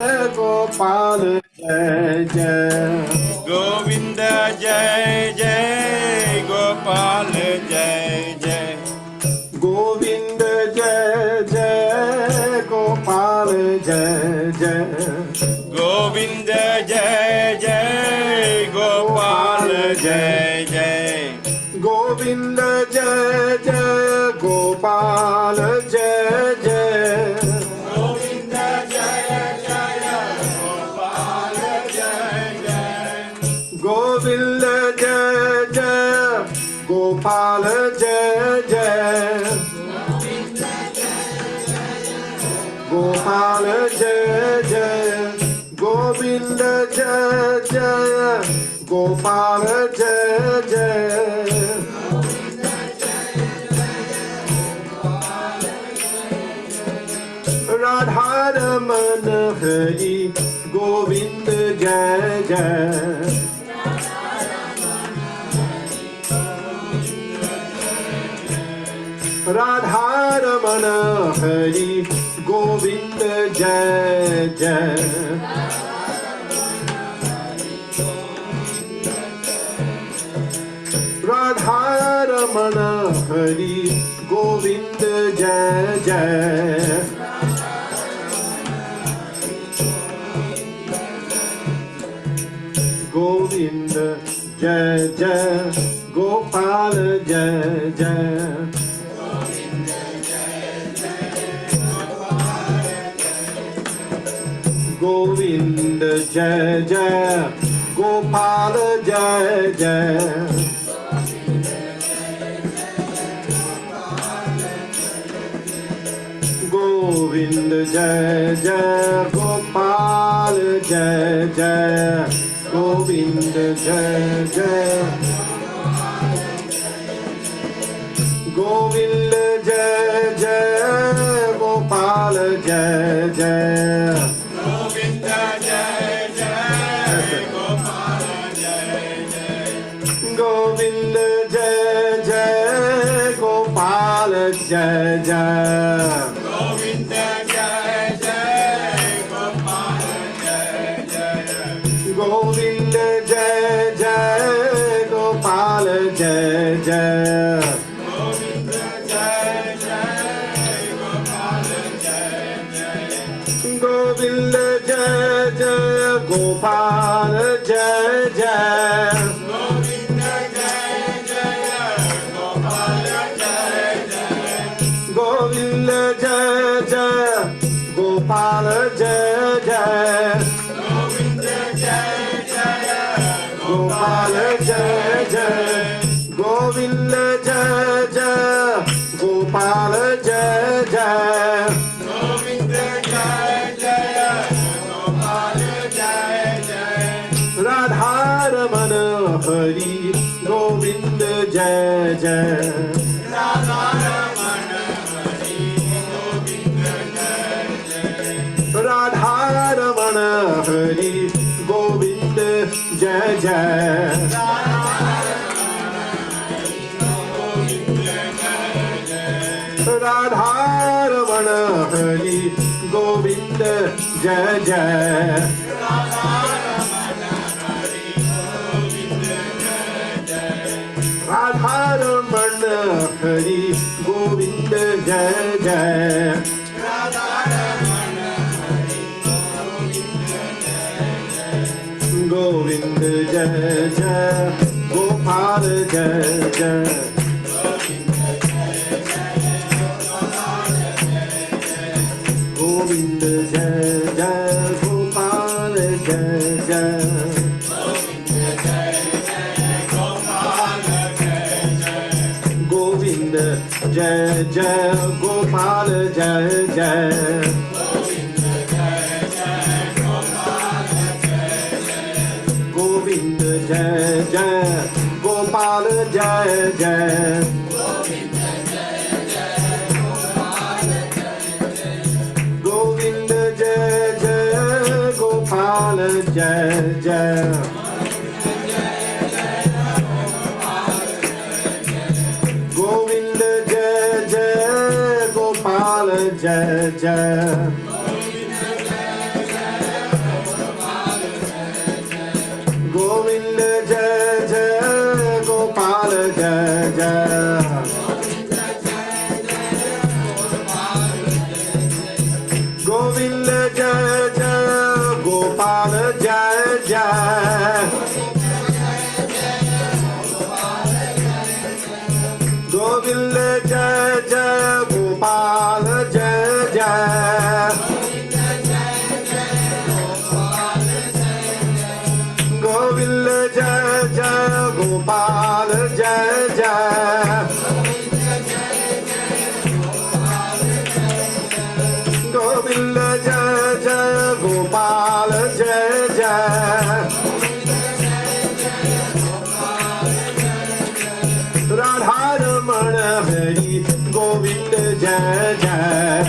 Gopal Jai Jai Govinda Jai Jai Gopal Jai Jai Govinda Jai Jai Gopal Jai Jai Govinda Jai Jai Gopal Jai Jai Govinda Jai Jai Gopal Jai Jai Govinda Jai Jai Gopal Jai Jai Gopal Jai Jai Govinda Jai Jai Gopal Jai Jai Radharaman Hari Govinda Jai Jai Radharaman Hari Govinda Jai Jai Radharaman Hari Govinda Jai Jai Govinda Jai Jai Gopal Jai Jai Govinda Jai Jai Gopal Jai Jai Govinda Jai Jai Gopal Jai Jai Govinda Jai Jai Govinda Jai Jai Gopal Jai Jai Govinda Jai Jai Gopal Jai Jai Govinda Jai Jai Gopal Jai Jai Govinda Jai Jai Gopal Jai Jai Govinda Jai Jai Gopal Jai Jai Govinda Jai Jai Gopal Jai Jai Govinda Jai Jai Gopal Jai Jai Govinda Jai Jai Gopal Jai Jai Govinda Jai Jai Gopal Jai Jai Govinda Jai Jai Gopal Jai Jai Govinda Jai Jai Gopal Jai Jai Govinda Jai Jai Gopal Jai Jai Radharaman Hari Govinda Jai Jai Radharaman Hari Govinda Jai Jai Radharaman Hari Govinda Jai Jai Radharaman Hari Govinda Jai Jai Radharaman Hari Govinda Jai Jai Govinda Jai Jai Gopal Jai Jai Govinda Jai Jai Gopal Jai Jai Govinda Jai Jai Gopal Jai Jai Govinda Jai Jai Gopal Jai Jai Govinda Jai Jai Gopal Jai Jai Govinda Jai Jai Gopal Jai Jai Gopal Jai Jai. Radha-raman Hari Govind Jai Jai.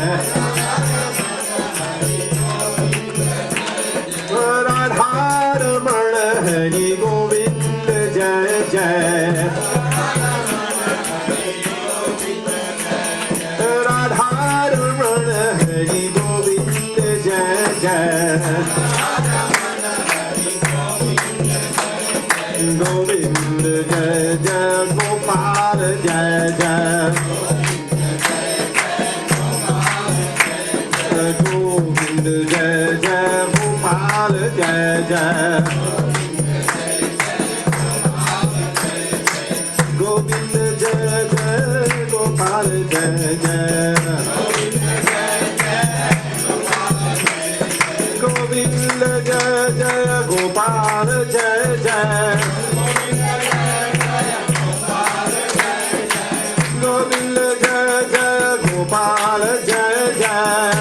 Radha-raman Hari Govind Jai Jai. Radha-raman Hari Govind Jai Jai. Govind Jai Jai Gopal Jai Jai. Govind Jai Jai Gopal Jai Jai. Govind Jai Jai Gopal Jai Jai. Govind Jai Jai Gopal Jai Jai. Govind Jai Jai Gopal Jai Jai.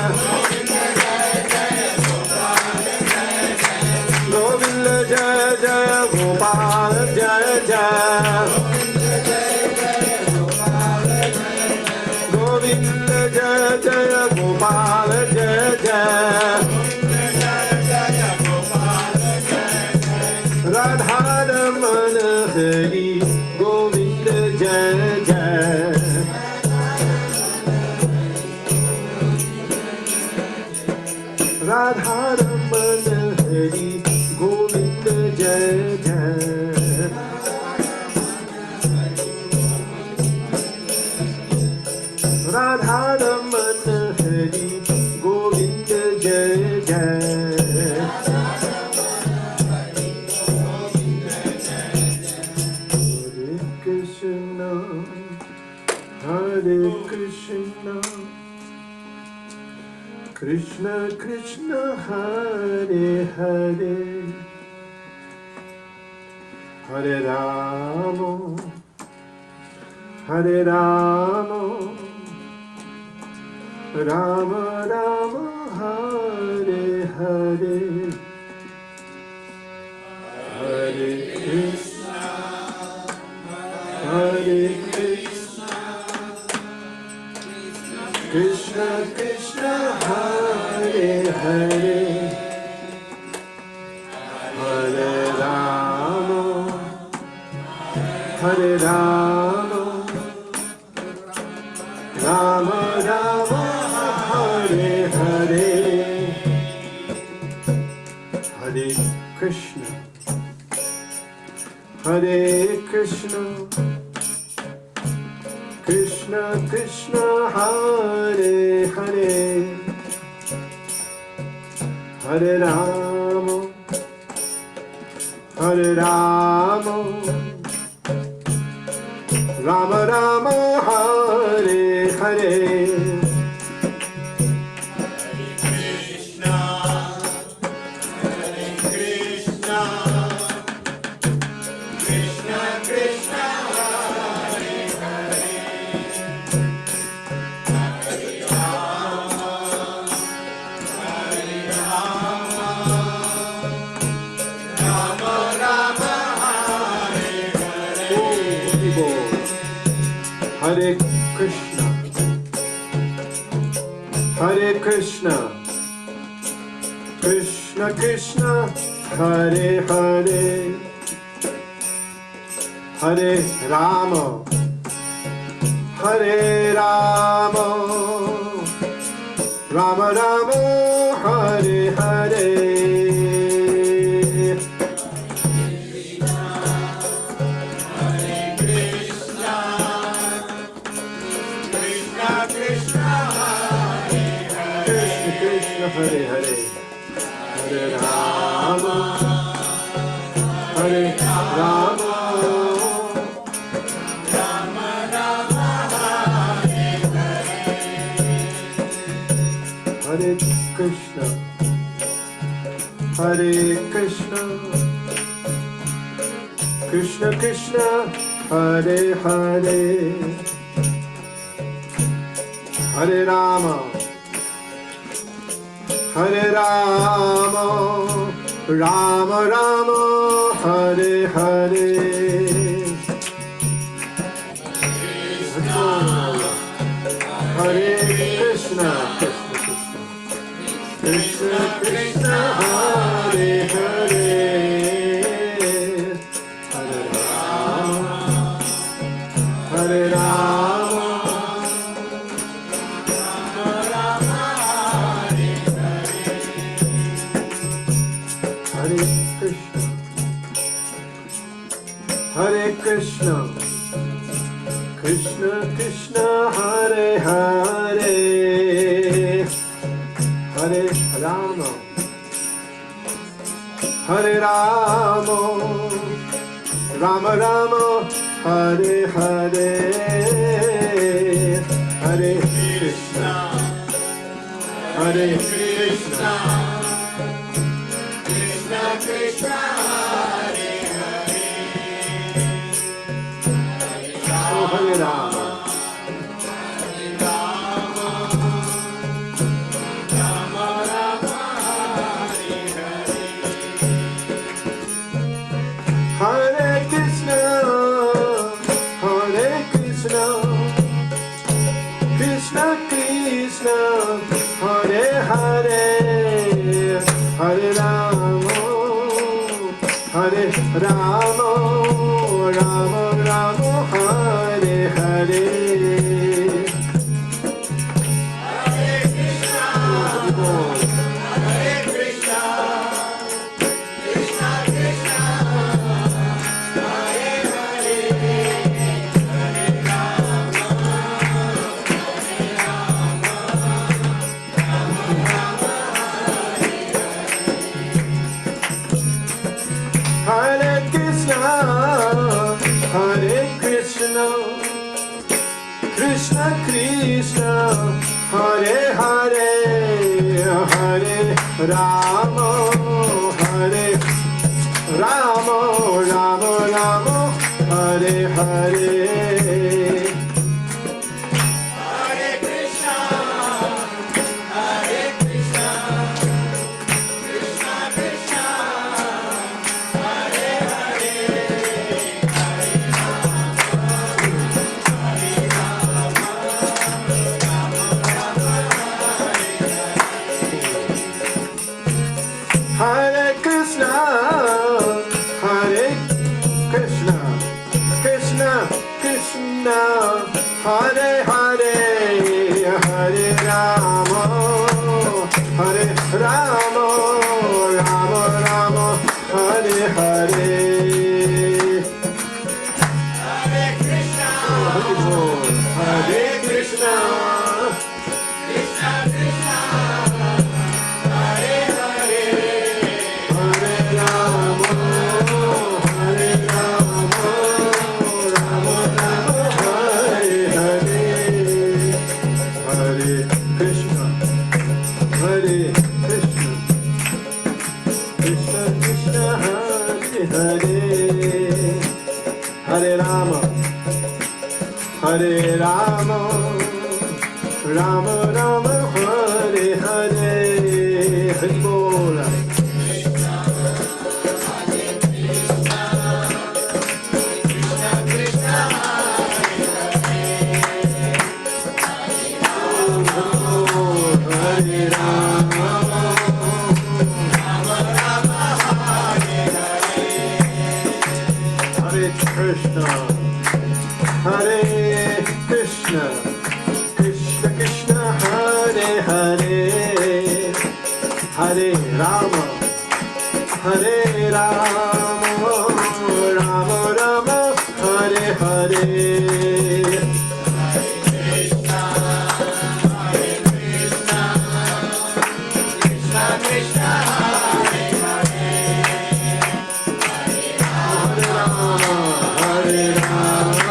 Govind Jai Jai Gopal Jai Jai. Govind Jai Jai Gopal Jai Jai. Radha-raman Hari Govind Jai Jai. Radha-raman Hari Govind Jai Jai. Radha-raman Hari Govind Jai Jai. Hare Krishna, Krishna Krishna, Hare Hare, Hare Rama, Hare Rama, Rama Rama, Hare Hare, Hare Krishna, Hare Krishna Krishna, Hare Hare, Hare Rama, Hare Rama, Rama Rama, Hare Hare, Hare Krishna, Hare Krishna, Krishna Krishna, Hare Hare, Hare Rama, Hare Rama, Rama Rama, Hare Hare, Hare Krishna, Hare Krishna, Krishna Krishna, Hare Hare, Hare Rama, Hare Rama, Rama Rama, Hare Hare. Hare Hare, Hare Rama, Hare Rama, Rama Rama, Hare Krishna, Hare Krishna, Krishna Krishna, Hare Hare, Hare Rama, Hare Rama, Rama Rama, Hare Hare. Hare Krishna, Krishna Krishna, Hare Hare, Hare Rama, Hare Rama, Hare Krishna, Hare Krishna, Krishna Krishna, Hare Hare, Hare Rama, Hare Rama, Rama Rama, Hare Hare, Hare Krishna, Hare Krishna, Krishna Krishna, Hare Hare, Oh Hare Rama, Rama Rama, Hare Hare, Hare Krishna, Hare Krishna, Krishna Krishna, Hare Hare, Hare Rama, Hare Rama, Rama Rama, Hare Hare. Hare Krishna, Hare Krishna, Krishna Krishna, Hare Hare, Hare Rama, Hare Rama, Rama Rama, Hare Krishna, Hare Krishna, Krishna Krishna, Hare Hare, Hare Rama, Hare Rama, Rama Rama, Hare Hare. Hare Krishna, Hare Krishna, Krishna Krishna, Hare Hare, Hare Rama, Hare Rama, Rama Rama, Hare Krishna, Hare Krishna, Krishna Krishna, Hare Hare, Hare Rama, Hare Rama, Rama Rama, Hare Hare. Hare Krishna, Hare Krishna, Krishna Krishna, Hare Hare, Hare Rama, Hare Rama, Rama Rama, Hare Hare. Hare Krishna, Hare Krishna, Krishna Krishna, Hare Hare, Hare Rama, Hare Rama, Rama Rama, Hare Hare. Hari Bol. Krishna Krishna, Hare Rama, Rama Rama, Hare Hare, Hare Krishna, Hare Krishna, Krishna Krishna, Hare Hare, Hare Rama, Hare Rama, Rama Rama, Hare Hare. Krishna, Hare Krishna, Krishna Krishna, Hare Hare, Hare Rama, Hare Rama,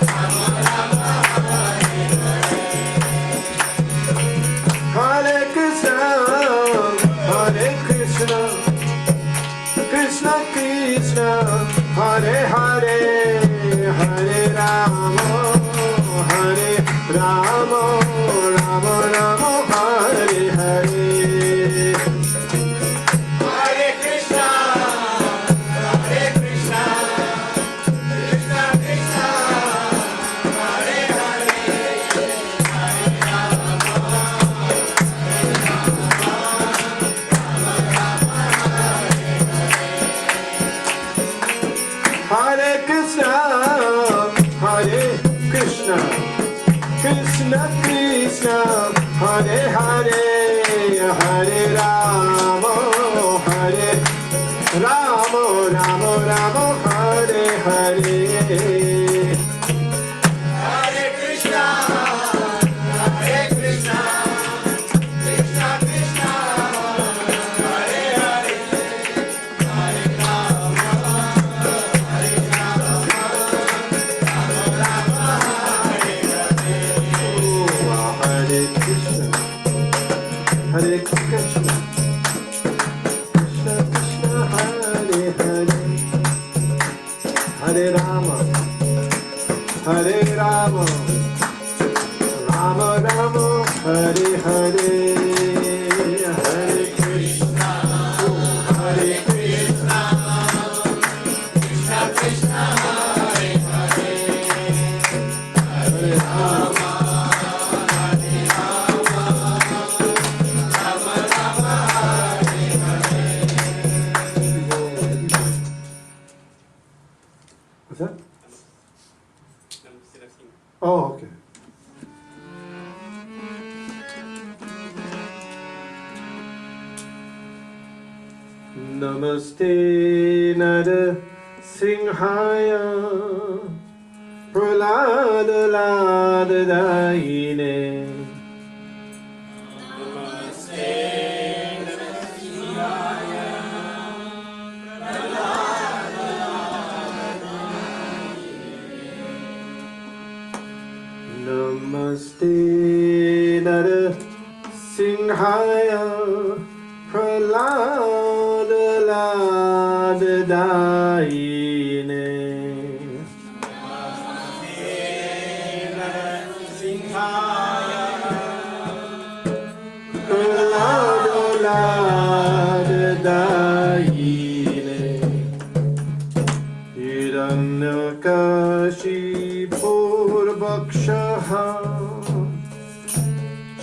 Rama Rama, Hare Hare, Hare Krishna, Hare Krishna, Krishna Krishna, Hare Hare, Hare Krishna, Krishna Krishna, Hare Hare, Hare Rama, Hare Rama, Rama Rama, Hare Hare. Hare Krishna, Krishna Krishna, Hare Hare, Hare Rama, Hare Rama, Rama Rama, Hare Hare. Hare Krishna, Hare Krishna, Krishna Krishna, Hare Hare, Hare Rama, Hare Rama, Rama Rama, Hare Hare, Hare Krishna, Hare Krishna, Krishna Krishna, Hare Hare, Hare Rama. Rama Rama, Hare Hare. What's that? Oh, okay. Namaste Nara Singhaya Pralada Lada Daine Namaste Nara Singhaya Pralada Lada Daine Pralada Lada Daine Hiranyakashipurvakshaha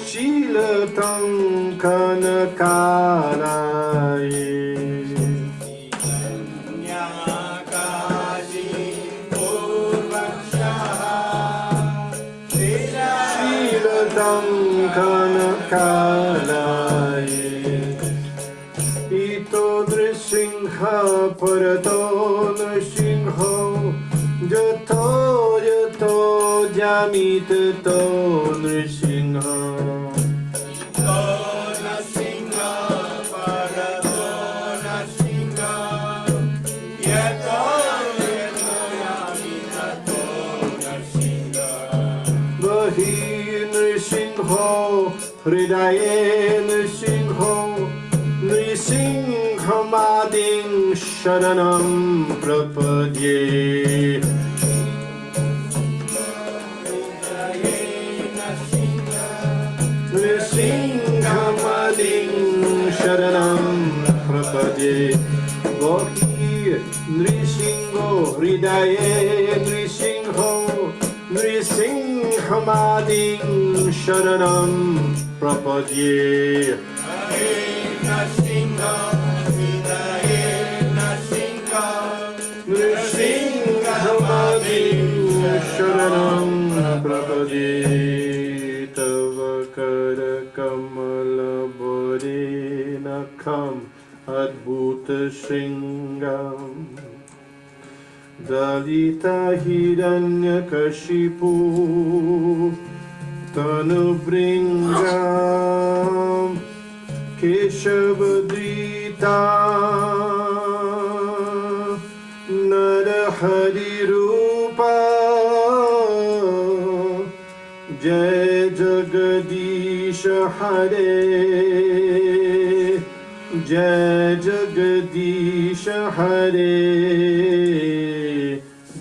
Shilatam Kanakaraye Shilatam Kanakaraye Ito Nrisingha Parato Nrisingho Jato Jato Jamitato Nrisingha Vahi Nrisingho Hridaye Nrisingho Nrisinghamading Sharanam Prapadye Nrisinghamading Sharanam Prapadye Vahi Nrisingho Hridaye Nrisingho Nrisinghamading Sharanam Prapadye Nrisinghamading Sharanam Prapadye Tava Kara Kamala Bodhi Nakham Adbhuta Shringam Dalita Hiranyakashipu Tanubringam Keshavadrita Narahari Rupa Jai Jagadish Hare Jai Jagadish Hare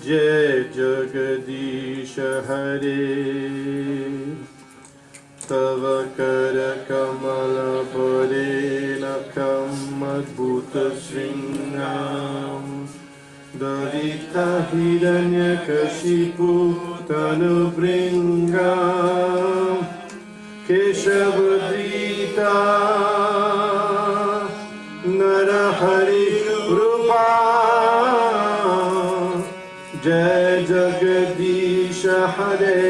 Jai Jagadish Hare Tava Kara Kamala Pare Nakam Adbhuta Shringam Dalita Hiranyakashipu Tanubringam Keshavadrita Narahari Rupa Jai Jagadish Hare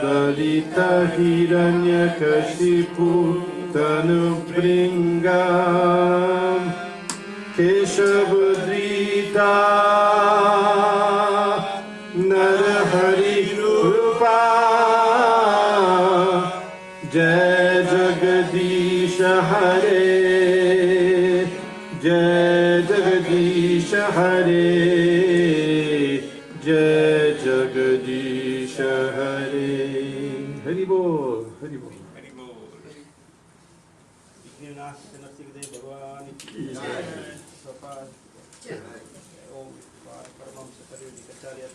Lalita Hiranyakashipu Tanupringam Keshavadrita Narahari Rupa Jai Jagadisha Hare Jai Jagadisha Hare Jai Jagadisha Hare Hari Bol Hari Bol भगवान की ओम परमहंस परिव्राजकाचार्य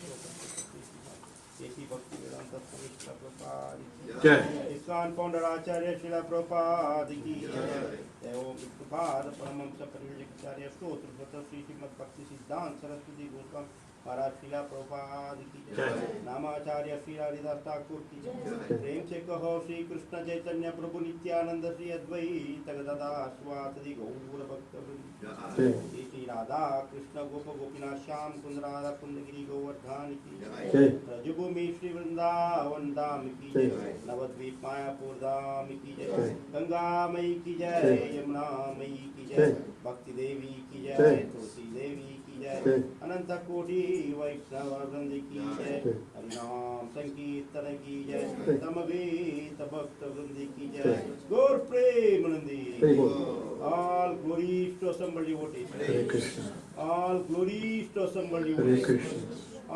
भक्ति वेदांत स्वामी श्रील प्रभुपाद जय ISKCON founder आचार्य श्रील प्रभुपाद की जय ओम प्रभुपाद परमहंस परिव्राजकाचार्य स्तोत्र श्री श्रीमद् भक्ति सिद्धांत सरस्वती गोस्वामी महाराज श्रील प्रभुपाद की जय नामाचार्य श्री हरिदास ठाकुर की जय प्रेम से कहो श्री कृष्ण चैतन्य प्रभु नित्यानंद श्री अद्वैत गदाधर स्वासदि गौर भक्त श्री राधा कृष्ण गोप गोपीनाथ श्याम कुंद राधा कुंद गिरी गोवर्धन की जय रजभूमि श्री वृंदावन धाम की जय नवद्वीप मायापुर धाम की जय गंगा मई की जय यमुना मई की जय भक्ति देवी की जय तुलसी देवी की जय अनंत कोटि वैष्णव वृंद की जय हरिनाम संकीर्तन की जय समवेत भक्त वृंद की जय गौर Premanandi all glories to assembled devotees Hare Krishna all glories to assembled Hare devotees Krishna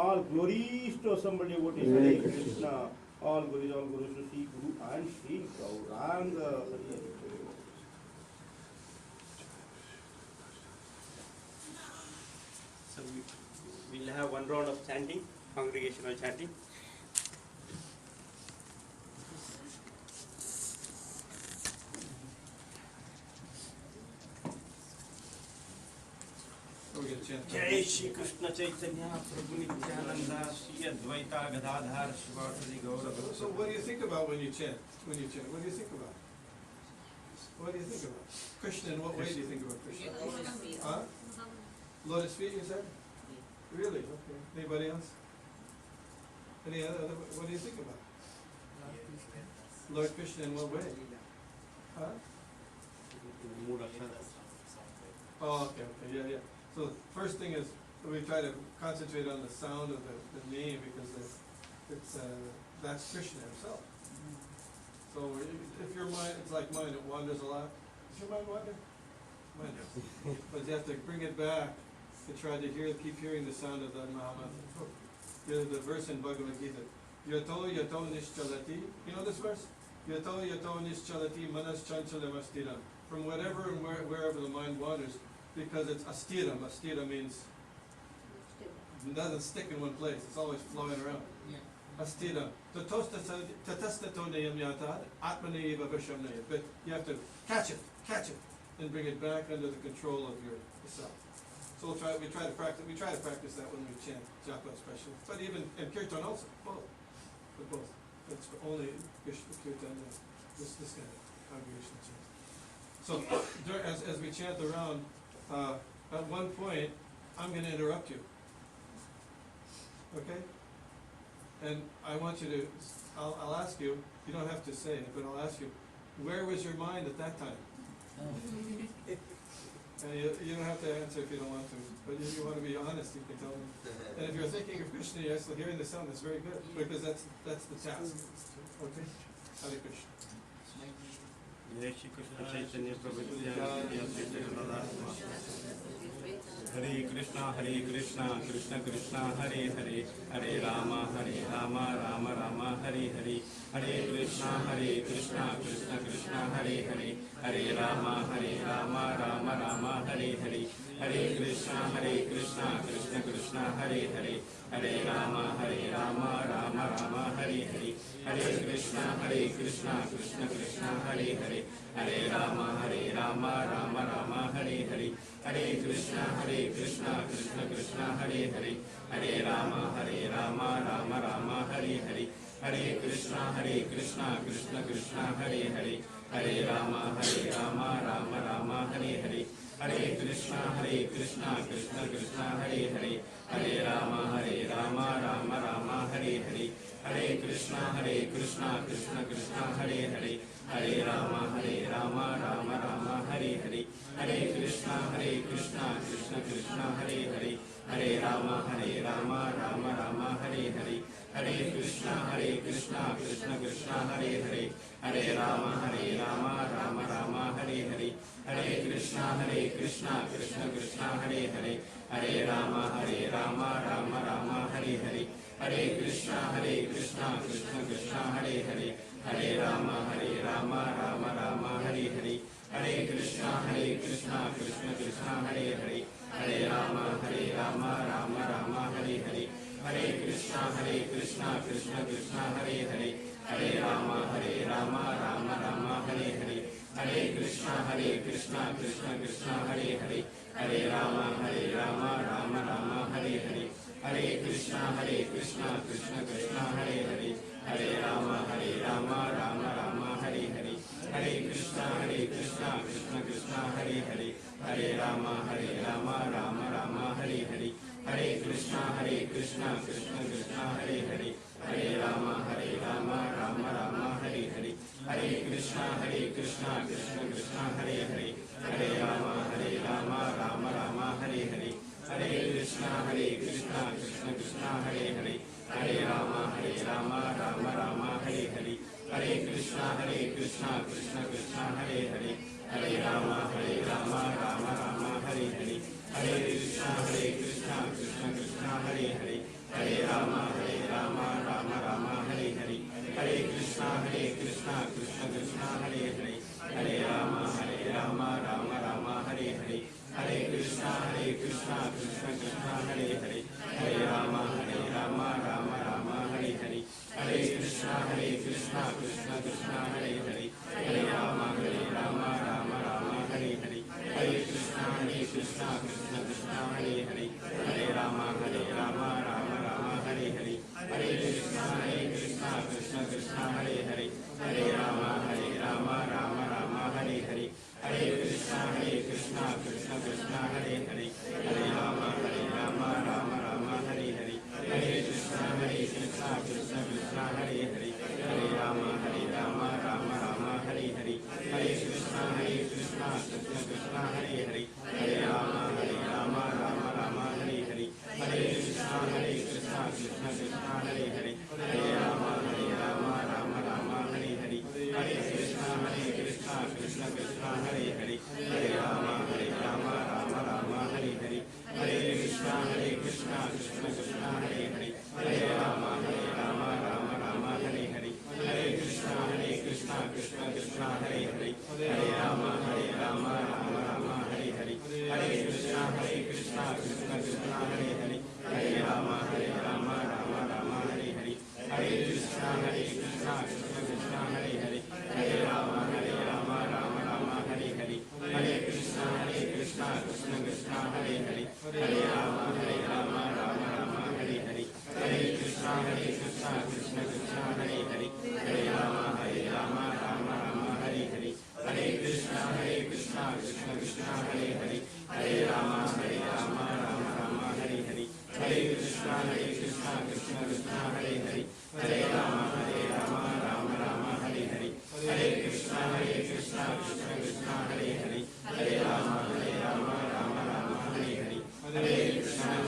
all glories to assembled devotees Hare Hare Krishna. Krishna all glories to Sri Guru and Sri Gauranga Hare So we'll have one round of chanting, congregational chanting. जय श्री कृष्ण चैतन्य प्रभु नित्यानंद श्री अद्वैता गदाधर शिवासदि गौर भक्त So what do you think about when you chant? When you chant, what do you think about? What do you think about? Krishna, in what way do you think about Krishna? Huh? Lotus feet, you said? Really? Okay. Anybody else? Any other, what do you think about? Lord Krishna, in what way? Huh? Oh, okay, yeah, yeah. So first thing is we try to concentrate on the sound of the name because that's Krishna himself. So if your mind, it's like mine, it wanders a lot. Does your mind wander? Mine does. But you have to bring it back to try to keep hearing the sound of the Mahamantra. The verse in Bhagavad Gita, Yato yato nischalati. You know this verse? Yato yato nischalati manas chanchalam astiram. From whatever and wherever the mind wanders, because it's astiram. Astira means it doesn't stick in one place. It's always flowing around. Astiram. Tatastato nayam yatad atmane eva vishamnaya. But you have to catch it, and bring it back under the control of yourself. So we try to practice that when we chant japa especially, but even in kirtan also, both. It's only Krishna kirtan, this kind of congregational chant. So as we chant around, at one point I'm going to interrupt you. Okay? And I want you to, I'll ask you. You don't have to say it, but I'll ask you, where was your mind at that time? And you don't have to answer if you don't want to, but if you want to be honest, you can tell me. And if you're thinking of Krishna, you're actually hearing the sound, that's very good, because that's the task. Okay? Hare Krishna. जय श्री कृष्ण चैतन्य प्रभु हरे Krishna Krishna Krishna Hare Hare Hare Ram Ram Ram Hare Hare Hare Krishna Krishna Krishna Hare Hare Hare Ram Ram Ram Hare Hare Hare Krishna Krishna Krishna Hare Hare Hare Ram Ram Ram Hare Hare Hare Krishna Krishna Krishna Hare Hare Hare Ram Ram Ram Hare Hare Hare Krishna Krishna Krishna Hare Hare Hare Ram Ram Ram Hare Hare Hare Krishna Krishna Krishna Hare Hare Hare Ram Ram Ram Hare Hare Hare Krishna Krishna Krishna Hare Hare Hare Ram Ram Ram Hare Hare Hare Krishna Krishna Krishna Hare Hare, Hare Rama Rama Rama Hare Hare, Hare Krishna Krishna Krishna Hare Hare, Hare Rama Rama Rama Hare Hare, Hare Krishna Krishna Krishna Hare Hare, Hare Rama Rama Hare Hare, Hare Krishna Krishna Krishna Hare Hare, Hare Rama Rama Hare Hare, Hare Krishna Krishna Krishna Hare Hare, Hare Rama Rama Hare Hare, Hare Krishna Krishna Krishna Hare Hare, Hare Rama Rama Hare Hare, Hare Krishna Krishna Krishna Hare Hare, Hare Rama Rama Hare Hare, Hare Krishna Krishna Krishna Hare Hare, Hare Rama Rama Hare Hare, Hare Krishna Krishna Krishna Hare Hare, Hare Rama Rama Hare Hare, Hare Krishna Krishna Krishna Hare Hare, Hare Rama Rama Hare Hare, Hare Krishna Krishna Krishna Hare Hare, Hare Rama Rama Hare Hare, Hare Krishna Krishna Krishna Hare Hare, Hare Rama Rama Hare Hare, Hare Krishna Krishna Krishna Hare Hare, Hare Rama Rama Hare Hare, Hare Krishna Krishna Krishna Hare Hare, Hare Rama Rama Hare Hare, Hare Krishna Krishna Krishna Hare Hare, Hare Rama Rama Hare Hare, Hare Krishna Krishna Krishna Hare Hare, Hare Rama Rama Hare Hare, Hare Krishna Krishna Krishna Hare Hare, Hare Rama Rama Hare Hare, Hare Krishna Krishna Krishna Hare Hare, Hare Rama Rama Hare Hare, Hare Krishna Krishna Krishna Hare Hare, Hare Rama Rama Hare Hare, Hare Krishna Krishna Krishna Hare Hare, Hare Rama Rama Hare Hare, Hare Krishna Krishna Krishna Hare Hare, Hare Rama Rama Hare Hare, Hare Krishna Krishna Krishna Hare Hare, Hare Rama Rama Hare Hare, Hare Krishna Krishna Krishna Hare Hare, Hare Rama Rama Hare Hare, Hare Krishna Krishna Krishna Hare Hare, Hare Rama Rama Hare Hare, Hare Krishna Krishna Krishna Hare Hare, Hare Rama Rama Hare Hare, Hare Krishna Krishna Krishna Hare Hare, Hare Rama Rama Hare Hare, Hare Krishna Krishna Krishna Hare Hare, Hare Rama Rama Hare Hare, Hare Krishna Krishna Krishna Hare Hare, Hare Rama Rama Hare Hare, Hare Krishna Krishna Krishna Hare Hare, Hare Rama Rama Hare Hare, Hare Krishna Krishna Krishna Hare Hare, Hare Rama Rama Hare Hare, Hare Krishna Krishna Krishna Hare Hare, Hare Rama Rama Hare Hare, Hare Krishna Krishna Krishna Hare Hare, Hare Rama Rama Hare Hare, Hare Krishna Krishna Krishna Hare Hare, Hare Rama Rama Hare Hare, Hare Krishna Krishna Krishna Hare Hare, Hare Rama Rama Hare Hare, Hare Krishna Krishna Krishna Hare Hare, Hare Rama Rama Hare Hare, Hare Krishna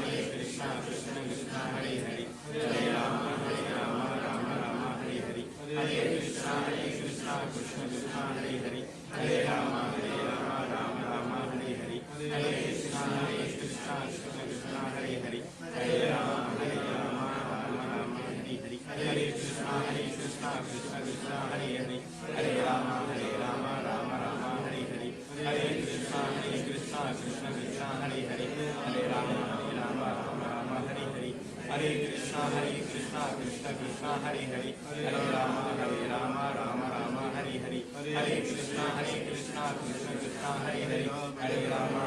Krishna Krishna Hare Hare, Hare Rama Rama Hare Hare, Hare Krishna Krishna Krishna Hare Hare, Hare Rama Rama Hare Hare, Hare Krishna Krishna Krishna Hare Hare, Hare Rama Rama Hare Hare, Hare Krishna Krishna Krishna Hare Hare, Hare Rama Rama Hare Hare, Hare Krishna Krishna Krishna Hare Hare, Hare Rama Rama Hare Hare, Hare Krishna Krishna Krishna Hare Hare, Hare Rama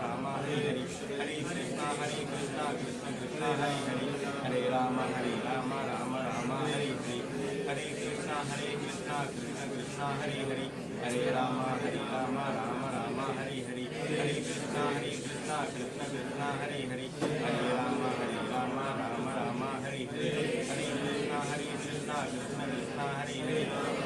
Rama Hare Hare, Hare Krishna Krishna Krishna Hare Hare, Hare Rama Rama Hare Hare, Hare Krishna Krishna Krishna Hare Hare, Hare Rama Rama Hare Hare, Hare Krishna Krishna Krishna Hare Hare, Hare Rama Rama Hare Hare, Hare Krishna Krishna Krishna Hare Hare Hare Rama Rama Rama Hare Hare Hare Krishna Krishna Krishna Hare Hare Hare Rama Rama Rama Hare Hare Hare Krishna Krishna Krishna Hare Hare Hare Rama Rama Rama Hare Hare Hare Krishna Krishna Krishna Hare Hare Hare Rama Rama Rama Hare Hare Hare Krishna Krishna Krishna Hare Hare Hare Rama Rama Rama Hare Hare Hare Krishna Krishna Krishna Hare Hare Hare Rama Rama Rama Hare Hare Hare Krishna Krishna Krishna Hare Hare Hare Rama Rama Rama Hare Hare Hare Krishna Krishna Krishna Hare Hare Hare Rama Rama Hare Hare Hare Krishna Krishna Krishna Hare Hare Hare Rama Rama Hare Hare Hare Krishna Krishna Krishna Hare Hare Hare Rama Rama Hare Hare Hare Krishna Krishna Krishna Hare Hare Hare Rama Rama Hare Hare Hare Krishna Krishna Krishna Hare Hare Hare Rama Rama Hare Hare Hare Krishna Krishna Krishna Hare Hare Hare Rama Hare Hare Hare Krishna Krishna Krishna Hare Hare Hare Rama Rama Hare Hare Hare Krishna Krishna Krishna Hare Hare Hare Rama Rama Hare Hare Hare Krishna Krishna Hare Hare Hare Rama Rama Hare Hare Hare Krishna Krishna Krishna Hare Hare Hare Rama Rama Hare Hare Hare Krishna Krishna Krishna Hare Hare Hare Rama Rama Hare Hare Hare Krishna Krishna Krishna Hare Hare Hare Rama Rama Hare Hare Hare Krishna Krishna Krishna Hare Hare Hare Rama Rama Hare Hare Hare Krishna Krishna Krishna Hare Hare Hare Rama Rama Hare Hare Hare Krishna Krishna Krishna Hare Hare Hare Rama Rama Hare Hare Hare Krishna Krishna Krishna Hare Hare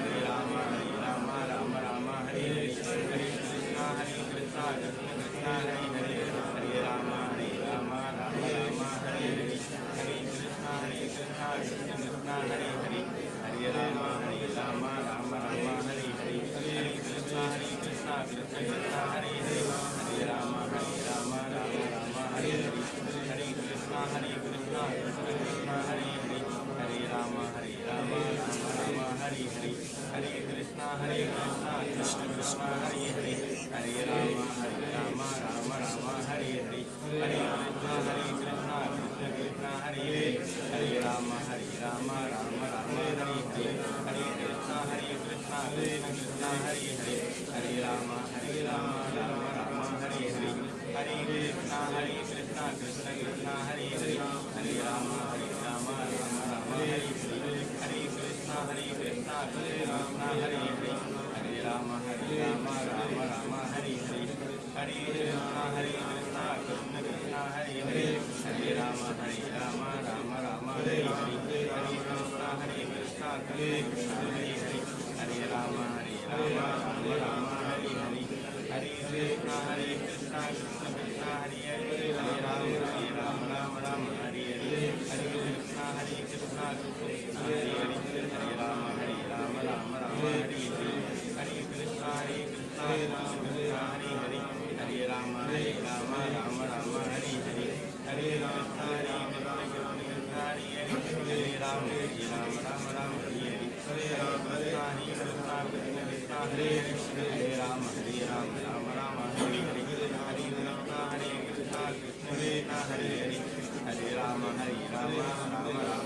Hare Rama Rama Hare Hare.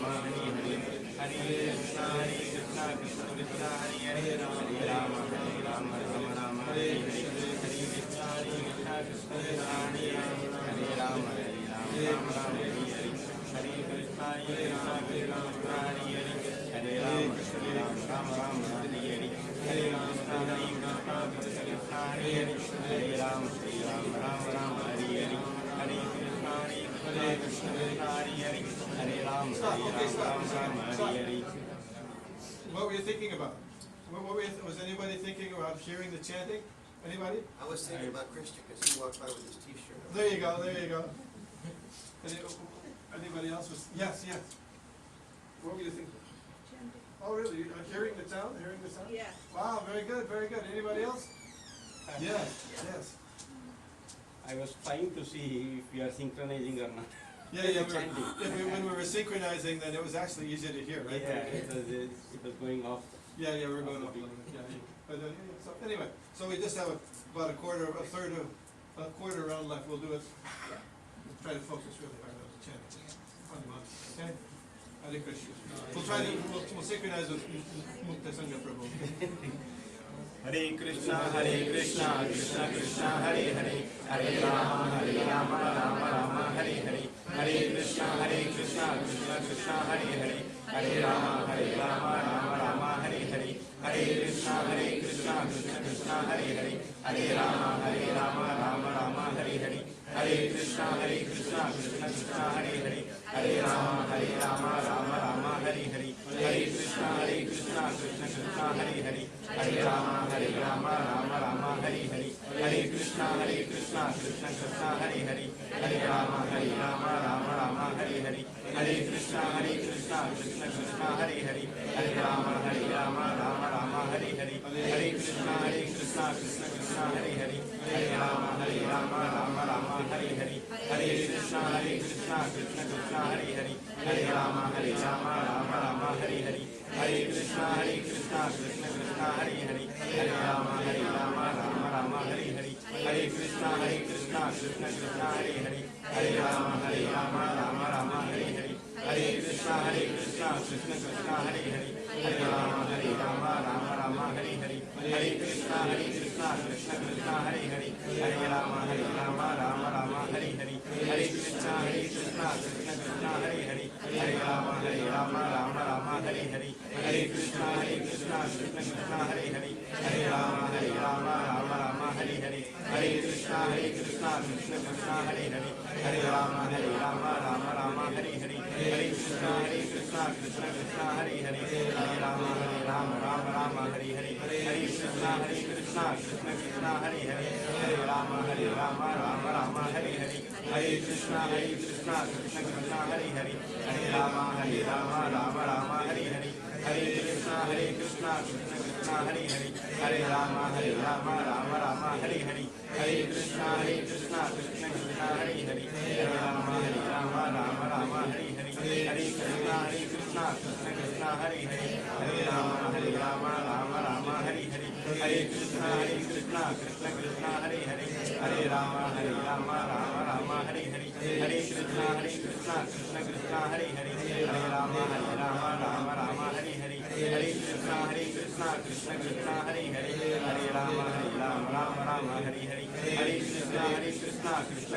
What were you thinking about? Was anybody thinking about hearing the chanting? Anybody? I was thinking about Christian because he walked by with his T-shirt on. There you go, there you go. Anybody else was, yes. What were you thinking? Oh, really? Hearing the sound? Yeah. Wow, very good. Anybody else? Yes. I was trying to see if we are synchronizing or not. Yeah. When we were synchronizing, then it was actually easier to hear, right? Yeah, it was going off. Yeah, we're going up a little bit. Yeah. But so anyway, so we just have about a quarter round left. We'll do it. Try to focus really hard on the chanting. Okay? Hare Krishna. We'll synchronize with Mukta Sangha Prabhu. Hare Krishna Krishna Krishna Hare Hare Hare Rama Rama Hare Hare Hare Krishna Krishna Krishna Hare Hare Hare Rama Rama Hare Hare Hare Krishna Krishna Krishna Hare Hare Hare Rama Rama Hare Hare Hare Krishna Krishna Krishna Hare Hare Hare Rama Hare Hare Hare Krishna Krishna Krishna Hare Hare Hare Rama Hare Hare Hare Krishna Krishna Krishna Hare Hare Hare Rama Rama Hare Hare Hare Krishna Krishna Krishna Hare Hare Hare Rama Hare Hare Hare Krishna Krishna Krishna Hare Hare Hare Rama Hare Hare Hare Krishna Krishna Krishna Hare Hare Hare Rama Hare Hare Hare Krishna Krishna Krishna Hare Hare Hare Rama Hare Hare Hare Krishna Krishna Krishna Hare Hare Hare Rama Hare Hare Hare Krishna Krishna Krishna Hare Hare Hare Rama Hare Hare Hare Krishna Krishna Krishna Hare Hare Hare Rama Hare Hare Hare Krishna Krishna Krishna Hare Hare Hare Rama Hare Hare Hare Krishna Krishna Krishna Hare Hare Hare Rama Hare Hare Hare Krishna Krishna Krishna Hare Hare Hare Rama Hare Hare Hare Krishna Krishna Krishna Krishna Hare Hare Hare Rama Rama Rama Hare Hare Hare Krishna Krishna Krishna Hare Hare Hare Rama Rama Hare Hare Hare Krishna Krishna Krishna Hare Hare Hare Rama Rama Hare Hare Hare Krishna Krishna Krishna Hare Hare Hare Rama Rama Hare Hare Hare Krishna Krishna Krishna Hare Hare Hare Rama Rama Hare Hare Hare Krishna Krishna Krishna Hare Hare Hare Rama Rama Hare Hare Hare Krishna Krishna Krishna Hare Hare Hare Rama Rama Hare Hare Hare Krishna Krishna Krishna Hare Hare Hare Rama Rama Hare Hare Hare Krishna Krishna Krishna Hare Hare Hare Rama Rama Hare Hare Hare Krishna Krishna Krishna Hare Hare Hare Rama Rama Hare Hare Hare Krishna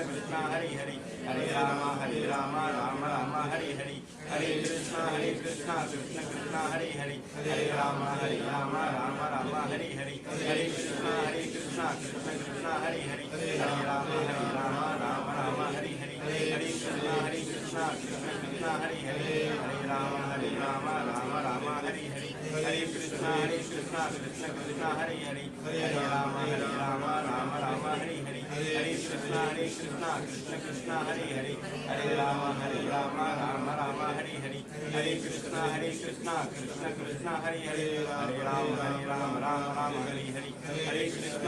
Krishna Krishna Hare Hare Hare Rama Rama Hare Hare Hare Krishna Krishna Krishna Hare Hare Hare Rama Rama Hare Hare Hare Krishna Krishna Krishna Hare Hare Hare Rama Rama Hare Hare Hare Krishna Krishna Krishna Hare Hare Hare Rama Rama Hare Hare Hare Krishna Krishna Krishna Hare Hare Hare Rama Rama Hare Hare Hare Krishna Krishna Krishna Hare Hare Hare Rama Rama Hare Hare Hare Krishna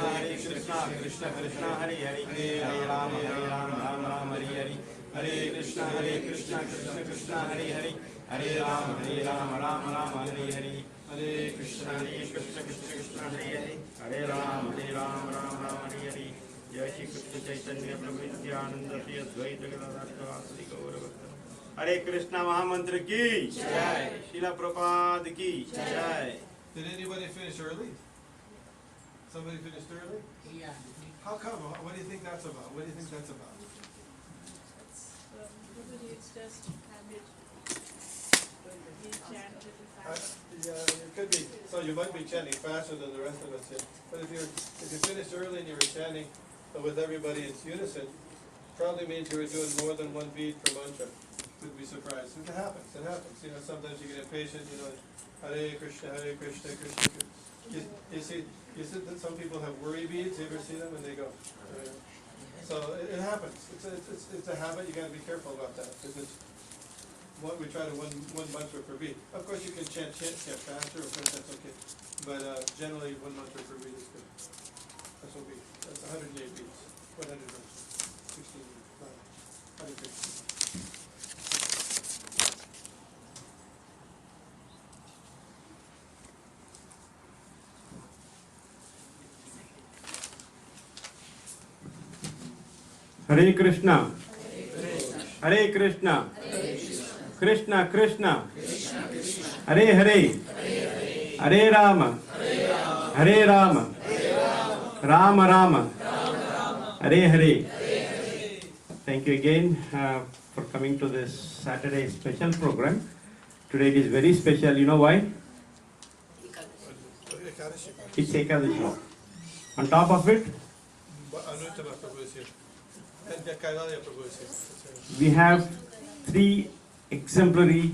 Krishna Krishna Hare Hare Hare Rama Rama Hare Hare Hare Krishna Krishna Krishna Hare Hare Hare Rama Rama Hare Hare Hare Krishna Krishna Hare Hare Hare Rama Rama Hare Hare Jai Shri Krishna Chaitanya Prabhu Nityananda Shri Advaita Gadadhar Shri Gaura Bhakta Hare Krishna Mahamantra ki Jai Srila Prabhupada ki Jai. Did anybody finish early? Somebody finished early? Yeah. How come? What do you think that's about? What do you think that's about? It's just habit. You chant little fast. Yeah, it could be. So you might be chanting faster than the rest of us here. But if you finished early and you were chanting with everybody in unison, probably means you were doing more than one beat per mantra. Would be surprised. It happens. It happens. You know, sometimes you get impatient. You know, Hare Krishna, Krishna Krishna. You see that some people have worry beads. You ever see them when they go? So it happens. It's a habit. You got to be careful about that because we try to one mantra per beat. Of course, you can chant faster. Of course, that's okay. But generally, one mantra per beat is good. That's what that's 108 beats. 100 16 150. Hare Krishna. Hare Krishna. Krishna Krishna. Hare Hare. Hare Rama. Hare Rama. Rama Rama. Hare Hare. Thank you again for coming to this Saturday special program. Today it is very special. You know why? It's Ekadashi. On top of it, Anuttama Prabhu is here. And Kaivalya Prabhu is here. we have 3 exemplary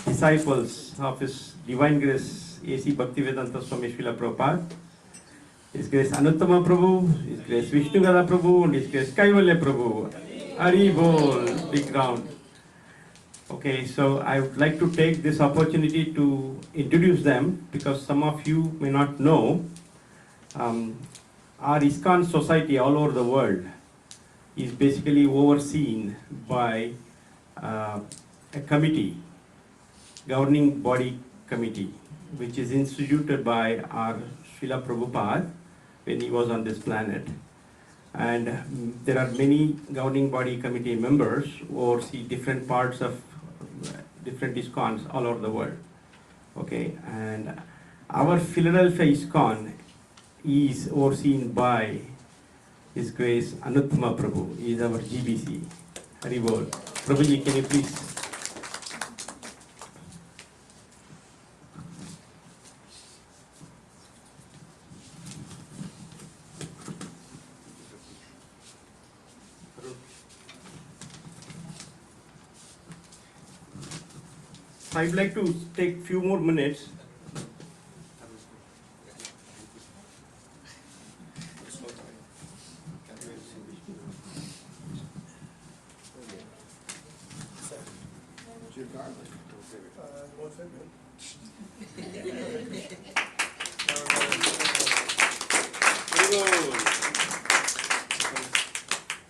disciples of His Divine Grace, A.C. Bhaktivedanta Swami Srila Prabhupada. His Grace Anuttama Prabhu, His Grace Vishnugada Prabhu, and His Grace Kaivalya Prabhu. Hari Bol, big round. Okay, so I would like to take this opportunity to introduce them because some of you may not know. Our ISKCON society all over the world is basically overseen by a committee, governing body committee, which is instituted by our Srila Prabhupada when he was on this planet. And there are many governing body committee members who oversee different parts of different ISKCONs all over the world. Okay, and our Philadelphia ISKCON is overseen by His Grace Anuttama Prabhu. He is our GBC. Hari Bol. Prabhuji, can you please? I'd like to take few more minutes.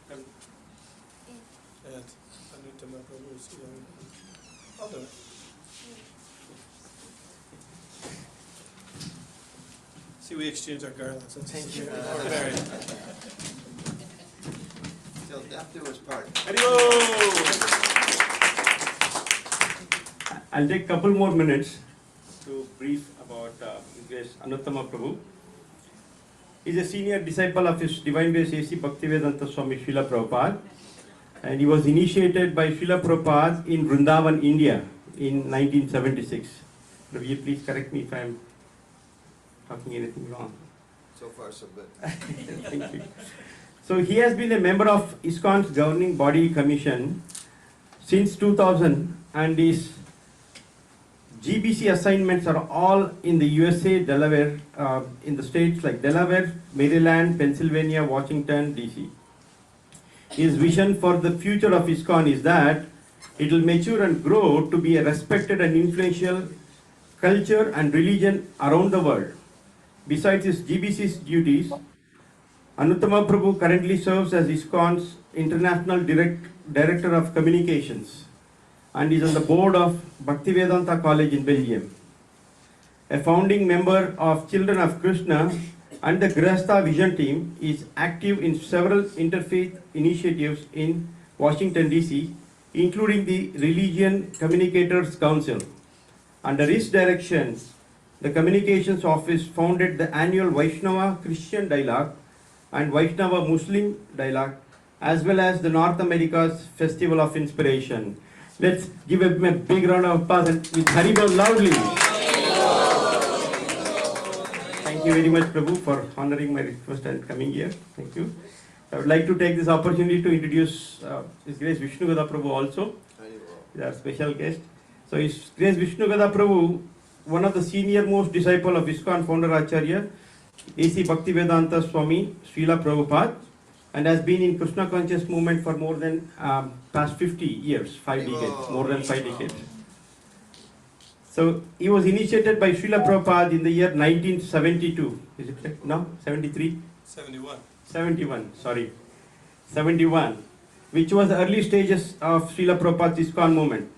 And Anuttama Prabhu is here. I'll do it. See, we exchange our garlands. Thank you. Till death do us part. I'll take a couple more minutes to brief about Grace Anuttama Prabhu. He's a senior disciple of His Divine Grace A.C. Bhaktivedanta Swami Srila Prabhupada, and he was initiated by Srila Prabhupada in Vrindavan, India in 1976. Prabhu, please correct me if I'm talking anything wrong. So far, so good. Thank you. So he has been a member of ISKCON's governing body commission since 2000, and his GBC assignments are all in the USA, Delaware, in the states like Delaware, Maryland, Pennsylvania, Washington, DC. His vision for the future of ISKCON is that it will mature and grow to be a respected and influential culture and religion around the world. Besides his GBC's duties, Anuttama Prabhu currently serves as ISKCON's International Director of Communications and is on the board of Bhaktivedanta College in Belgium. A founding member of Children of Krishna and the Grihastha Vision Team, is active in several interfaith initiatives in Washington DC, including the Religion Communicators Council. Under his direction, the Communications Office founded the annual Vaishnava Christian Dialogue and Vaishnava Muslim Dialogue, as well as the North America's Festival of Inspiration. Let's give him a big round of applause and with Haribol loudly. Thank you very much, Prabhu, for honoring my request and coming here. Thank you. I would like to take this opportunity to introduce His Grace Vishnugada Prabhu also, our special guest. So His Grace Vishnugada Prabhu, one of the senior most disciple of ISKCON founder Acharya, A.C. Bhaktivedanta Swami Srila Prabhupada, and has been in Krishna conscious movement for more than past 50 years, 5 decades, more than 5 decades. So he was initiated by Srila Prabhupada in the year 1972. Is it correct? No? 73? 71. 71, sorry. 71, which was the early stages of Srila Prabhupada's ISKCON movement.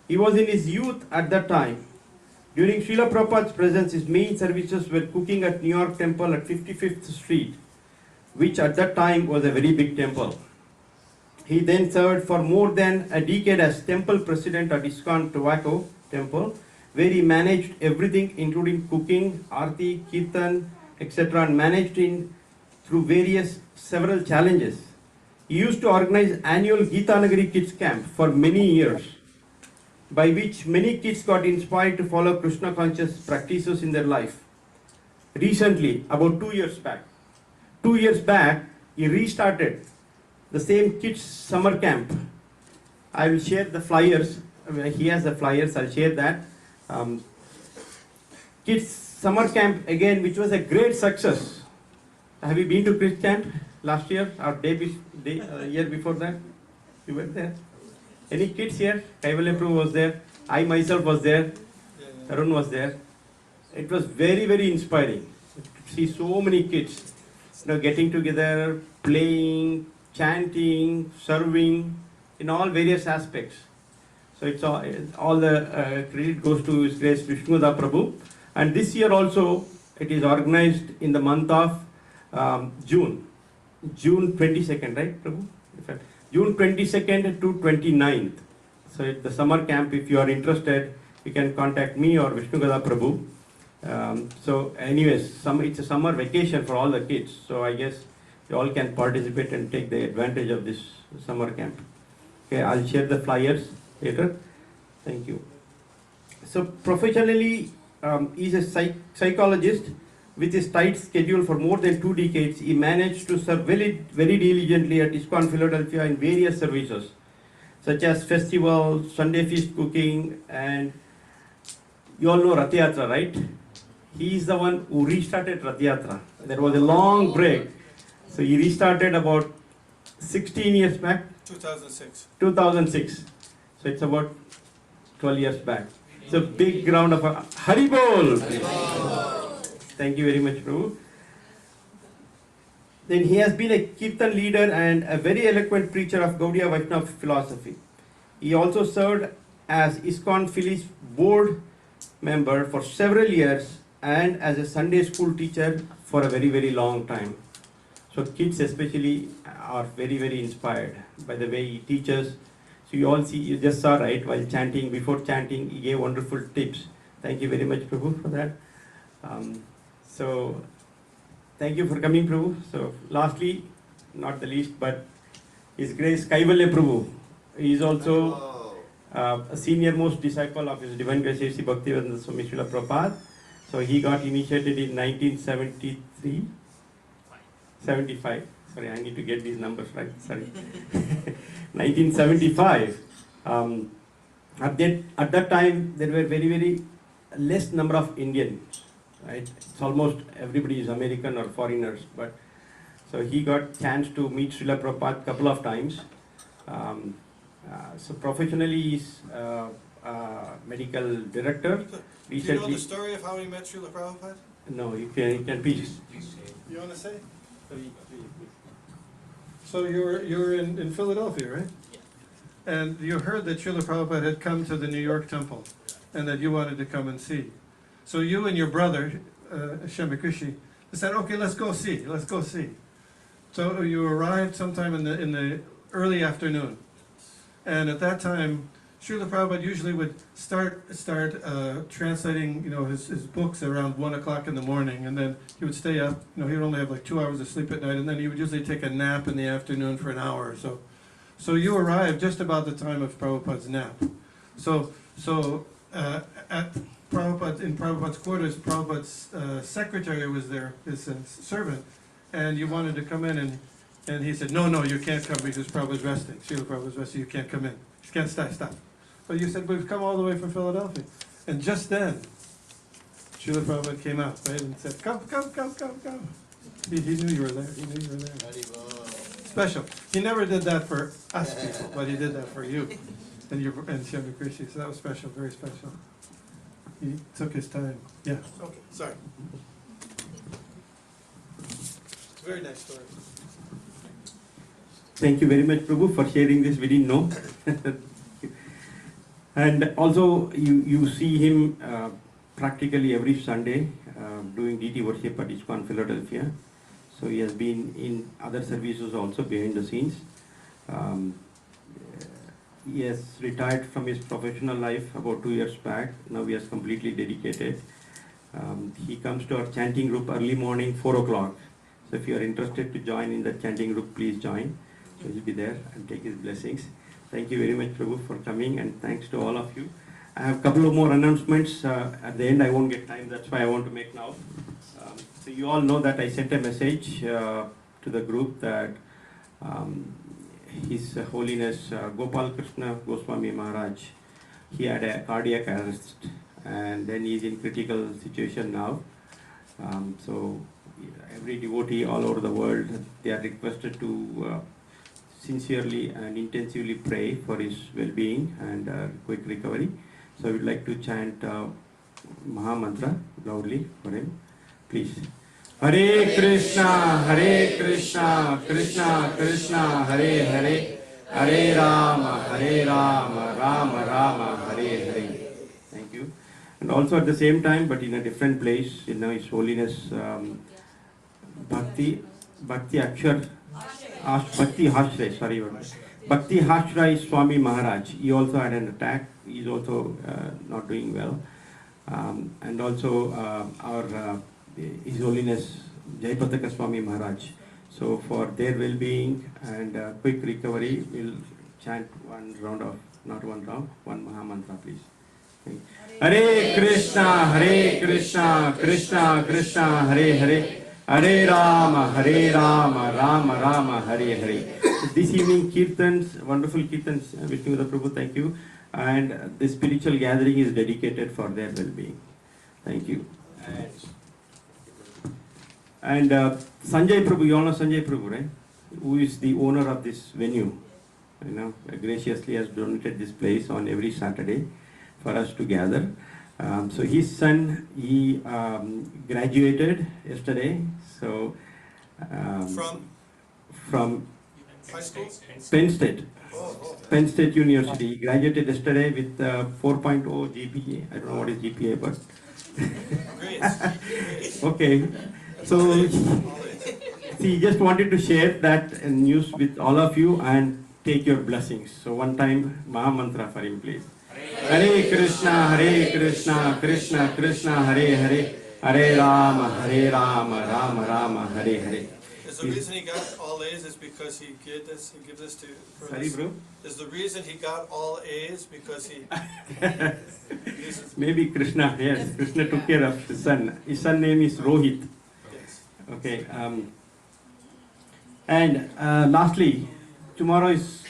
He was in his youth at that time. During Srila Prabhupada's presence, his main services were cooking at New York Temple at 55th Street, which at that time was a very big temple. He then served for more than a decade as temple president at ISKCON Tobacco Temple, where he managed everything including cooking, arti, kirtan, etc., and managed through several challenges. He used to organize annual Gita Nagari Kids Camp for many years, by which many kids got inspired to follow Krishna conscious practices in their life. Recently, about 2 years back, he restarted the same kids summer camp. I will share the flyers. He has the flyers, I'll share that. Kids summer camp again, which was a great success. Have you been to kids camp last year or year before that? You were there? Any kids here? Kaivalya Prabhu was there. I myself was there. Tarun was there. It was very, very inspiring to see so many kids, getting together, playing, chanting, serving, in all various aspects. So it's all the credit goes to His Grace Vishnugada Prabhu. And this year also, it is organized in the month of June 22nd, right, Prabhu? June 22nd to 29th. So it's the summer camp. If you are interested, you can contact me or Vishnugada Prabhu. So anyways, it's a summer vacation for all the kids. So I guess you all can participate and take the advantage of this summer camp. Okay, I'll share the flyers later. Thank you. So professionally, he's a psychologist. With his tight schedule for more than 2 decades, he managed to serve very, very diligently at ISKCON Philadelphia in various services. such as festival, Sunday feast cooking, and you all know Rath Yatra, right? He is the one who restarted Rath Yatra. There was a long break. So he restarted about 16 years back, 2006. 2006. So it's about 12 years back. It's a big round of Haribol. Thank you very much, Prabhu. Then he has been a Kirtan leader and a very eloquent preacher of Gaudiya Vaishnava philosophy. He also served as ISKCON Phillies board member for several years and as a Sunday school teacher for a very, very long time. So kids especially are very, very inspired by the way he teaches. So you all see, you just saw, right, while chanting, before chanting, he gave wonderful tips. Thank you very much, Prabhu, for that. So thank you for coming, Prabhu. So lastly, not the least, but His Grace Kaivalya Prabhu. He is also a senior most disciple of His Divine Grace A.C. Bhaktivedanta Swami Srila Prabhupada. So he got initiated in 1973, 75. Sorry, I need to get these numbers right. Sorry. 1975. At that time, there were very, very less number of Indians. Right? It's almost everybody is American or foreigners. But so he got chance to meet Srila Prabhupada couple of times. So professionally, he's medical director. Do you know the story of how he met Srila Prabhupada? No, you can please. You want to say? So you were in Philadelphia, right? And you heard that Srila Prabhupada had come to the New York temple and that you wanted to come and see. So you and your brother, Shemikrishi, said, okay, let's go see. So you arrived sometime in the early afternoon. And at that time, Srila Prabhupada usually would start translating, his books around 1 o'clock in the morning, and then he would stay up. He would only have like 2 hours of sleep at night, and then he would usually take a nap in the afternoon for an hour or so. So you arrived just about the time of Prabhupada's nap. So at Prabhupada's quarters, Prabhupada's secretary was there, his servant, and you wanted to come in, and he said, no, you can't come because Prabhupada's resting. Srila Prabhupada's resting, you can't come in. You can't stop. But you said, we've come all the way from Philadelphia. And just then, Srila Prabhupada came out, right, and said, come. He knew you were there. Special. He never did that for us people, but he did that for you and Shami Krishi. So that was special, very special. He took his time. Yeah. Okay, sorry. It's a very nice story. Thank you very much, Prabhu, for sharing this. We didn't know. And also, you see him practically every Sunday doing DT worship at ISKCON Philadelphia. So he has been in other services also behind the scenes. He has retired from his professional life about 2 years back. Now he has completely dedicated. He comes to our chanting group early morning, 4 o'clock. So if you are interested to join in the chanting group, please join. So he'll be there and take his blessings. Thank you very much, Prabhu, for coming, and thanks to all of you. I have a couple of more announcements. At the end, I won't get time. That's why I want to make now. So you all know that I sent a message to the group that His Holiness Gopal Krishna Goswami Maharaj, he had a cardiac arrest, and then he's in critical situation now. So every devotee all over the world, they are requested to sincerely and intensively pray for his well-being and quick recovery. So I would like to chant Maha Mantra loudly for him. Please. Hare Krishna, Krishna Krishna, Hare Hare, Hare Rama, Rama Rama, Hare Hare. Thank you. And also at the same time, but in a different place, His Holiness Bhakti Hashray Swami Maharaj. He also had an attack. He's also not doing well. And also our His Holiness Jayapataka Swami Maharaj. So for their well-being and quick recovery, we'll chant one Maha Mantra, please. Hare Krishna, Krishna Krishna, Hare Hare, Hare Rama, Rama Rama, Hare Hare. So this evening, Kirtans, wonderful Kirtans, Vishnu Prabhu, thank you. And the spiritual gathering is dedicated for their well-being. Thank you. And Sanjay Prabhu, you all know Sanjay Prabhu, right? Who is the owner of this venue. Graciously has donated this place on every Saturday for us to gather. So his son, he graduated yesterday. So from high school? Penn State. Oh. Penn State University. He graduated yesterday with 4.0 GPA. I don't know what is GPA, but Great. okay. So he just wanted to share that news with all of you and take your blessings. So one time, Maha Mantra for him, please. Hare Krishna, Krishna Krishna, Hare Hare, Hare Rama, Rama Rama, Hare Hare. Is the reason he got all A's is because he gives this to... Sorry, bro? Is the reason he got all A's because he... Maybe Krishna, yes. Krishna took care of his son. His son name is Rohit. Yes. Okay. And lastly, tomorrow is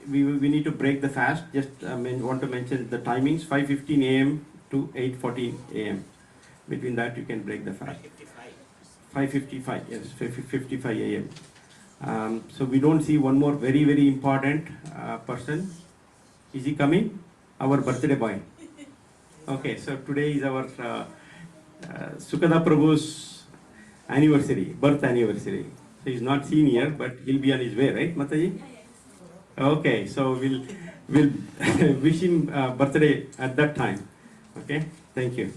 we need to break the fast. Just want to mention the timings: 5:15 a.m. to 8:14 a.m. Between that, you can break the fast. 5:55. Yes, 5:55 a.m. So we don't see one more very, very important person. Is he coming? Our birthday boy. Okay, so today is our Sukada Prabhu's anniversary, birth anniversary. So he's not seen here, but he'll be on his way, right, Mataji? Okay, so we'll wish him birthday at that time. Okay, thank you.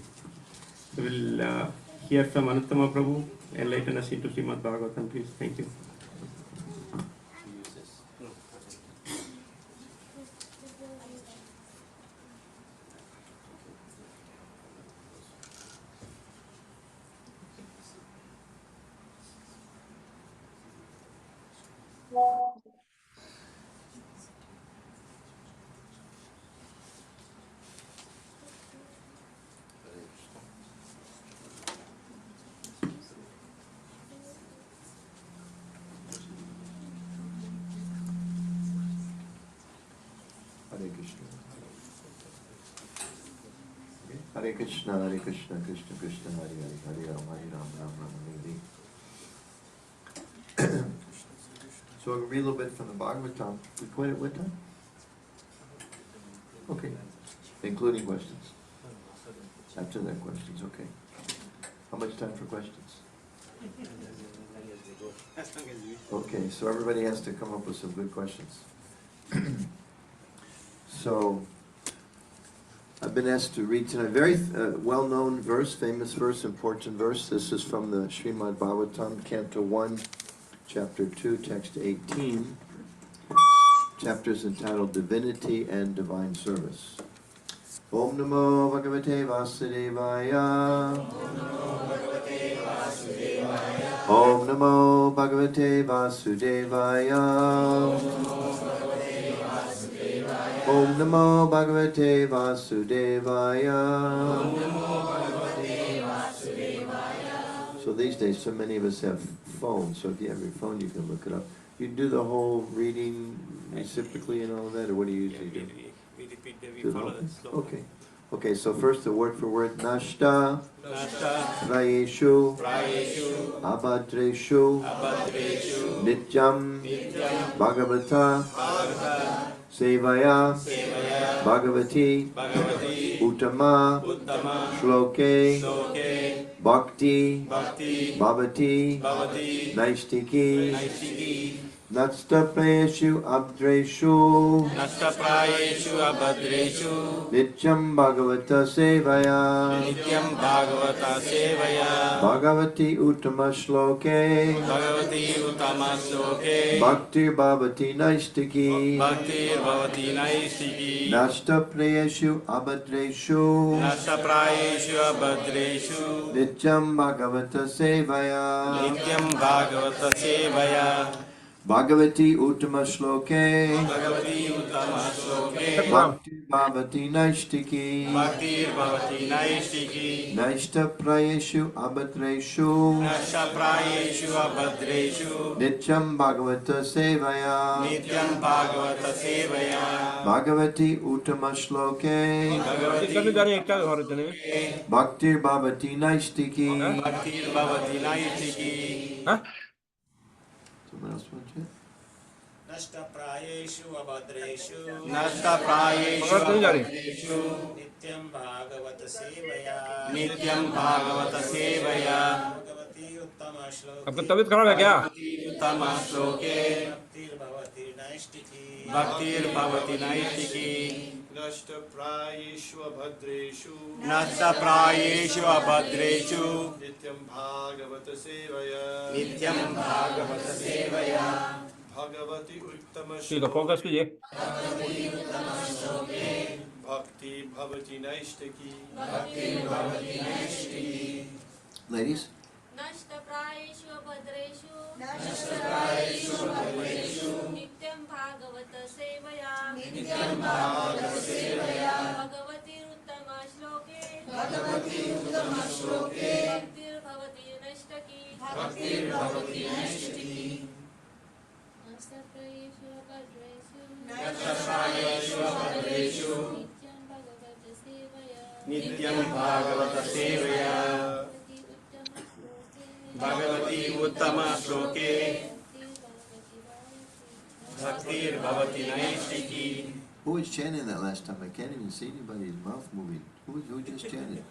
So we'll hear from Anuttama Prabhu, enlighten us into Srimad Bhagavatham, please. Thank you. Hare Krishna, Hare Krishna, Krishna Krishna, Hare Hare, Hare Rama, Rama Rama, Hare Hare. So we'll read a little bit from the Bhagavatam. We quit at what time? Okay. Including questions. After that, questions, okay. How much time for questions? Okay, so everybody has to come up with some good questions. So, I've been asked to read tonight a very well-known verse, famous verse, important verse. This is from the Srimad Bhagavatam, Canto 1, Chapter 2, Text 18. Chapter is entitled Divinity and Divine Service. Om Namo Bhagavate Vasudevaya. Om Namo Bhagavate Vasudevaya. Om Namo Bhagavate Vasudevaya. So these days, so many of us have phones, so if you have your phone, you can look it up. You do the whole reading reciprocally and all of that, or what do you usually do? We repeat, we follow the slow. Okay. Okay, so first the word for word, Nashta, Prayeshu, Abhadreshu, Nityam, Bhagavata, Sevaya, Bhagavati, Uttama, Shloke, Bhakti, Bhavati, Naistiki, Natsta Prayeshu Abdreshu, Nityam Bhagavata Sevaya, Bhagavati Uttama Shloke, Bhakti Bhavati Naistiki, Nasta Prayeshu Abhadreshu, Nityam Bhagavata Sevaya, Bhagavati Uttama Shloke Bhagavati Uttama Shloke Bhakti Bhavati Naishtiki Bhaktir Bhavati Naishtiki Naishta Prayeshu Abhatreshu Nasha Prayeshu Abhadreshu Nityam Bhagavata Sevaya Nityam Bhagavata Sevaya Bhagavati Uttama Shloke Bhagavati Bhakti Bhavati Naishtiki. Bhaktir Bhavati Naishtiki Someone else want to? Nashtaprayeshu Abhadreshu Nashtaprayeshu Abhadreshu Nityam Bhagavata Sevaya Nityam Bhagavata Sevaya Bhagavati Uttama Shloke आपका तबीयत खराब है क्या? Bhakti Uttama Shloke Bhaktir Bhavati Naishtiki Bhaktir Bhavati Naishtiki Nashtaprayeshu abhadreshu Nashtaprayeshu Abhadreshu Nityam Bhagavata Sevaya Nityam Bhagavata Sevaya Bhagavati Uttama ठीक है, focus कीजिए. Bhakti Bhavati Naishtaki Ladies? नष्टप्रायेषु अभद्रेषु नित्यं भागवत सेवया भगवतीरुत्तमश्लोके भक्तिर्भवति नष्टकी नष्टप्रायेषु अभद्रेषु नित्यं भागवत सेवया Nityam Bhagavata Sevaya Bhagavati Uttama Shloke Bhaktir Bhavati Naishtiki Who was chanting that last time? I can't even see anybody's mouth moving. Who just chanted?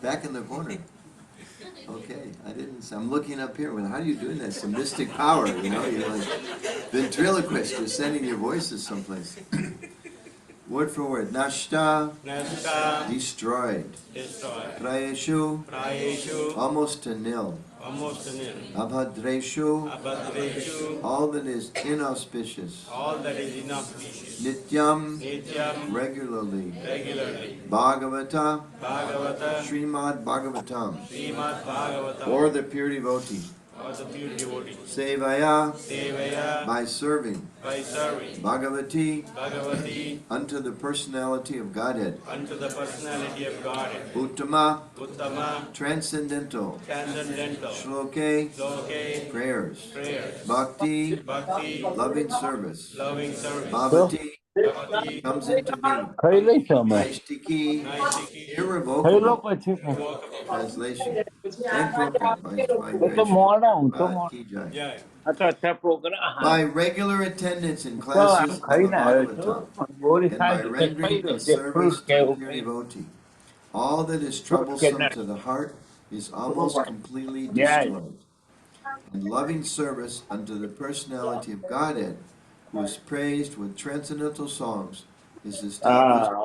Back in the corner. Okay, I didn't. I'm looking up here. Well, how are you doing that? It's a mystic power, you know. You're like ventriloquist. You're sending your voices someplace. Word for word. Nashta, Nashta destroyed. Destroyed Prayeshu, Prayeshu almost to nil. Almost nil Abhadreshu, Abhadreshu all that is inauspicious. All that is inauspicious Nityam, Nityam regularly. Regularly Bhagavata, Bhagavata Srimad Bhagavatam, Srimad Bhagavatam or the pure devotee. or the pure devotee Sevaya, Sevaya by serving. by serving Bhagavati, Bhagavati unto the personality of Godhead. unto the personality of Godhead Uttama, Uttama transcendental. Transcendental Shloke, Loke prayers. Prayers Bhakti, Bhakti loving service. Loving service Bhavati, Bhakti comes into being. खैले समय Naishtiki, Naishtiki खैलो irrevocable. पछि Translation. And program by वो तो Sri मोड़ा हूँ तो Prabhupada मोड़ा Ki Jai. Jai अच्छा अच्छा प्रोग्राम हाँ By regular attendance in तो हम classes खाई of the ना है तो Bhagavatam बोरी and by साइड के rendering खाई a they fruit service to के the वो pure खाई devotee, all that is fruit के troublesome nut to the heart is almost completely या destroyed. And loving service unto the personality of Godhead, who is praised with transcendental songs, is established as an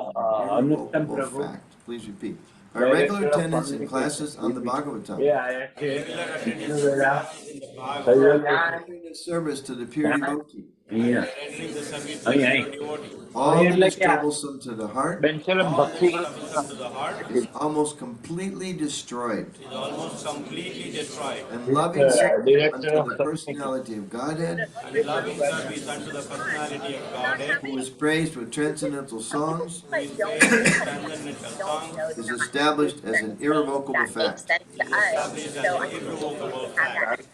अनुत्तम irrevocable Prabhu fact. Please repeat. By regular director of attendance in classes on the communication Bhagavatam, ये आया थे Regular Vishnu attendance in वेला classes in the Bhagavatam सहयोग rendering a service to the pure devotee, ये Rendering the service to I the I pure devotee all that ये is क्या troublesome to the heart बेंसलम All that भक्ति is troublesome to the heart is almost completely destroyed. is almost completely destroyed And loving service director unto of the communication personality of Godhead, and loving service unto the personality of Godhead who is praised with transcendental songs, who is praised with transcendental songs is established as an irrevocable fact. is established as an irrevocable fact.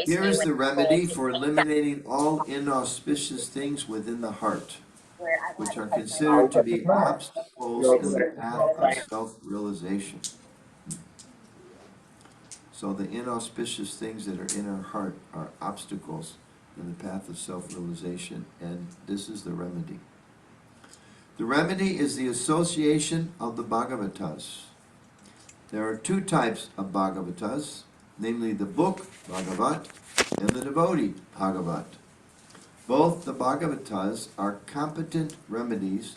Here is the remedy for eliminating all inauspicious things within the heart, which are considered to be obstacles in the path of self-realization. So the inauspicious things that are in our heart are obstacles in the path of self-realization, and this is the remedy. The remedy is the association of the Bhagavatas. There are two types of Bhagavatas, namely the book Bhagavat and the devotee Bhagavat. Both the Bhagavatas are competent remedies,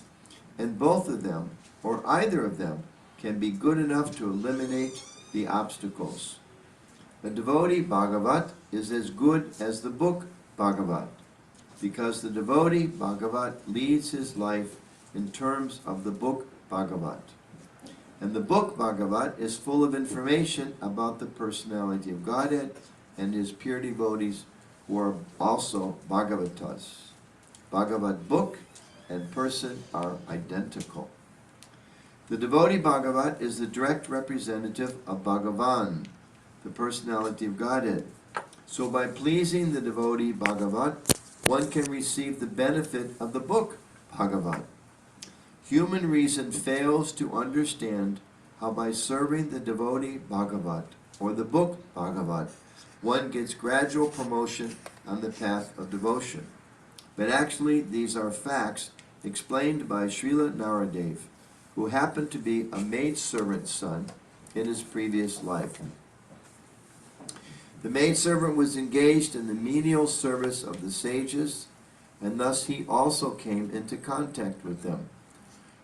and both of them, or either of them, can be good enough to eliminate the obstacles. The devotee Bhagavat is as good as the book Bhagavat, because the devotee Bhagavat leads his life in terms of the book Bhagavat. And the book Bhagavat is full of information about the personality of Godhead and his pure devotees who are also Bhagavatas. Bhagavat book and person are identical. The devotee Bhagavat is the direct representative of Bhagavan, the personality of Godhead. So by pleasing the devotee Bhagavat, one can receive the benefit of the book Bhagavat. Human reason fails to understand how by serving the devotee Bhagavat, or the book Bhagavat, one gets gradual promotion on the path of devotion. But actually, these are facts explained by Srila Naradev, who happened to be a maidservant's son in his previous life. The maidservant was engaged in the menial service of the sages, and thus he also came into contact with them.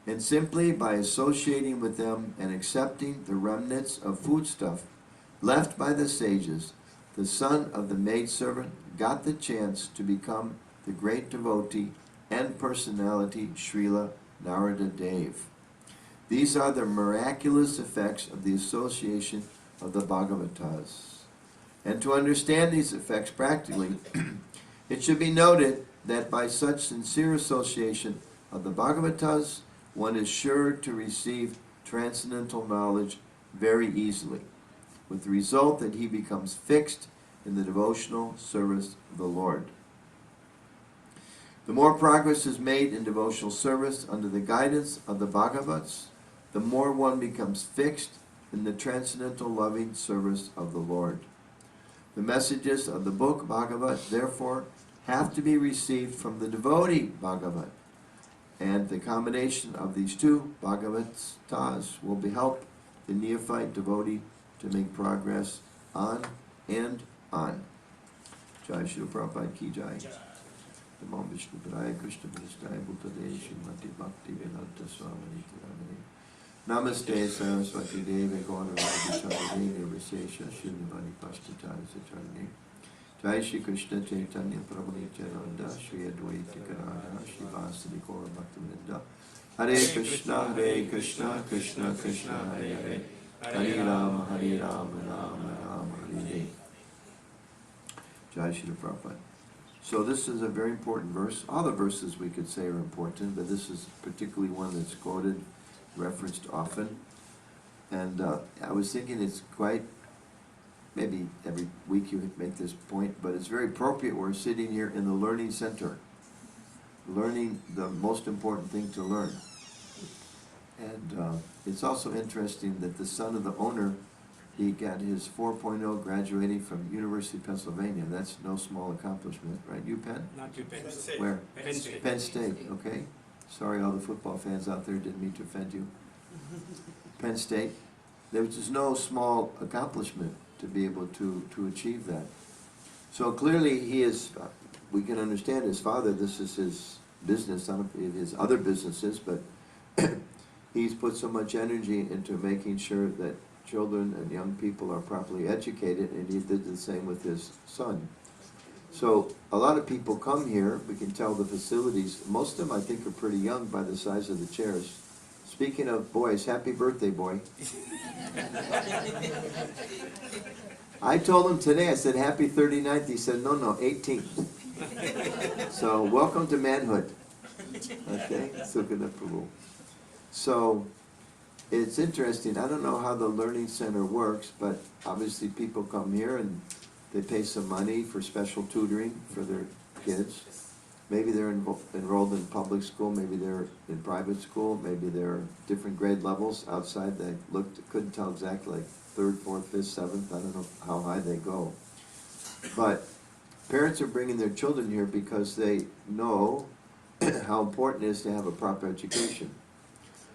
And simply by associating with them and accepting the remnants of foodstuff left by the sages, the son of the maidservant got the chance to become the great devotee and personality Srila Narada Dev. These are the miraculous effects of the association of the Bhagavatas. And to understand these effects practically, it should be noted that by such sincere association of the Bhagavatas, one is sure to receive transcendental knowledge very easily, with the result that he becomes fixed in the devotional service of the Lord. The more progress is made in devotional service under the guidance of the Bhagavats, the more one becomes fixed in the transcendental loving service of the Lord. The messages of the book Bhagavat, therefore, have to be received from the devotee Bhagavat, and the combination of these two Bhagavatas will help the neophyte devotee to make progress on and on. Jai Srila Prabhupada Ki Jai. Namo Vishnu Padaya Krishna Prasthaya Bhutale Srimati Bhakti Vedanta Swamini Tiramani. Namaste Saraswati Devi Gaurava Vishwari Nirvisesha Srinivani Pashtatari Sacharani. Jai Shri Krishna Chaitanya Prabhu Nityananda Shri Advaita Gadadhara Shri Vasadi Gaura Bhaktivinoda. Hare Krishna Krishna Krishna Hare Hare Hare Rama Rama Rama Hare Hare. Jai Shri Prabhupada. So this is a very important verse. All the verses we could say are important, but this is particularly one that's quoted, referenced often. And I was thinking it's quite, maybe every week you make this point, but it's very appropriate. We're sitting here in the learning center, learning the most important thing to learn. And it's also interesting that the son of the owner, he got his 4.0 graduating from University of Pennsylvania. That's no small accomplishment, right? You, Penn? Not too Penn State. Where? Penn State. Penn State, okay. Sorry, all the football fans out there, didn't mean to offend you. Penn State. There was no small accomplishment to be able to achieve that. So clearly he is, we can understand his father, this is his business, not his other businesses, but he's put so much energy into making sure that children and young people are properly educated, and he did the same with his son. So a lot of people come here, we can tell the facilities, most of them I think are pretty young by the size of the chairs. Speaking of boys, happy birthday, boy. I told him today, I said, happy 39th. He said, no, 18th. So welcome to manhood. Okay, Sukana Prabhu. So it's interesting. I don't know how the learning center works, but obviously people come here and they pay some money for special tutoring for their kids. Maybe they're enrolled in public school, maybe they're in private school, maybe they're different grade levels outside. They couldn't tell exactly, like 3rd, 4th, 5th, 7th, I don't know how high they go. But parents are bringing their children here because they know how important it is to have a proper education.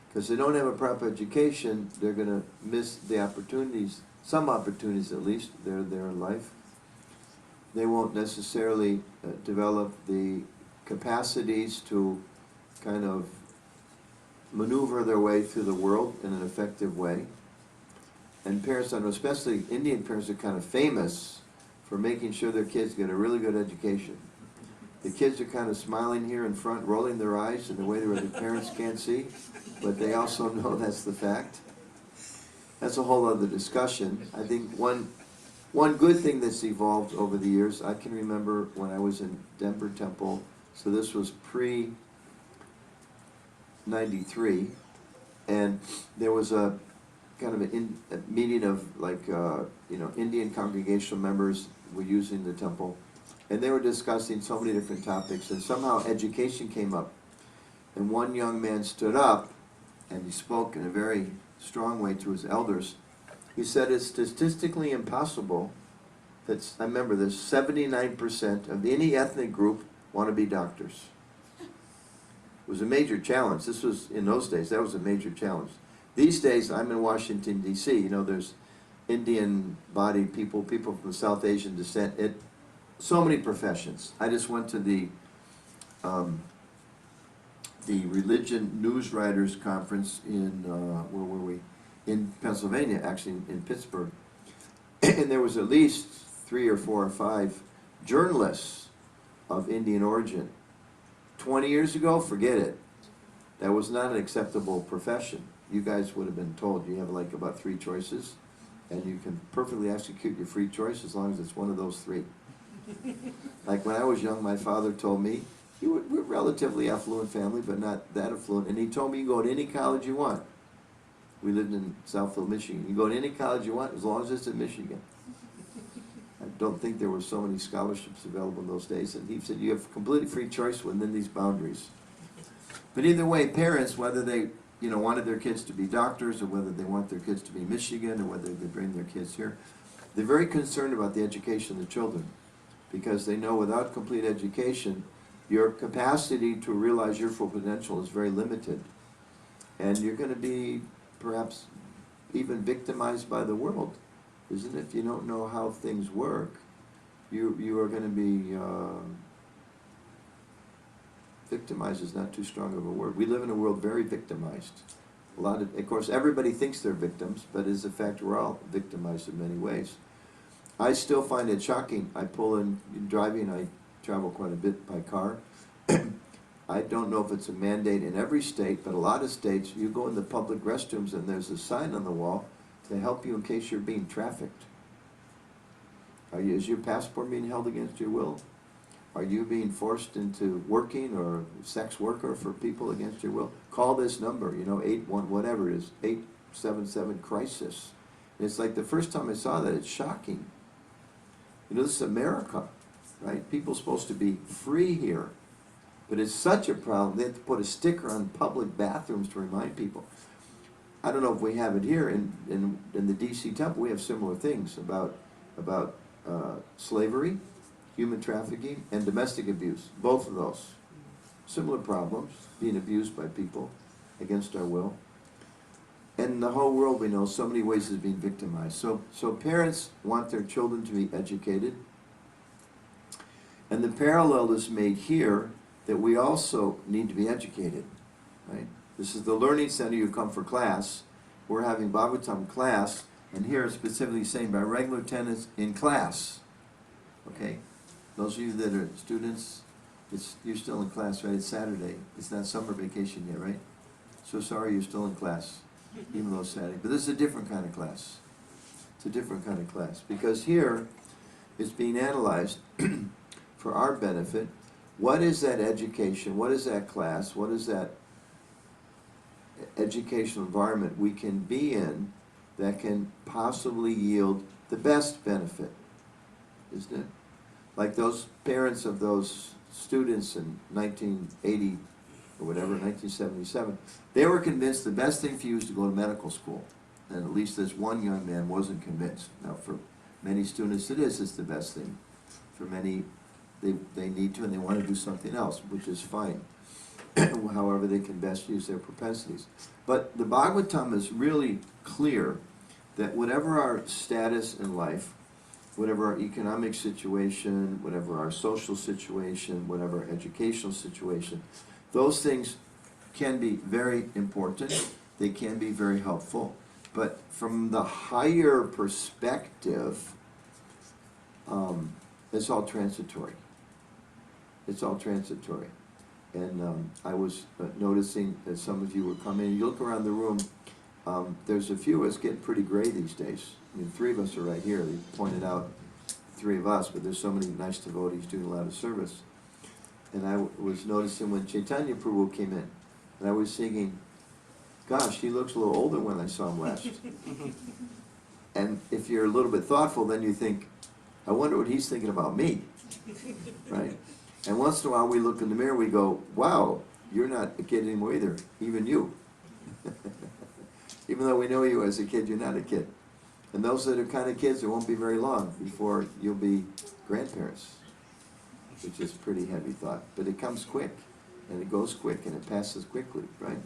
Because if they don't have a proper education, they're going to miss the opportunities, some opportunities at least, they're there in life. They won't necessarily develop the capacities to kind of maneuver their way through the world in an effective way. And parents, I know especially Indian parents, are kind of famous for making sure their kids get a really good education. The kids are kind of smiling here in front, rolling their eyes in a way where the parents can't see, but they also know that's the fact. that's a whole other discussion. I think one good thing that's evolved over the years, I can remember when I was in Denver Temple, so this was pre-93, and there was a kind of a meeting of like, Indian congregational members were using the temple, and they were discussing so many different topics, and somehow education came up. And one young man stood up, and he spoke in a very strong way to his elders. He said it's statistically impossible that, I remember this, 79% of any ethnic group want to be doctors. It was a major challenge. This was, in those days, that was a major challenge. These days, I'm in Washington, D.C., there's Indian-bodied people, people from South Asian descent, so many professions. I just went to the Religion News Writers Conference in, where were we? In Pennsylvania, actually, in Pittsburgh. And there was at least 3 or 4 or 5 journalists of Indian origin. 20 years ago, forget it. That was not an acceptable profession. You guys would have been told you have like about 3 choices, and you can perfectly execute your free choice as long as it's one of those 3. Like when I was young, my father told me, we're a relatively affluent family, but not that affluent, and he told me you go to any college you want. We lived in Southfield, Michigan. You go to any college you want as long as it's in Michigan. I don't think there were so many scholarships available in those days, and he said you have completely free choice within these boundaries. But either way, parents, whether they wanted their kids to be doctors, or whether they want their kids to be Michigan, or whether they bring their kids here, they're very concerned about the education of the children, because they know without complete education, your capacity to realize your full potential is very limited. And you're going to be perhaps even victimized by the world, isn't it? If you don't know how things work, you are going to be victimized is not too strong of a word. We live in a world very victimized. Of course, everybody thinks they're victims, but as a fact, we're all victimized in many ways. I still find it shocking. I pull in driving. I travel quite a bit by car. I don't know if it's a mandate in every state, but a lot of states, you go in the public restrooms and there's a sign on the wall to help you in case you're being trafficked. Is your passport being held against your will? Are you being forced into working or sex worker for people against your will? Call this number, 81, whatever it is, 877 crisis. And it's like the first time I saw that, it's shocking. This is America, right? People are supposed to be free here. But it's such a problem, they have to put a sticker on public bathrooms to remind people. I don't know if we have it here. In the D.C. Temple, we have similar things about slavery, human trafficking, and domestic abuse. Both of those. Similar problems, being abused by people against our will. And in the whole world, we know so many ways of being victimized. So parents want their children to be educated. And the parallel is made here that we also need to be educated, right? This is the learning center. You come for class. We're having Bhagavatam class, and here it's specifically saying by regular attendance in class. Okay? Those of you that are students, you're still in class, right? It's Saturday. It's not summer vacation yet, right? So sorry you're still in class, even though it's Saturday. But this is a different kind of class. It's a different kind of class. Because here it's being analyzed for our benefit. What is that education? What is that class? What is that educational environment we can be in that can possibly yield the best benefit? Isn't it? Like those parents of those students in 1980 or whatever, 1977, they were convinced the best thing for you is to go to medical school. And at least this one young man wasn't convinced. Now for many students it's the best thing. For many, they need to and they want to do something else, which is fine. However they can best use their propensities. But the Bhagavatam is really clear that whatever our status in life, whatever our economic situation, whatever our social situation, whatever our educational situation, those things can be very important. They can be very helpful. But from the higher perspective, it's all transitory. It's all transitory. And I was noticing that some of you were coming, you look around the room, there's a few of us getting pretty gray these days. I mean, 3 of us are right here. They pointed out 3 of us, but there's so many nice devotees doing a lot of service. And I was noticing when Chaitanya Prabhu came in, and I was thinking, gosh, he looks a little older when I saw him last. And if you're a little bit thoughtful, then you think, I wonder what he's thinking about me, right? And once in a while we look in the mirror, we go, wow, you're not a kid anymore either, even you. Even though we know you as a kid, you're not a kid. And those that are kind of kids, it won't be very long before you'll be grandparents, which is a pretty heavy thought. But it comes quick, and it goes quick, and it passes quickly, right?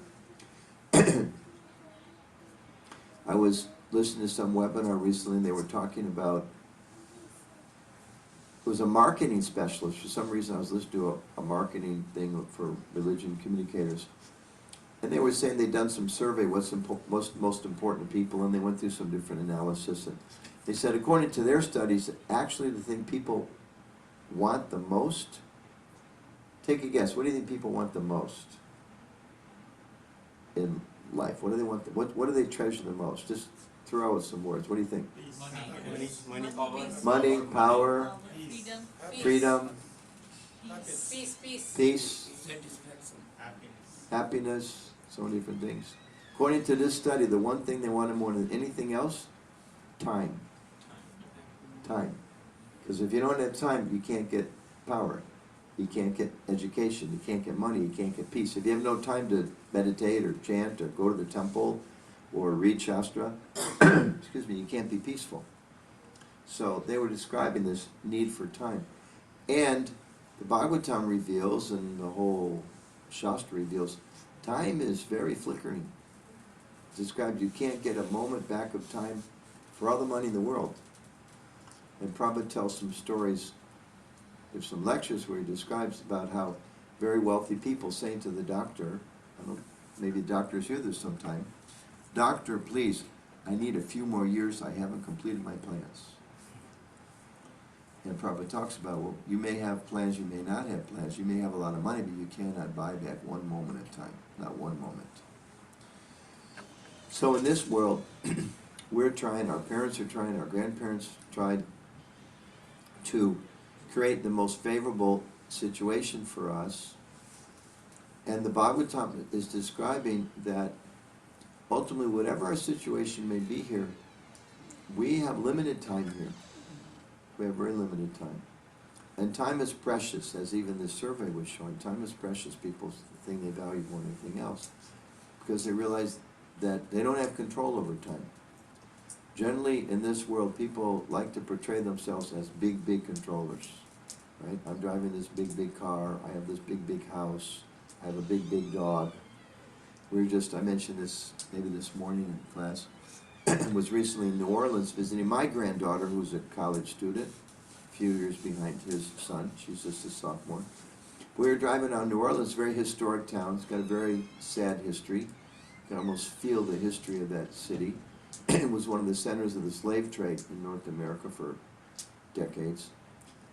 I was listening to some webinar recently, and they were talking about, it was a marketing specialist. For some reason, I was listening to a marketing thing for religion communicators. And they were saying they'd done some survey, what's most important to people, and they went through some different analysis. And they said, according to their studies, actually the thing people want the most, take a guess, what do you think people want the most in life? What do they want, what do they treasure the most? Just throw out some words. What do you think? Money, power, freedom, peace, happiness, so many different things. According to this study, the one thing they wanted more than anything else, time. Time. Because if you don't have time, you can't get power. You can't get education. You can't get money. You can't get peace. If you have no time to meditate or chant or go to the temple or read Shastra, excuse me, you can't be peaceful. So they were describing this need for time. And the Bhagavatam reveals, and the whole Shastra reveals, time is very flickering. It's described you can't get a moment back of time for all the money in the world. And Prabhupada tells some stories, there's some lectures where he describes about how very wealthy people saying to the doctor, I don't know, maybe doctors hear this sometime, doctor, please, I need a few more years, I haven't completed my plans. And Prabhupada talks about, well, you may have plans, you may not have plans, you may have a lot of money, but you cannot buy back one moment at a time, not one moment. So in this world, we're trying, our parents are trying, our grandparents tried to create the most favorable situation for us. And the Bhagavatam is describing that ultimately whatever our situation may be here, we have limited time here. We have very limited time. And time is precious, as even this survey was showing. Time is precious. People, the thing they value more than anything else. Because they realize that they don't have control over time. Generally, in this world, people like to portray themselves as big, big controllers. Right? I'm driving this big, big car. I have this big, big house. I have a big, big dog. I mentioned this maybe this morning in class. Was recently in New Orleans visiting my granddaughter, who's a college student, a few years behind his son. She's just a sophomore. We were driving on New Orleans, very historic town. It's got a very sad history. You can almost feel the history of that city. It was one of the centers of the slave trade in North America for decades.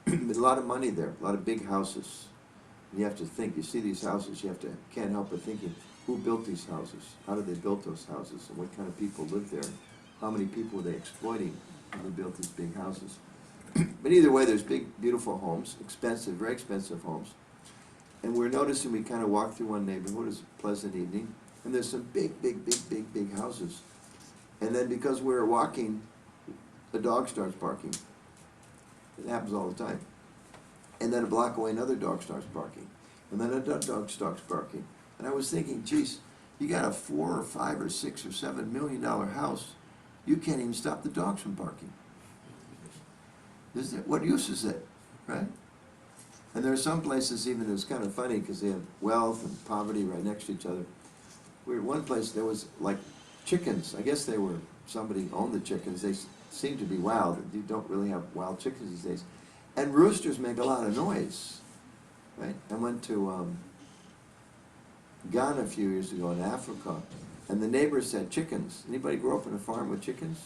But a lot of money there, a lot of big houses. And you have to think, you see these houses, can't help but thinking, who built these houses? How did they build those houses? And what kind of people lived there? How many people were they exploiting when they built these big houses? But either way, there's big, beautiful homes, expensive, very expensive homes. And we're noticing, we kind of walked through one neighborhood, it's a pleasant evening, and there's some big, big, big, big, big houses. And then because we were walking, the dog starts barking. It happens all the time. And then a block away, another dog starts barking. And then another dog starts barking. And I was thinking, geez, you got a $4 or $5 or $6 or $7 million house. You can't even stop the dogs from barking. What use is it, right? And there are some places even, it's kind of funny because they have wealth and poverty right next to each other. We were at one place, there was like chickens. I guess somebody owned the chickens. They seem to be wild. You don't really have wild chickens these days. And roosters make a lot of noise, right? I went to Ghana a few years ago in Africa, and the neighbors had chickens. Anybody grow up on a farm with chickens?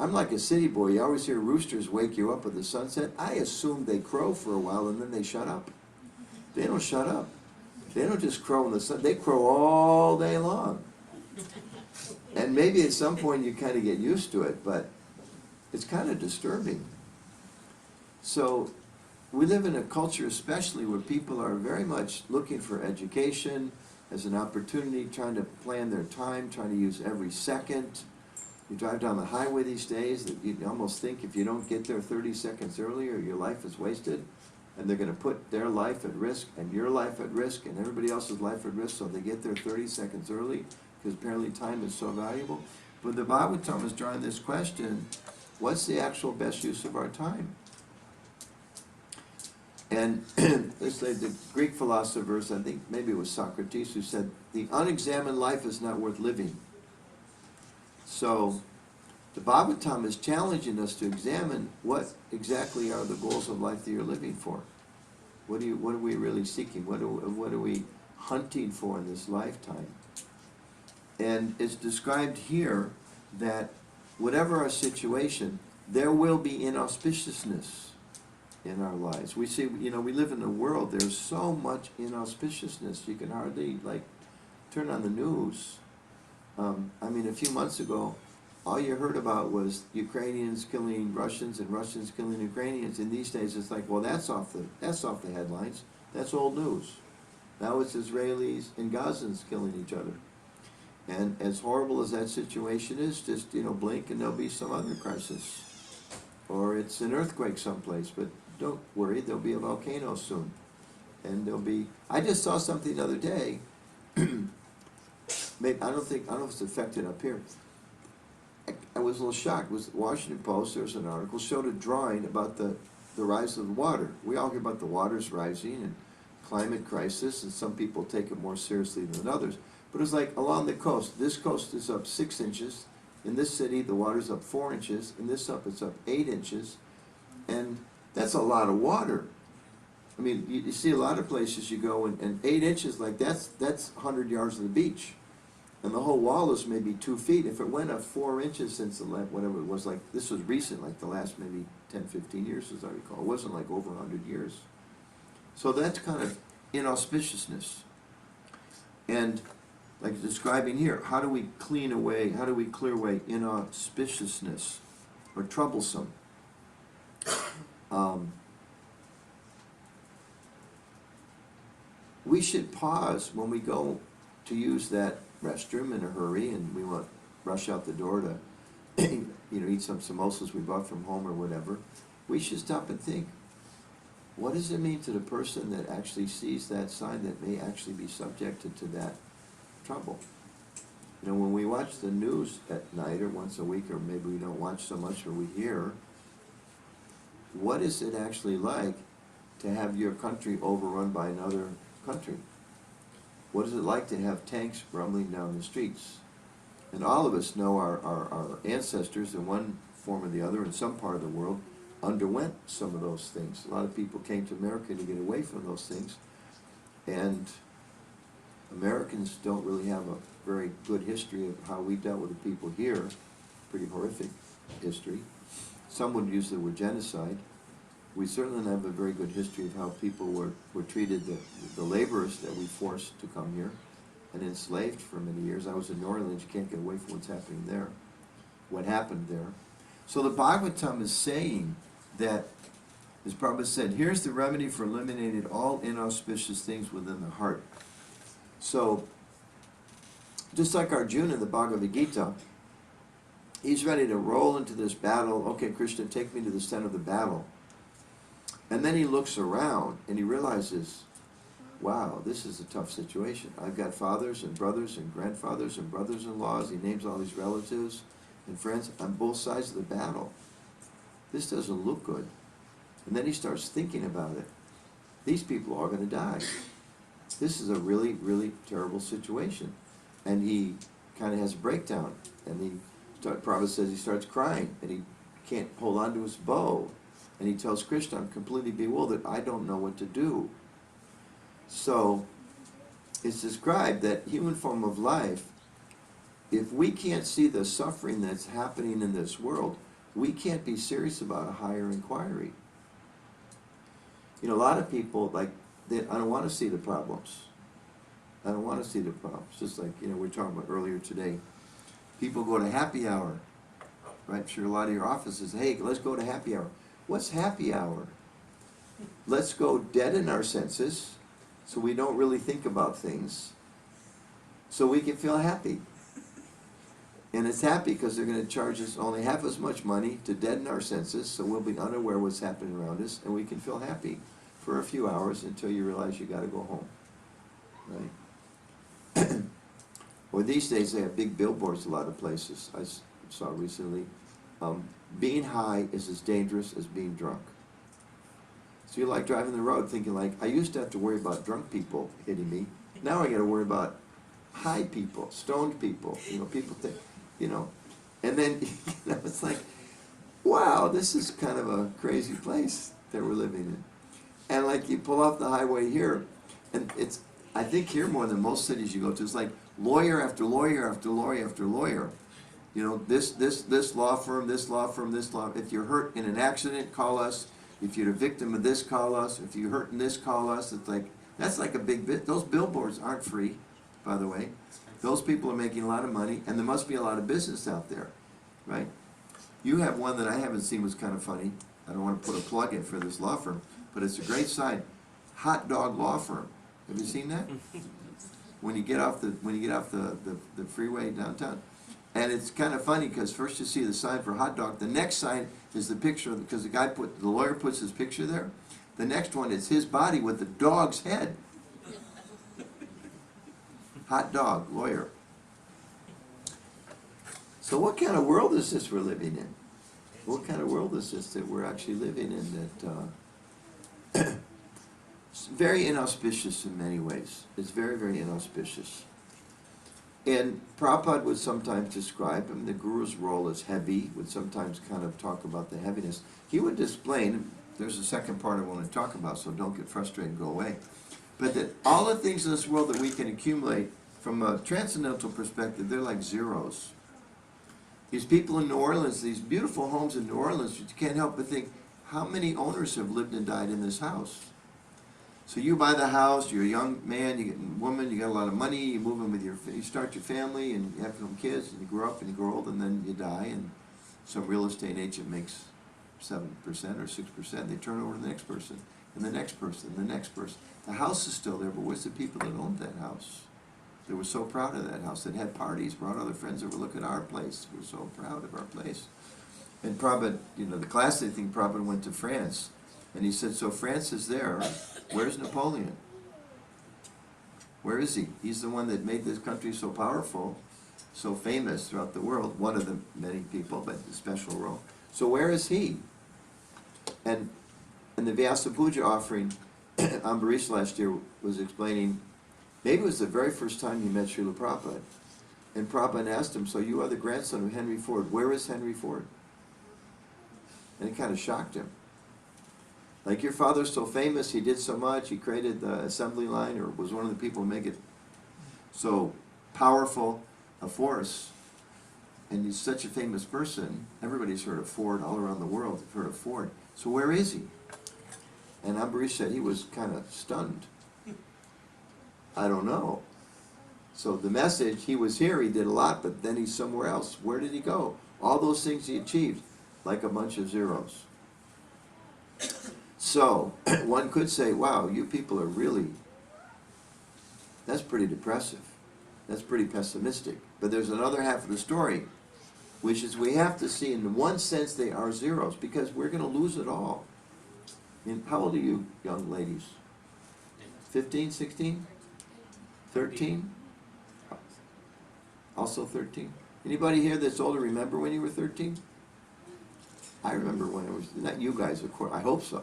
I'm like a city boy. You always hear roosters wake you up with the sunset. I assume they crow for a while and then they shut up. They don't shut up. They don't just crow in the sun. They crow all day long. maybe at some point you kind of get used to it, but it's kind of disturbing. So we live in a culture especially where people are very much looking for education as an opportunity, trying to plan their time, trying to use every second. You drive down the highway these days, that you almost think if you don't get there 30 seconds earlier, your life is wasted. And they're going to put their life at risk and your life at risk and everybody else's life at risk, so they get there 30 seconds early, because apparently time is so valuable. But the Bhagavatam is drawing this question, what's the actual best use of our time? And let's say the Greek philosophers, I think maybe it was Socrates, who said, the unexamined life is not worth living. So the Bhagavatam is challenging us to examine what exactly are the goals of life that you're living for. What are we really seeking? What are we hunting for in this lifetime? And it's described here that whatever our situation, there will be inauspiciousness in our lives. We see, we live in a world, there's so much inauspiciousness, you can hardly, turn on the news. A few months ago, all you heard about was Ukrainians killing Russians and Russians killing Ukrainians, and these days it's like, well, that's off the headlines. That's old news. Now it's Israelis and Gazans killing each other. And as horrible as that situation is, just, blink and there'll be some other crisis. Or it's an earthquake someplace, but don't worry, there'll be a volcano soon. And I just saw something the other day, maybe, I don't know if it's affected up here. I was a little shocked. It was the Washington Post, there's an article, showed a drawing about the rise of the water. We all hear about the waters rising and climate crisis, and some people take it more seriously than others. But it's like along the coast, this coast is up 6 inches. In this city, the water's up 4 inches. In this it's up 8 inches. And that's a lot of water. I mean, you see a lot of places you go, and 8 inches, that's 100 yards of the beach. And the whole wall is maybe 2 feet. If it went up 4 inches since whatever it was, this was recent, the last maybe 10, 15 years, as I recall. It wasn't over 100 years. So that's kind of inauspiciousness. And like describing here, how do we clear away inauspiciousness or troublesome? We should pause when we go to use that restroom in a hurry and we want to rush out the door to eat some samosas we bought from home or whatever. We should stop and think, what does it mean to the person that actually sees that sign that may actually be subjected to that trouble? When we watch the news at night or once a week, or maybe we don't watch so much or we hear, what is it actually like to have your country overrun by another country? What is it like to have tanks rumbling down the streets? And all of us know our ancestors in one form or the other in some part of the world underwent some of those things. A lot of people came to America to get away from those things, and Americans don't really have a very good history of how we dealt with the people here. Pretty horrific history. Some would use the word genocide. We certainly don't have a very good history of how people were treated, the laborers that we forced to come here and enslaved for many years. I was in New Orleans, you can't get away from what's happening there, what happened there. So the Bhagavatam is saying that, as Prabhupada said, here's the remedy for eliminating all inauspicious things within the heart. So, just like Arjuna in the Bhagavad Gita, he's ready to roll into this battle. Okay, Krishna, take me to the center of the battle. And then he looks around and he realizes, wow, this is a tough situation. I've got fathers and brothers and grandfathers and brothers-in-laws. He names all these relatives and friends on both sides of the battle. This doesn't look good. And then he starts thinking about it. These people are going to die. This is a really, really terrible situation. And he kind of has a breakdown. And Prabhupada says he starts crying and he can't hold on to his bow. And he tells Krishna, I'm completely bewildered. I don't know what to do. So it's described that human form of life, if we can't see the suffering that's happening in this world, we can't be serious about a higher inquiry. A lot of people, I don't want to see the problems. I don't want to see the problems. Just like, we were talking about earlier today, People go to happy hour. Right? I'm sure a lot of your offices, hey, let's go to happy hour. What's happy hour? Let's go dead in our senses, so we don't really think about things, so we can feel happy. And it's happy because they're going to charge us only half as much money to deaden our senses, so we'll be unaware what's happening around us, and we can feel happy for a few hours until you realize you got to go home. Right? Well, these days they have big billboards a lot of places. I saw recently. Being high is as dangerous as being drunk. So you're like driving the road thinking like, I used to have to worry about drunk people hitting me. Now I got to worry about high people, stoned people. You know, people think, you know. And then, you know, it's like, wow, this is kind of a crazy place that we're living in. And like you pull off the highway here, and it's, I think here more than most cities you go to, it's like lawyer after lawyer after lawyer after lawyer. You know, this law firm, this law firm, this law. If you're hurt in an accident, call us. If you're a victim of this, call us. If you're hurt in this, call us. It's like, that's like a big bit. Those billboards aren't free, by the way. Those people are making a lot of money, and there must be a lot of business out there, right? You have one that I haven't seen, was kind of funny. I don't want to put a plug in for this law firm, but it's a great sign. Hot Dog Law Firm. Have you seen that? When you get off the freeway downtown. And it's kind of funny because first you see the sign for hot dog. The next sign is the picture, because the lawyer puts his picture there. The next one is his body with the dog's head. Hot dog, lawyer. So what kind of world is this we're living in? What kind of world is this that we're actually living in that it's very inauspicious in many ways. It's very, very inauspicious. And Prabhupada would sometimes describe, I mean, the Guru's role as heavy, would sometimes kind of talk about the heaviness. He would explain, there's a second part I want to talk about, so don't get frustrated and go away, but that all the things in this world that we can accumulate from a transcendental perspective, they're like zeros. These people in New Orleans, these beautiful homes in New Orleans, you can't help but think, how many owners have lived and died in this house? So you buy the house, you're a young man, you get a woman, you got a lot of money, you move in with you start your family, and you have some kids, and you grow up and you grow old, and then you die, and some real estate agent makes 7% or 6%, they turn over to the next person, and the next person, and the next person. The house is still there, but where's the people that owned that house? They were so proud of that house, that had parties, brought other friends over, look at our place, we're so proud of our place. And Prabhupada, you know, the classic thing, Prabhupada went to France, and he said, so France is there, where's Napoleon? Where is he? He's the one that made this country so powerful, so famous throughout the world, one of the many people, but a special role. So where is he? And the Vyasa Puja offering, Ambarish last year was explaining, maybe it was the very first time he met Srila Prabhupada. And Prabhupada asked him, so you are the grandson of Henry Ford, where is Henry Ford? And it kind of shocked him. Like, your father's so famous, he did so much, he created the assembly line, or was one of the people who make it so powerful a force, and he's such a famous person, everybody's heard of Ford all around the world, have heard of Ford. So where is he? And Ambarish said he was kind of stunned. I don't know. So the message, he was here, he did a lot, but then he's somewhere else. Where did he go? All those things he achieved, like a bunch of zeros. So, one could say, wow, you people are really, that's pretty depressive. That's pretty pessimistic. But there's another half of the story, which is we have to see, in one sense, they are zeros, because we're going to lose it all. And how old are you, young ladies? 15, 16? 13? Also 13? Anybody here that's older remember when you were 13? I remember when I was, not you guys, of course, I hope so.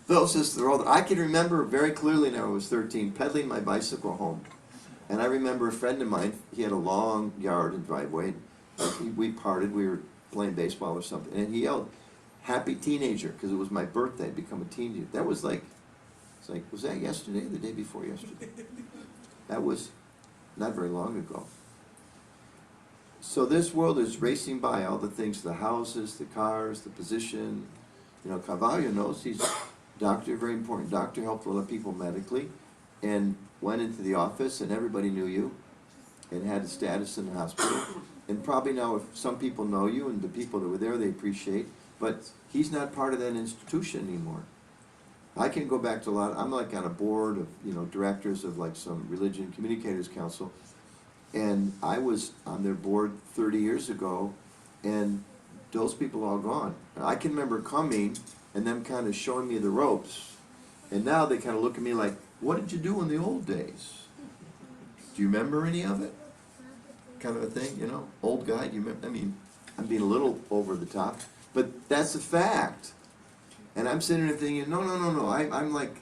Those that are older, I can remember very clearly when I was 13, pedaling my bicycle home. And I remember a friend of mine, he had a long yard and driveway. We parted, we were playing baseball or something, and he yelled, happy teenager, because it was my birthday, become a teenager. That was like, it's like, was that yesterday, the day before yesterday? That was not very long ago. So this world is racing by, all the things, the houses, the cars, the position. You know, Cavallo knows, he's a doctor, very important doctor, helped a lot of people medically. and went into the office and everybody knew you and had a status in the hospital. And probably now if some people know you and the people that were there they appreciate, but he's not part of that institution anymore. I can go back to a lot, I'm like on a board of, directors of like some Religion Communicators Council, and I was on their board 30 years ago, and those people are all gone. I can remember coming and them kind of showing me the ropes, and now they kind of look at me like, what did you do in the old days? Do you remember any of it? Kind of a thing, old guy, do you remember? I mean, I'm being a little over the top, but that's a fact. And I'm sitting there thinking, no, I'm like,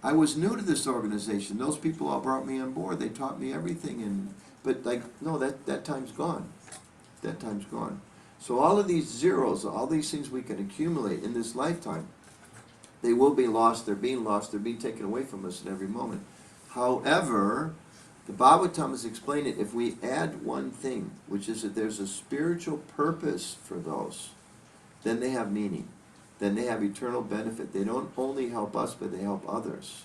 I was new to this organization. Those people all brought me on board. They taught me everything, but like, no, that time's gone. That time's gone. So all of these zeros, all these things we can accumulate in this lifetime, they will be lost, they're being taken away from us in every moment. However, the Bhagavatam is explaining it. If we add one thing, which is that there's a spiritual purpose for those, then they have meaning. Then they have eternal benefit. They don't only help us, but they help others.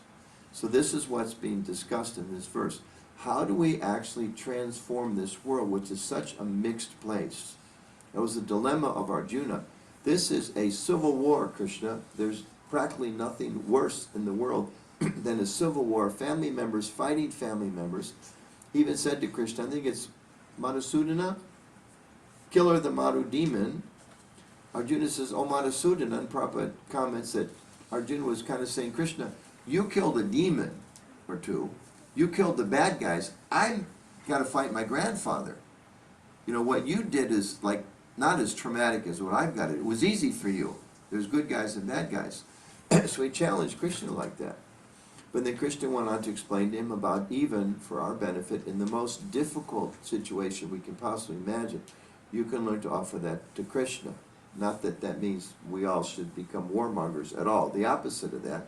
So this is what's being discussed in this verse. How do we actually transform this world, which is such a mixed place? That was the dilemma of Arjuna. This is a civil war, Krishna. There's practically nothing worse in the world than a civil war, family members fighting family members. He even said to Krishna, I think it's Madhusudana, killer of the Madhu demon. Arjuna says, oh Madhusudana, and Prabhupada comments that Arjuna was kind of saying, Krishna, you killed a demon or two, you killed the bad guys, I've got to fight my grandfather. What you did is like not as traumatic as what I've got to do. It was easy for you. There's good guys and bad guys. So he challenged Krishna like that. But then Krishna went on to explain to him about, even for our benefit, in the most difficult situation we can possibly imagine, you can learn to offer that to Krishna. Not that that means we all should become warmongers at all. The opposite of that.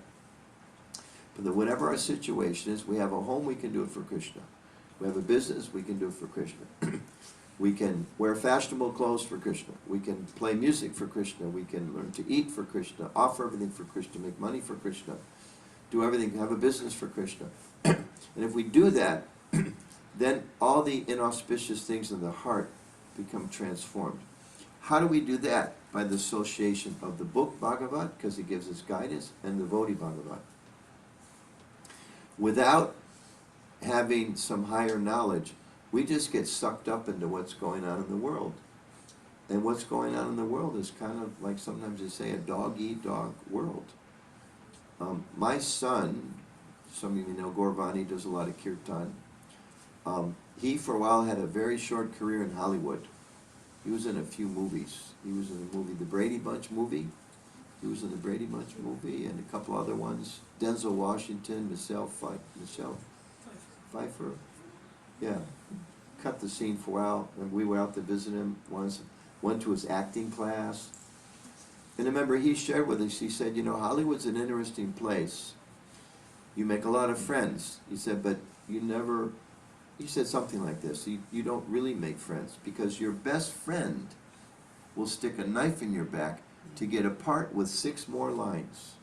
But that whatever our situation is, we have a home, we can do it for Krishna. We have a business, we can do it for Krishna. We can wear fashionable clothes for Krishna. We can play music for Krishna. We can learn to eat for Krishna, offer everything for Krishna, make money for Krishna, do everything, have a business for Krishna. And if we do that, then all the inauspicious things in the heart become transformed. How do we do that? By the association of the book Bhagavat, because it gives us guidance, and the Vodi Bhagavat. Without having some higher knowledge, we just get sucked up into what's going on in the world. And what's going on in the world is kind of like, sometimes they say, a dog-eat-dog world. My son, some of you know Gorvani, does a lot of kirtan. He for a while had a very short career in Hollywood. He was in a few movies. He was in the movie, the Brady Bunch movie. He was in the Brady Bunch movie and a couple other ones. Denzel Washington, Michelle Pfeiffer. Yeah. Cut the scene for a while, and we were out to visit him once. Went to his acting class. And I remember he shared with us, he said, Hollywood's an interesting place. You make a lot of friends. He said, but you never, he said something like this, you don't really make friends, because your best friend will stick a knife in your back to get a part with 6 more lines.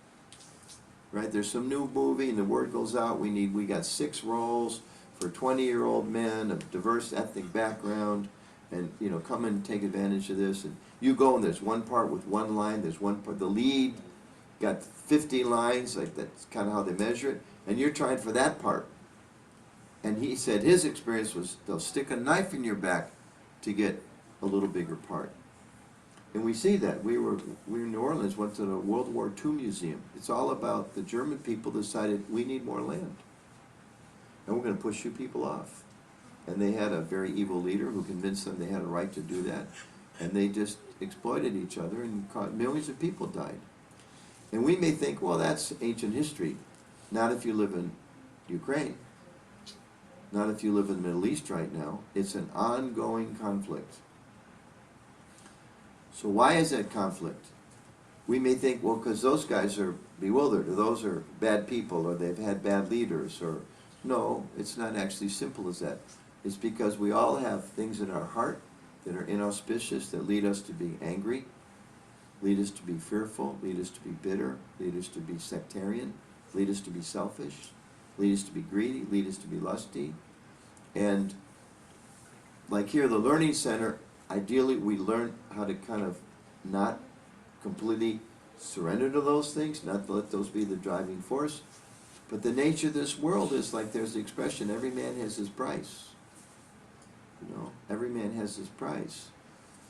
Right? There's some new movie and the word goes out, we got 6 roles for 20-year-old men of diverse ethnic background, and come and take advantage of this. And you go and there's one part with 1 line, there's one part, the lead got 50 lines, like that's kind of how they measure it, and you're trying for that part. And he said his experience was they'll stick a knife in your back to get a little bigger part. And we see that. We were in New Orleans, went to the World War II museum. It's all about the German people decided we need more land. And we're going to push you people off. And they had a very evil leader who convinced them they had a right to do that. And they just exploited each other, and millions of people died. And we may think, well, that's ancient history. Not if you live in Ukraine. Not if you live in the Middle East right now. It's an ongoing conflict. So why is that conflict? We may think, well, because those guys are bewildered, or those are bad people, or they've had bad leaders, or... No, it's not actually simple as that. It's because we all have things in our heart that are inauspicious, that lead us to be angry, lead us to be fearful, lead us to be bitter, lead us to be sectarian, lead us to be selfish. lead us to be greedy, lead us to be lusty. And like here, the Learning Center, ideally we learn how to kind of not completely surrender to those things, not to let those be the driving force. But the nature of this world is like there's the expression, every man has his price. You know, every man has his price.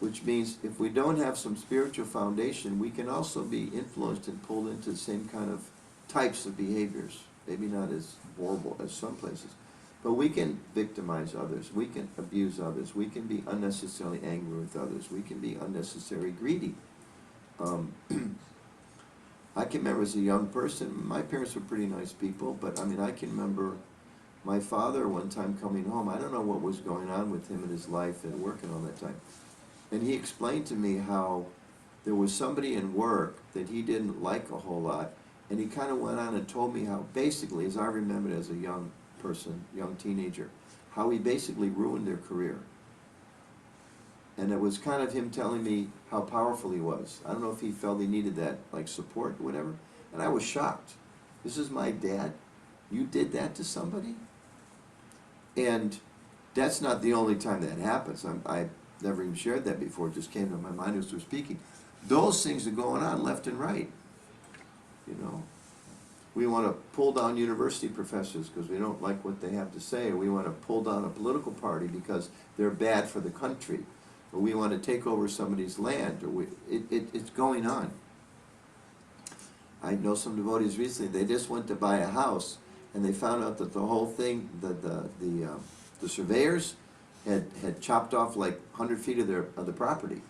Which means if we don't have some spiritual foundation, we can also be influenced and pulled into the same kind of types of behaviors. Maybe not as horrible as some places. But we can victimize others, we can abuse others, we can be unnecessarily angry with others, we can be unnecessarily greedy. I can remember as a young person, my parents were pretty nice people, but I mean I can remember my father one time coming home, I don't know what was going on with him in his life and work and all that time. And he explained to me how there was somebody in work that he didn't like a whole lot, and he kind of went on and told me how basically, as I remembered as a young person, young teenager, how he basically ruined their career. And it was kind of him telling me how powerful he was. I don't know if he felt he needed that like support or whatever. And I was shocked. This is my dad. You did that to somebody? And that's not the only time that happens. I never even shared that before. It just came to my mind as we were speaking. Those things are going on left and right. You know, we want to pull down university professors because we don't like what they have to say, or we want to pull down a political party because they're bad for the country, or we want to take over somebody's land, or it's going on. I know some devotees recently, they just went to buy a house, and they found out that the whole thing, the surveyors had chopped off like 100 feet of the property.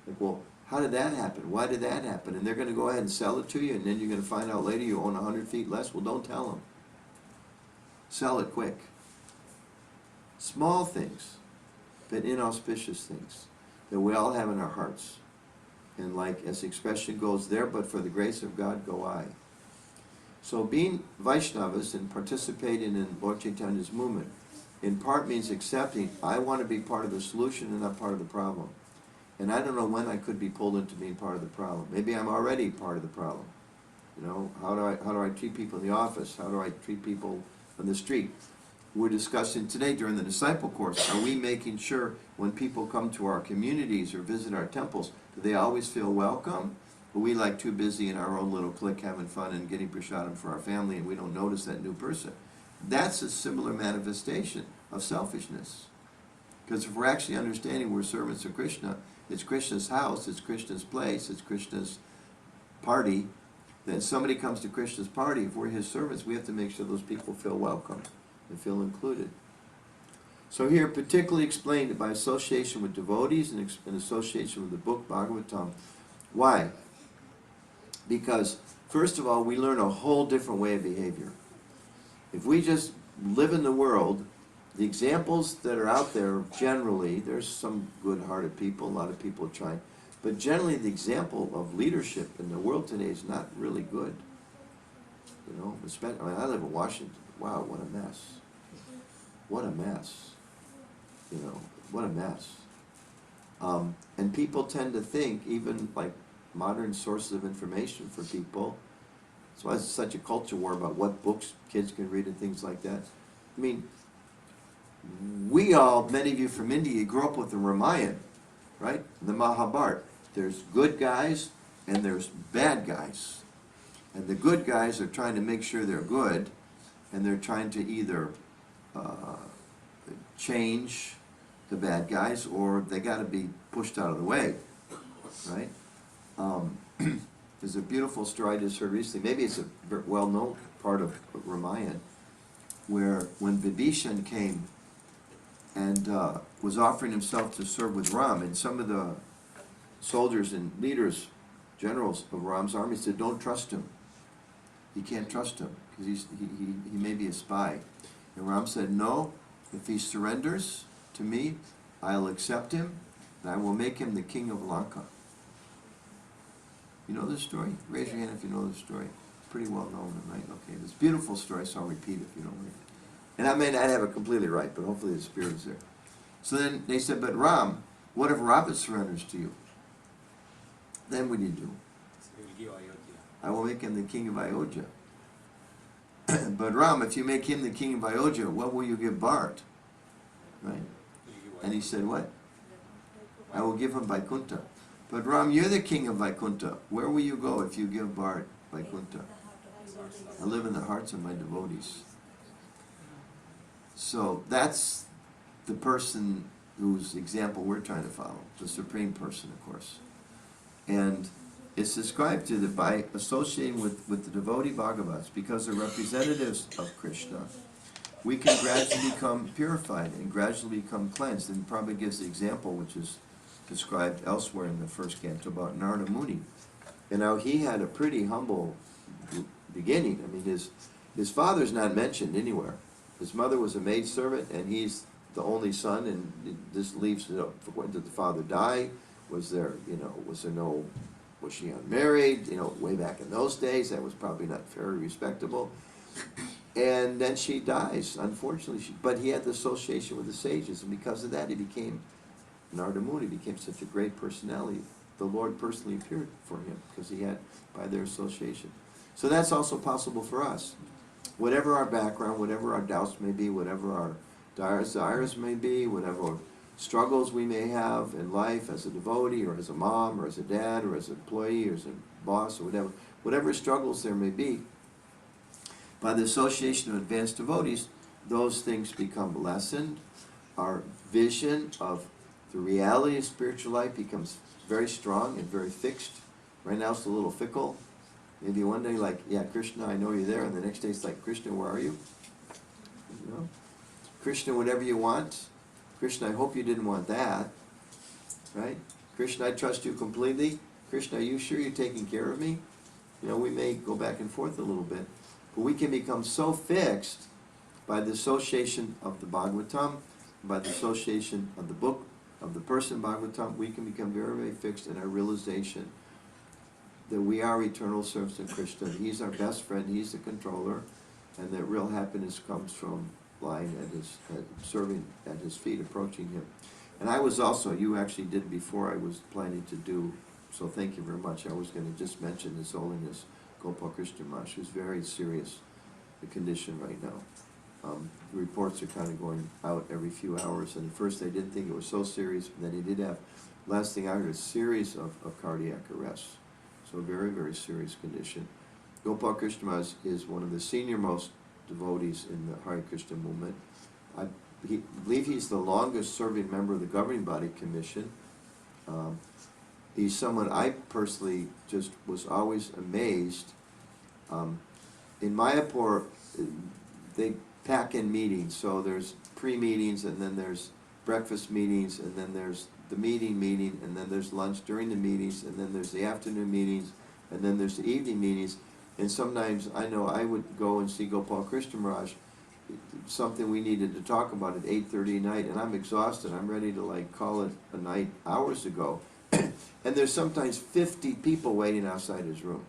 Like, well, how did that happen? Why did that happen? And they're going to go ahead and sell it to you, and then you're going to find out later you own 100 feet less? Well, don't tell them. Sell it quick. Small things, but inauspicious things that we all have in our hearts. And like, as the expression goes, there but for the grace of God go I. So being Vaishnavas and participating in Lord Chaitanya's movement, in part means accepting, I want to be part of the solution and not part of the problem. And I don't know when I could be pulled into being part of the problem. Maybe I'm already part of the problem. You know, how do I treat people in the office? How do I treat people on the street? We're discussing today during the disciple course, are we making sure when people come to our communities or visit our temples, do they always feel welcome? Or we like too busy in our own little clique having fun and getting prasadam for our family and we don't notice that new person? That's a similar manifestation of selfishness. Because if we're actually understanding we're servants of Krishna, it's Krishna's house, it's Krishna's place, it's Krishna's party, then somebody comes to Krishna's party, if we're his servants, we have to make sure those people feel welcome and feel included. So here, particularly explained by association with devotees and in association with the book Bhagavatam. Why? Because, first of all, we learn a whole different way of behavior. If we just live in the world, the examples that are out there, generally, there's some good-hearted people, a lot of people trying, but generally the example of leadership in the world today is not really good. You know, I mean, I live in Washington. Wow, what a mess. What a mess. You know, what a mess. And people tend to think, even like modern sources of information for people, that's why it's such a culture war about what books kids can read and things like that. I mean, we all, many of you from India, grew up with the Ramayana, right? The Mahabharata. There's good guys and there's bad guys. And the good guys are trying to make sure they're good, and they're trying to either change the bad guys or they got to be pushed out of the way, right? There's a beautiful story I just heard recently. Maybe it's a well-known part of Ramayana, where when Vibhishan came and was offering himself to serve with Ram, and some of the soldiers and leaders, generals of Ram's army said, don't trust him. You can't trust him, because he may be a spy. And Ram said, no, if he surrenders to me, I'll accept him, and I will make him the king of Lanka. You know this story? Raise your hand if you know this story. Pretty well known, right? Okay, this beautiful story, so I'll repeat it if you don't read it. And I may not have it completely right, but hopefully the spirit is there. So then they said, but Ram, what if Ravat surrenders to you? Then what do you do? I will make him the king of Ayodhya. But Ram, if you make him the king of Ayodhya, what will you give Bharat? Right? And he said, what? I will give him Vaikuntha. But Ram, you're the king of Vaikuntha. Where will you go if you give Bharat Vaikuntha? I live in the hearts of my devotees. So that's the person whose example we're trying to follow, the Supreme Person, of course. And it's described to that by associating with the devotee Bhagavats, because they're representatives of Krishna, we can gradually become purified and gradually become cleansed. And probably gives the example, which is described elsewhere in the first canto, about Narada Muni. And now he had a pretty humble beginning. I mean, his father's not mentioned anywhere. His mother was a maidservant, and he's the only son, and this leaves, when did the father die? Was there was she unmarried? Way back in those days, that was probably not very respectable. And then she dies, unfortunately. But he had the association with the sages, and because of that, he became, Narada Muni became such a great personality. The Lord personally appeared for him, because he had, by their association. So that's also possible for us. Whatever our background, whatever our doubts may be, whatever our desires may be, whatever struggles we may have in life as a devotee, or as a mom, or as a dad, or as an employee, or as a boss, or whatever struggles there may be, by the association of advanced devotees, those things become lessened. Our vision of the reality of spiritual life becomes very strong and very fixed. Right now it's a little fickle. Maybe one day, like, yeah, Krishna, I know you're there, and the next day it's like, Krishna, where are you? Krishna, whatever you want. Krishna, I hope you didn't want that. Right? Krishna, I trust you completely. Krishna, are you sure you're taking care of me? We may go back and forth a little bit. But we can become so fixed by the association of the Bhagavatam, by the association of the book, of the person Bhagavatam, we can become very, very fixed in our realization that we are eternal servants of Krishna. He's our best friend, he's the controller, and that real happiness comes from lying serving at his feet, approaching him. And I was also, you actually did before I was planning to do, so thank you very much. I was going to just mention His Holiness Gopal Krishna Maharaj, who's very serious, the condition right now. Reports are kind of going out every few hours, and at first I didn't think it was so serious, but then he did have, last thing I heard, a series of cardiac arrests. So a very, very serious condition. Gopal Krishna Maharaj is one of the senior most devotees in the Hare Krishna movement. I believe he's the longest serving member of the governing body commission. He's someone I personally just was always amazed. In Mayapur, they pack in meetings, so there's pre-meetings, and then there's breakfast meetings, and then there's the meeting, and then there's lunch during the meetings, and then there's the afternoon meetings, and then there's the evening meetings. And sometimes I know I would go and see Gopal Krishna Maharaj, something we needed to talk about at 8:30 at night, and I'm exhausted. I'm ready to call it a night hours ago. And there's sometimes 50 people waiting outside his room.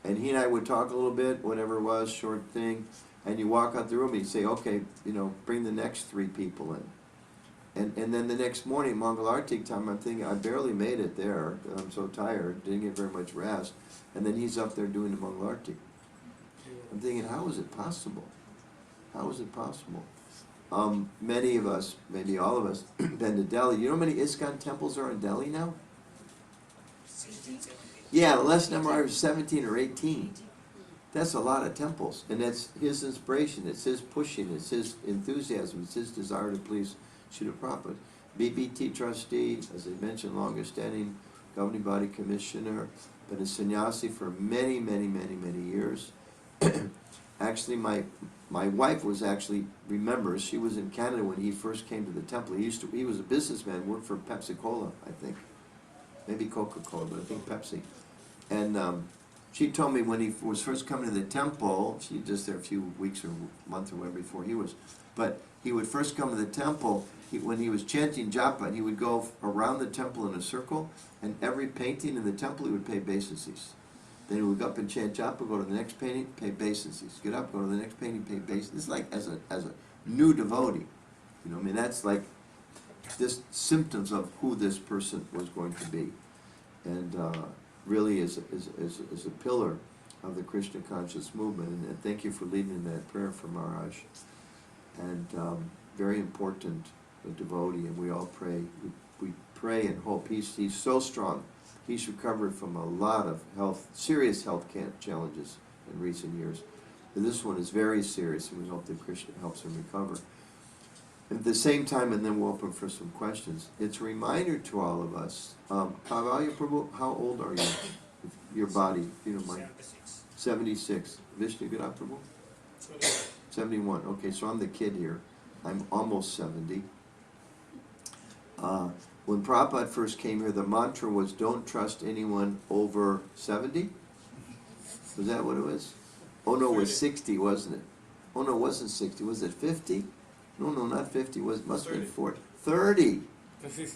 And he and I would talk a little bit, whatever it was, short thing, and you walk out the room and you say, okay, bring the next 3 people in. And then the next morning, Mangal Artik time, I'm thinking, I barely made it there. I'm so tired, didn't get very much rest. And then he's up there doing the Mangal Artik. I'm thinking, how is it possible? How is it possible? Many of us, maybe all of us, been to Delhi. You know how many ISKCON temples are in Delhi now? 16, 17. Yeah, the last number I was 17 or 18. That's a lot of temples. And that's his inspiration, it's his pushing, it's his enthusiasm, it's his desire to please Srila Prabhupada. BBT trustee, as I mentioned, longest standing governing body commissioner, been a sannyasi for many, many, many, many years. Actually, my wife remembers, she was in Canada when he first came to the temple. He was a businessman, worked for Pepsi-Cola, I think. Maybe Coca-Cola, but I think Pepsi. And she told me when he was first coming to the temple, she was just there a few weeks or months or whatever before he was, but he would first come to the temple, when he was chanting japa, he would go around the temple in a circle, and every painting in the temple he would pay obeisances. Then he would go up and chant japa, go to the next painting, pay obeisances. Get up, go to the next painting, pay obeisances. It's like as a new devotee. That's like just symptoms of who this person was going to be. And really is a pillar of the Krishna conscious movement. And thank you for leading in that prayer for Maharaj. And very important devotee, and we all pray. We pray and hope. He's so strong. He's recovered from a lot of serious health challenges in recent years. And this one is very serious, and we hope that Krishna helps him recover. At the same time, and then we'll open for some questions, it's a reminder to all of us. Kavalya Prabhu, how old are you? Your body, if you don't mind. 76. Vishnu Gada Prabhu? 71. Okay, so I'm the kid here. I'm almost 70. When Prabhupada first came here, the mantra was, don't trust anyone over 70? Was that what it was? Oh no, it was 60, wasn't it? Oh no, it wasn't 60. Was it 50? No, not 50. Must have been 40. 30.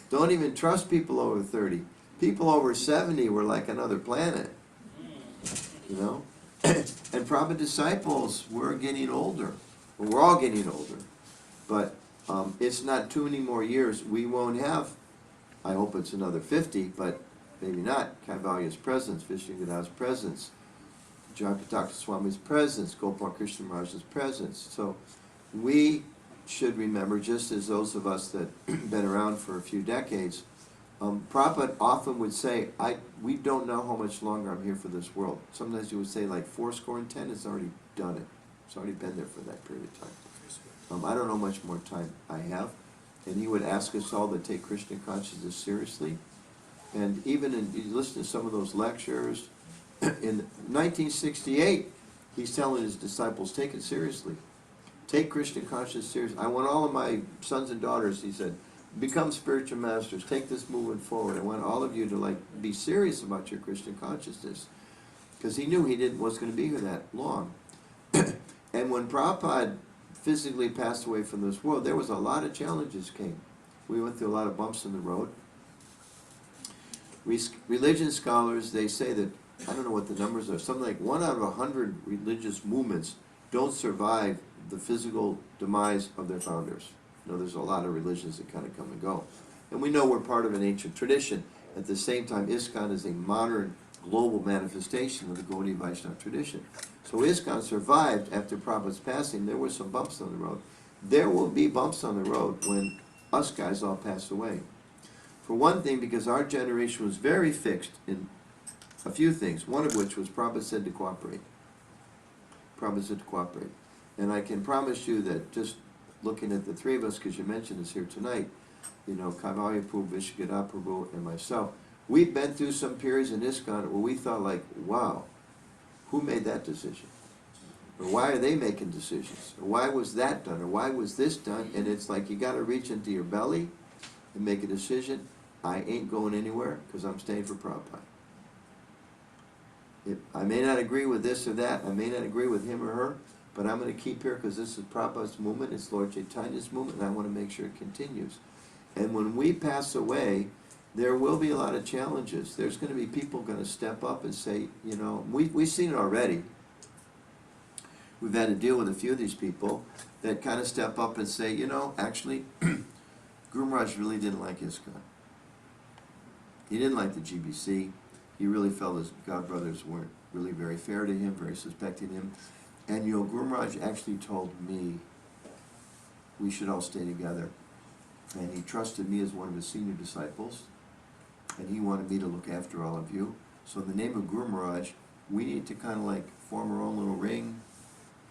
Don't even trust people over 30. People over 70 were like another planet. You know? And Prabhupada disciples, we're getting older. Well, we're all getting older. But it's not too many more years. We won't have, I hope it's another 50, but maybe not. Kaivalya's presence, Vishnu-Gada's presence, Jayapataka Swami's presence, Gopal Krishna Maharaj's presence. So we should remember, just as those of us that been around for a few decades, Prabhupada often would say, we don't know how much longer I'm here for this world. Sometimes he would say like 10, it's already done it. It's already been there for that period of time. I don't know how much more time I have. And he would ask us all to take Krishna consciousness seriously. And even you listen to some of those lectures, in 1968, he's telling his disciples, take it seriously. Take Krishna consciousness seriously. I want all of my sons and daughters, he said, become spiritual masters. Take this movement forward. I want all of you to be serious about your Krishna consciousness. Because he knew he wasn't going to be here that long. And when Prabhupada physically passed away from this world, there was a lot of challenges came. We went through a lot of bumps in the road. Religion scholars, they say that, I don't know what the numbers are, something like 1 out of 100 religious movements don't survive the physical demise of their founders. You know, there's a lot of religions that kind of come and go. And we know we're part of an ancient tradition. At the same time, ISKCON is a modern global manifestation of the Gaudiya Vaishnava tradition. So ISKCON survived after Prabhupada's passing. There were some bumps on the road. There will be bumps on the road when us guys all pass away. For one thing, because our generation was very fixed in a few things, one of which was Prabhupada said to cooperate. Prabhupada said to cooperate. And I can promise you that just looking at the three of us, because you mentioned us here tonight, you know, Kaivalya Prabhu, Vishnu-Gada Prabhu, and myself, we've been through some periods in ISKCON where we thought like, wow, who made that decision? Or why are they making decisions? Or why was that done? Or why was this done? And it's like you got to reach into your belly and make a decision. I ain't going anywhere because I'm staying for Prabhupada. I may not agree with this or that. I may not agree with him or her, but I'm going to keep here because this is Prabhupada's movement. It's Lord Chaitanya's movement, and I want to make sure it continues. And when we pass away, there will be a lot of challenges. There's going to be people going to step up and say, you know, we've seen it already. We've had to deal with a few of these people that kind of step up and say, you know, actually, Guru Maharaj really didn't like ISKCON. He didn't like the GBC. He really felt his godbrothers weren't really very fair to him, very suspecting him. And, you know, Guru Maharaj actually told me we should all stay together. And he trusted me as one of his senior disciples. And he wanted me to look after all of you. So in the name of Guru Maharaj, we need to kind of like form our own little ring.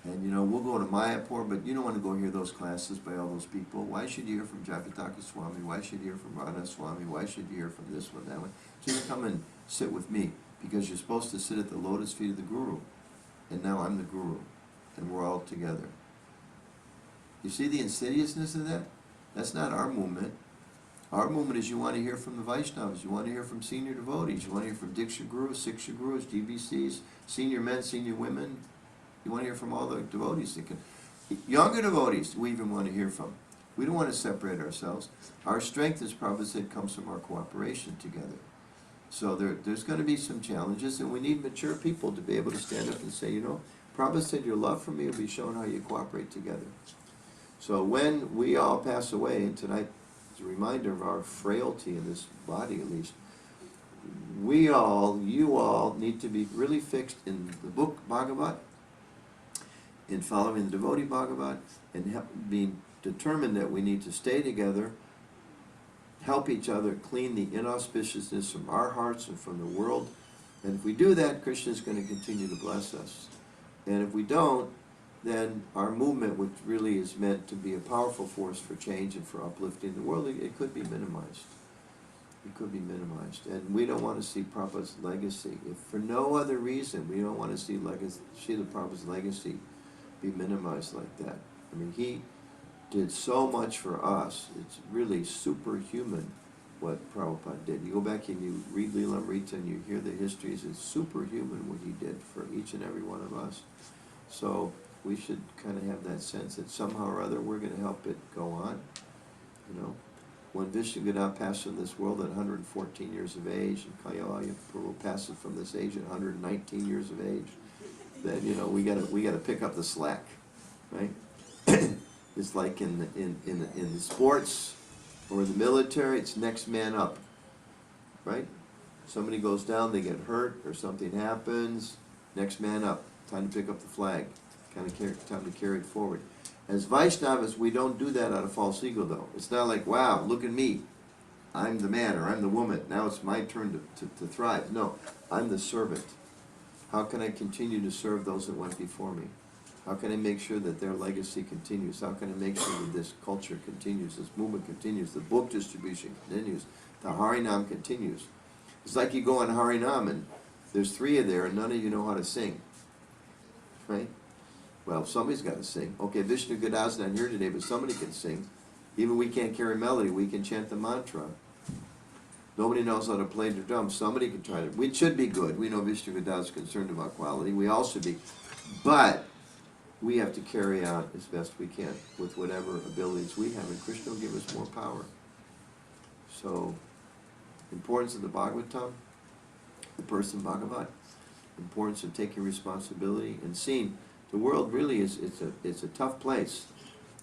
And, you know, we'll go to Mayapur, but you don't want to go hear those classes by all those people. Why should you hear from Jayapataka Swami? Why should you hear from Radha Swami? Why should you hear from this one, that one? So you come and sit with me, because you're supposed to sit at the lotus feet of the Guru. And now I'm the Guru, and we're all together. You see the insidiousness of that? That's not our movement. Our movement is you want to hear from the Vaishnavas, you want to hear from senior devotees, you want to hear from Diksha Gurus, Siksha Gurus, GBCs, senior men, senior women. You want to hear from all the devotees that can. Younger devotees we even want to hear from. We don't want to separate ourselves. Our strength, as Prabhupada said, comes from our cooperation together. So there's going to be some challenges, and we need mature people to be able to stand up and say, you know, Prabhupada said your love for me will be shown how you cooperate together. So when we all pass away, and tonight is a reminder of our frailty in this body at least, you all need to be really fixed in the book Bhagavat, in following the devotee Bhagavat, and being determined that we need to stay together, help each other clean the inauspiciousness from our hearts and from the world. And if we do that, Krishna is going to continue to bless us. And if we don't, then our movement, which really is meant to be a powerful force for change and for uplifting the world, it could be minimized. It could be minimized. And we don't want to see Prabhupada's legacy. If for no other reason, we don't want to see Srila Prabhupada's legacy be minimized like that. I mean, he did so much for us. It's really superhuman what Prabhupada did. You go back and you read Lilamrita and you hear the histories, it's superhuman what he did for each and every one of us. So we should kind of have that sense that somehow or other we're going to help it go on. You know, when Vishnu-Gada passed from this world at 114 years of age, and Kayalaya Prabhu passes from this age at 119 years of age, then you know we got to pick up the slack, right? It's like in the sports or in the military, it's next man up, right? Somebody goes down, they get hurt, or something happens, next man up, time to pick up the flag, time to carry it forward. As Vaishnavas, we don't do that out of false ego, though. It's not like, wow, look at me, I'm the man or I'm the woman, now it's my turn to thrive. No, I'm the servant. How can I continue to serve those that went before me? How can I make sure that their legacy continues? How can I make sure that this culture continues, this movement continues, the book distribution continues, the Harinam continues? It's like you go on Harinam and there's 3 of there and none of you know how to sing, right? Well, somebody's got to sing. Okay, Vishnu Gada's not here today, but somebody can sing. Even we can't carry melody, we can chant the mantra. Nobody knows how to play the drum. Somebody can try to. We should be good. We know Vishnu Gada is concerned about quality. We all should be. But we have to carry out as best we can with whatever abilities we have, and Krishna will give us more power. So, importance of the Bhagavatam, the person Bhagavat, importance of taking responsibility and seeing the world really it's a tough place.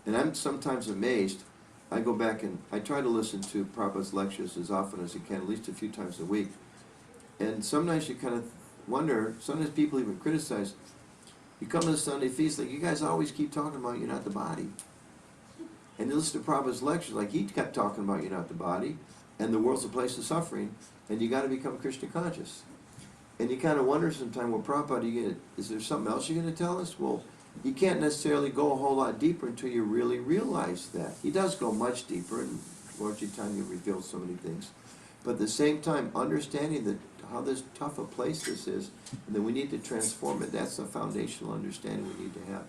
And I'm sometimes amazed. I go back and I try to listen to Prabhupada's lectures as often as I can, at least a few times a week. And sometimes you kind of wonder, sometimes people even criticize, you come to the Sunday feast, like, you guys always keep talking about you're not the body. And you listen to Prabhupada's lectures, like he kept talking about you're not the body, and the world's a place of suffering, and you got to become Krishna conscious. And you kind of wonder sometimes, well, Prabhupada, is there something else you're going to tell us? Well, you can't necessarily go a whole lot deeper until you really realize that. He does go much deeper, and Lord Chaitanya reveals so many things. But at the same time, understanding that how this tough a place this is, and that we need to transform it, that's the foundational understanding we need to have.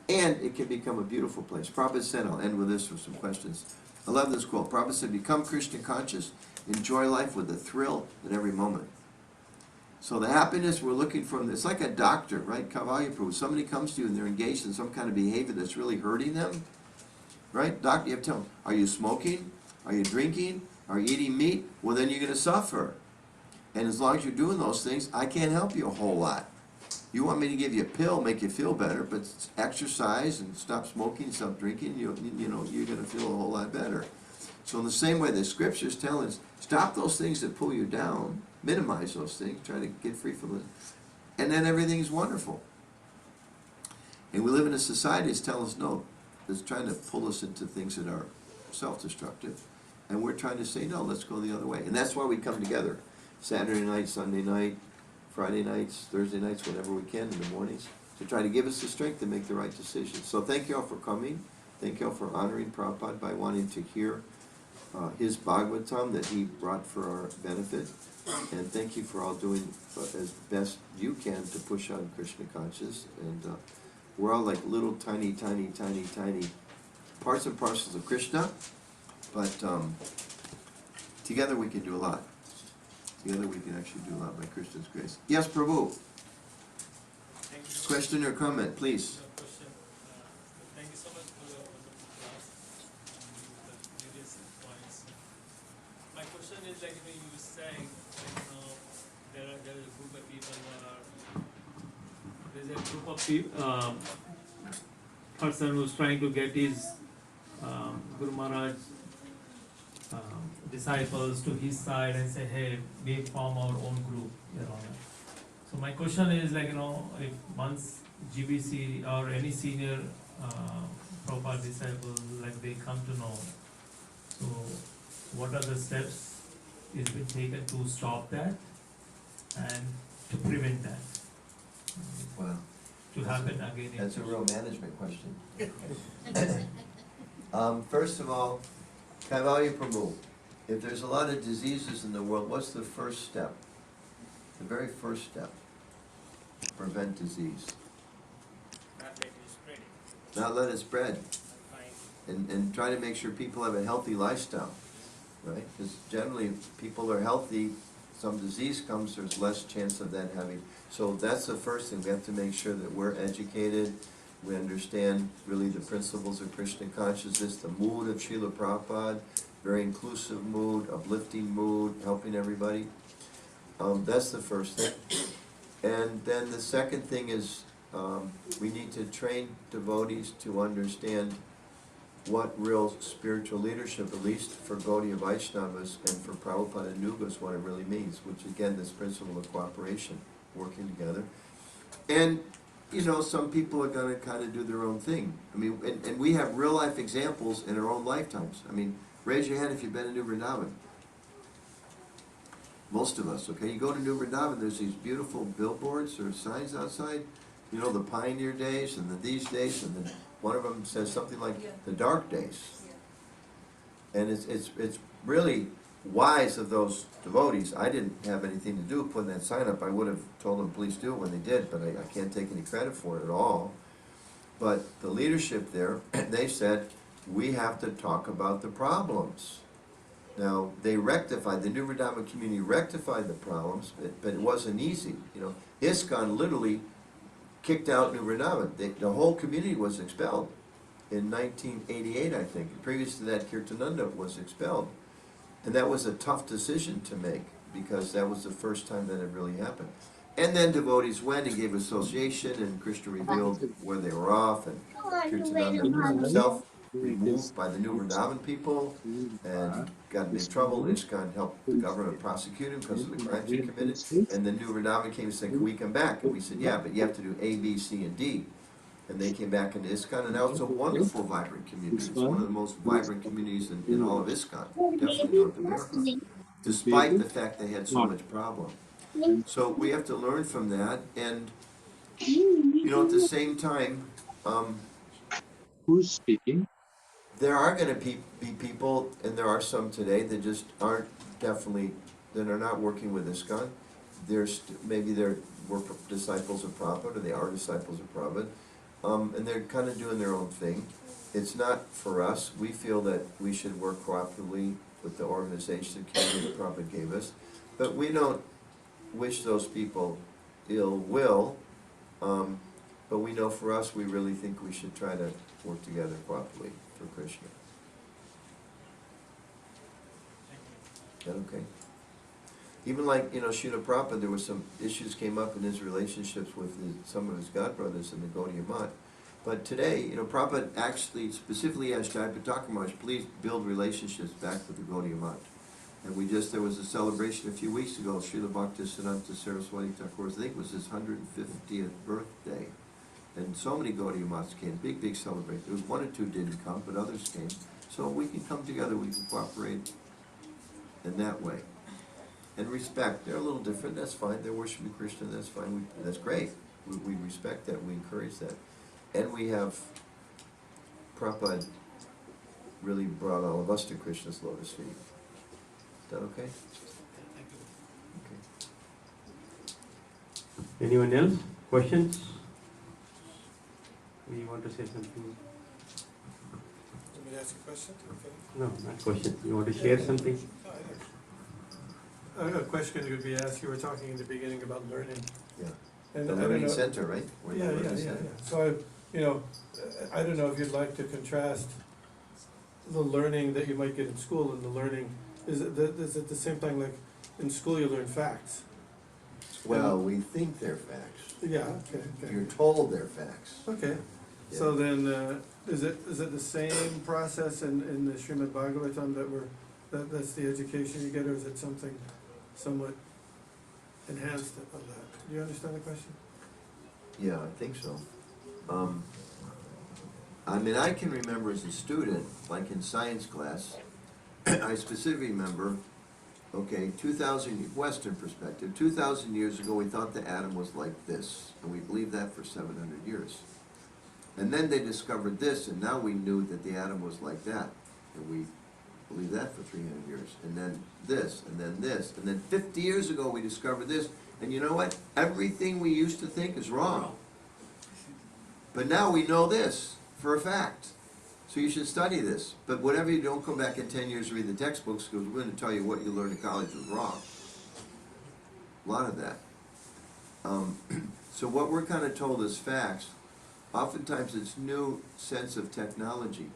And it can become a beautiful place. Prabhupada said, I'll end with this with some questions. I love this quote. Prabhupada said, become Krishna conscious, enjoy life with a thrill at every moment. So the happiness we're looking for, it's like a doctor, right? Kavalya Prabhu, somebody comes to you and they're engaged in some kind of behavior that's really hurting them, right? Doctor, you have to tell them, are you smoking? Are you drinking? Are you eating meat? Well, then you're going to suffer. And as long as you're doing those things, I can't help you a whole lot. You want me to give you a pill, make you feel better, but exercise and stop smoking, stop drinking, you're going to feel a whole lot better. So in the same way, the scriptures tell us, stop those things that pull you down, minimize those things, try to get free from it, and then everything's wonderful. And we live in a society that's telling us no, that's trying to pull us into things that are self-destructive, and we're trying to say no, let's go the other way. And that's why we come together, Saturday night, Sunday night, Friday nights, Thursday nights, whenever we can in the mornings, to try to give us the strength to make the right decisions. So thank you all for coming. Thank you all for honoring Prabhupada by wanting to hear his Bhagavatam that he brought for our benefit. And thank you for all doing as best you can to push on Krishna conscious. And we're all like little tiny parts and parcels of Krishna, but together we can do a lot. Together we can actually do a lot by Krishna's grace. Yes, Prabhu. Thank you. Question or comment, please. Question. Thank you so much for the wonderful class and the various points. My question is, like, you were saying, there is a group of people there's a group of person who's trying to get his Guru Maharaj disciples to his side and say, hey, we form our own group, Your Honor. So my question is like, if once GBC or any senior Prabhupada disciple, like they come to know, so what are the steps is been taken to stop that and to prevent that Wow. to happen again? That's a real management question. First of all, Kaivalya Prabhu, if there's a lot of diseases in the world, what's the first step? The very first step, prevent disease. Not let it spread. Not let it spread, Fine. and try to make sure people have a healthy lifestyle, right? Because generally, if people are healthy, some disease comes, there's less chance of that having. So that's the first thing, we have to make sure that we're educated, we understand really the principles of Krishna consciousness, the mood of Srila Prabhupada, very inclusive mood, uplifting mood, helping everybody. That's the first thing. And then the second thing is, we need to train devotees to understand what real spiritual leadership, at least for Gaudiya Vaishnavas and for Prabhupada and Nugas, what it really means, which again, this principle of cooperation, working together. And, some people are gonna kind of do their own thing. I mean, and we have real life examples in our own lifetimes. I mean, raise your hand if you've been to New Vrindavan. Most of us, okay? You go to New Vrindavan, there's these beautiful billboards or signs outside, the pioneer days and these days, and then one of them says something like the dark days. And it's really wise of those devotees. I didn't have anything to do with putting that sign up. I would have told them, please do it when they did, but I can't take any credit for it at all. But the leadership there, they said, we have to talk about the problems. Now, they rectified, the New Vrindavan community rectified the problems, but it wasn't easy. ISKCON literally kicked out New Vrindavan. The whole community was expelled in 1988, I think. Previous to that, Kirtananda was expelled. And that was a tough decision to make, because that was the first time that it really happened. And then devotees went and gave association, and Krishna revealed where they were off, and Kirtananda was himself removed by the New Vrindavan people, and got in big trouble. ISKCON helped the government prosecute him because of the crimes he committed. And the New Vrindavan came and said, can we come back? And we said, yeah, but you have to do A, B, C, and D. And they came back into ISKCON, and now it's a wonderful, vibrant community. It's one of the most vibrant communities in all of ISKCON, definitely North America, despite the fact they had so much problem. So we have to learn from that, and at the same time, Who's speaking? there are going to be people, and there are some today that just aren't that are not working with ISKCON. Maybe they're disciples of Prabhupada, or they are disciples of Prabhupada. And they're kind of doing their own thing. It's not for us. We feel that we should work cooperatively with the organization, the community that Prabhupada gave us. But we don't wish those people ill will. But we know for us, we really think we should try to work together cooperatively for Krishna. Is that okay? Even like, Srila Prabhupada, there were some issues came up in his relationships with some of his godbrothers in the Gaudiya Math. But today, Prabhupada actually specifically asked Jayapataka Maharaj, please build relationships back with the Gaudiya Math. And there was a celebration a few weeks ago, Srila Bhaktisiddhanta Saraswati Thakur's, I think it was his 150th birthday. And so many Gaudiya Maths came, big celebration. There was one or two didn't come, but others came. So we can come together, we can cooperate in that way. And respect, they're a little different, that's fine, they're worshiping Krishna, that's fine, that's great. We respect that, we encourage that. And we have, Prabhupada really brought all of us to Krishna's lotus feet. Is that okay? Okay. Anyone else? Questions? You want to say something? Want me to ask a question? Okay. No, not question. You want to share something? A question could be asked, you were talking in the beginning about learning. Yeah. And The I don't learning know- center, right? Where the Yeah. learning center. So, I don't know if you'd like to contrast the learning that you might get in school and the learning, is it the same thing, like in school you learn facts? Well, we think they're facts. Yeah, okay. You're told they're facts. Okay, so then, is it the same process in the Srimad Bhagavatam that we're That's the education you get, or is it something somewhat enhanced of that? Do you understand the question? Yeah, I think so. I mean, I can remember as a student, like in science class, I specifically remember, okay, 2,000, Western perspective, 2,000 years ago we thought the atom was like this, and we believed that for 700 years. And then they discovered this, and now we knew that the atom was like that, and we believed that for 300 years. And then this, and then this, and then 50 years ago we discovered this, and you know what? Everything we used to think is wrong. But now we know this for a fact. So you should study this. But whatever you don't come back in 10 years to read the textbooks, because we're going to tell you what you learned in college was wrong. A lot of that. So what we're kind of told as facts, oftentimes it's new sense of technology,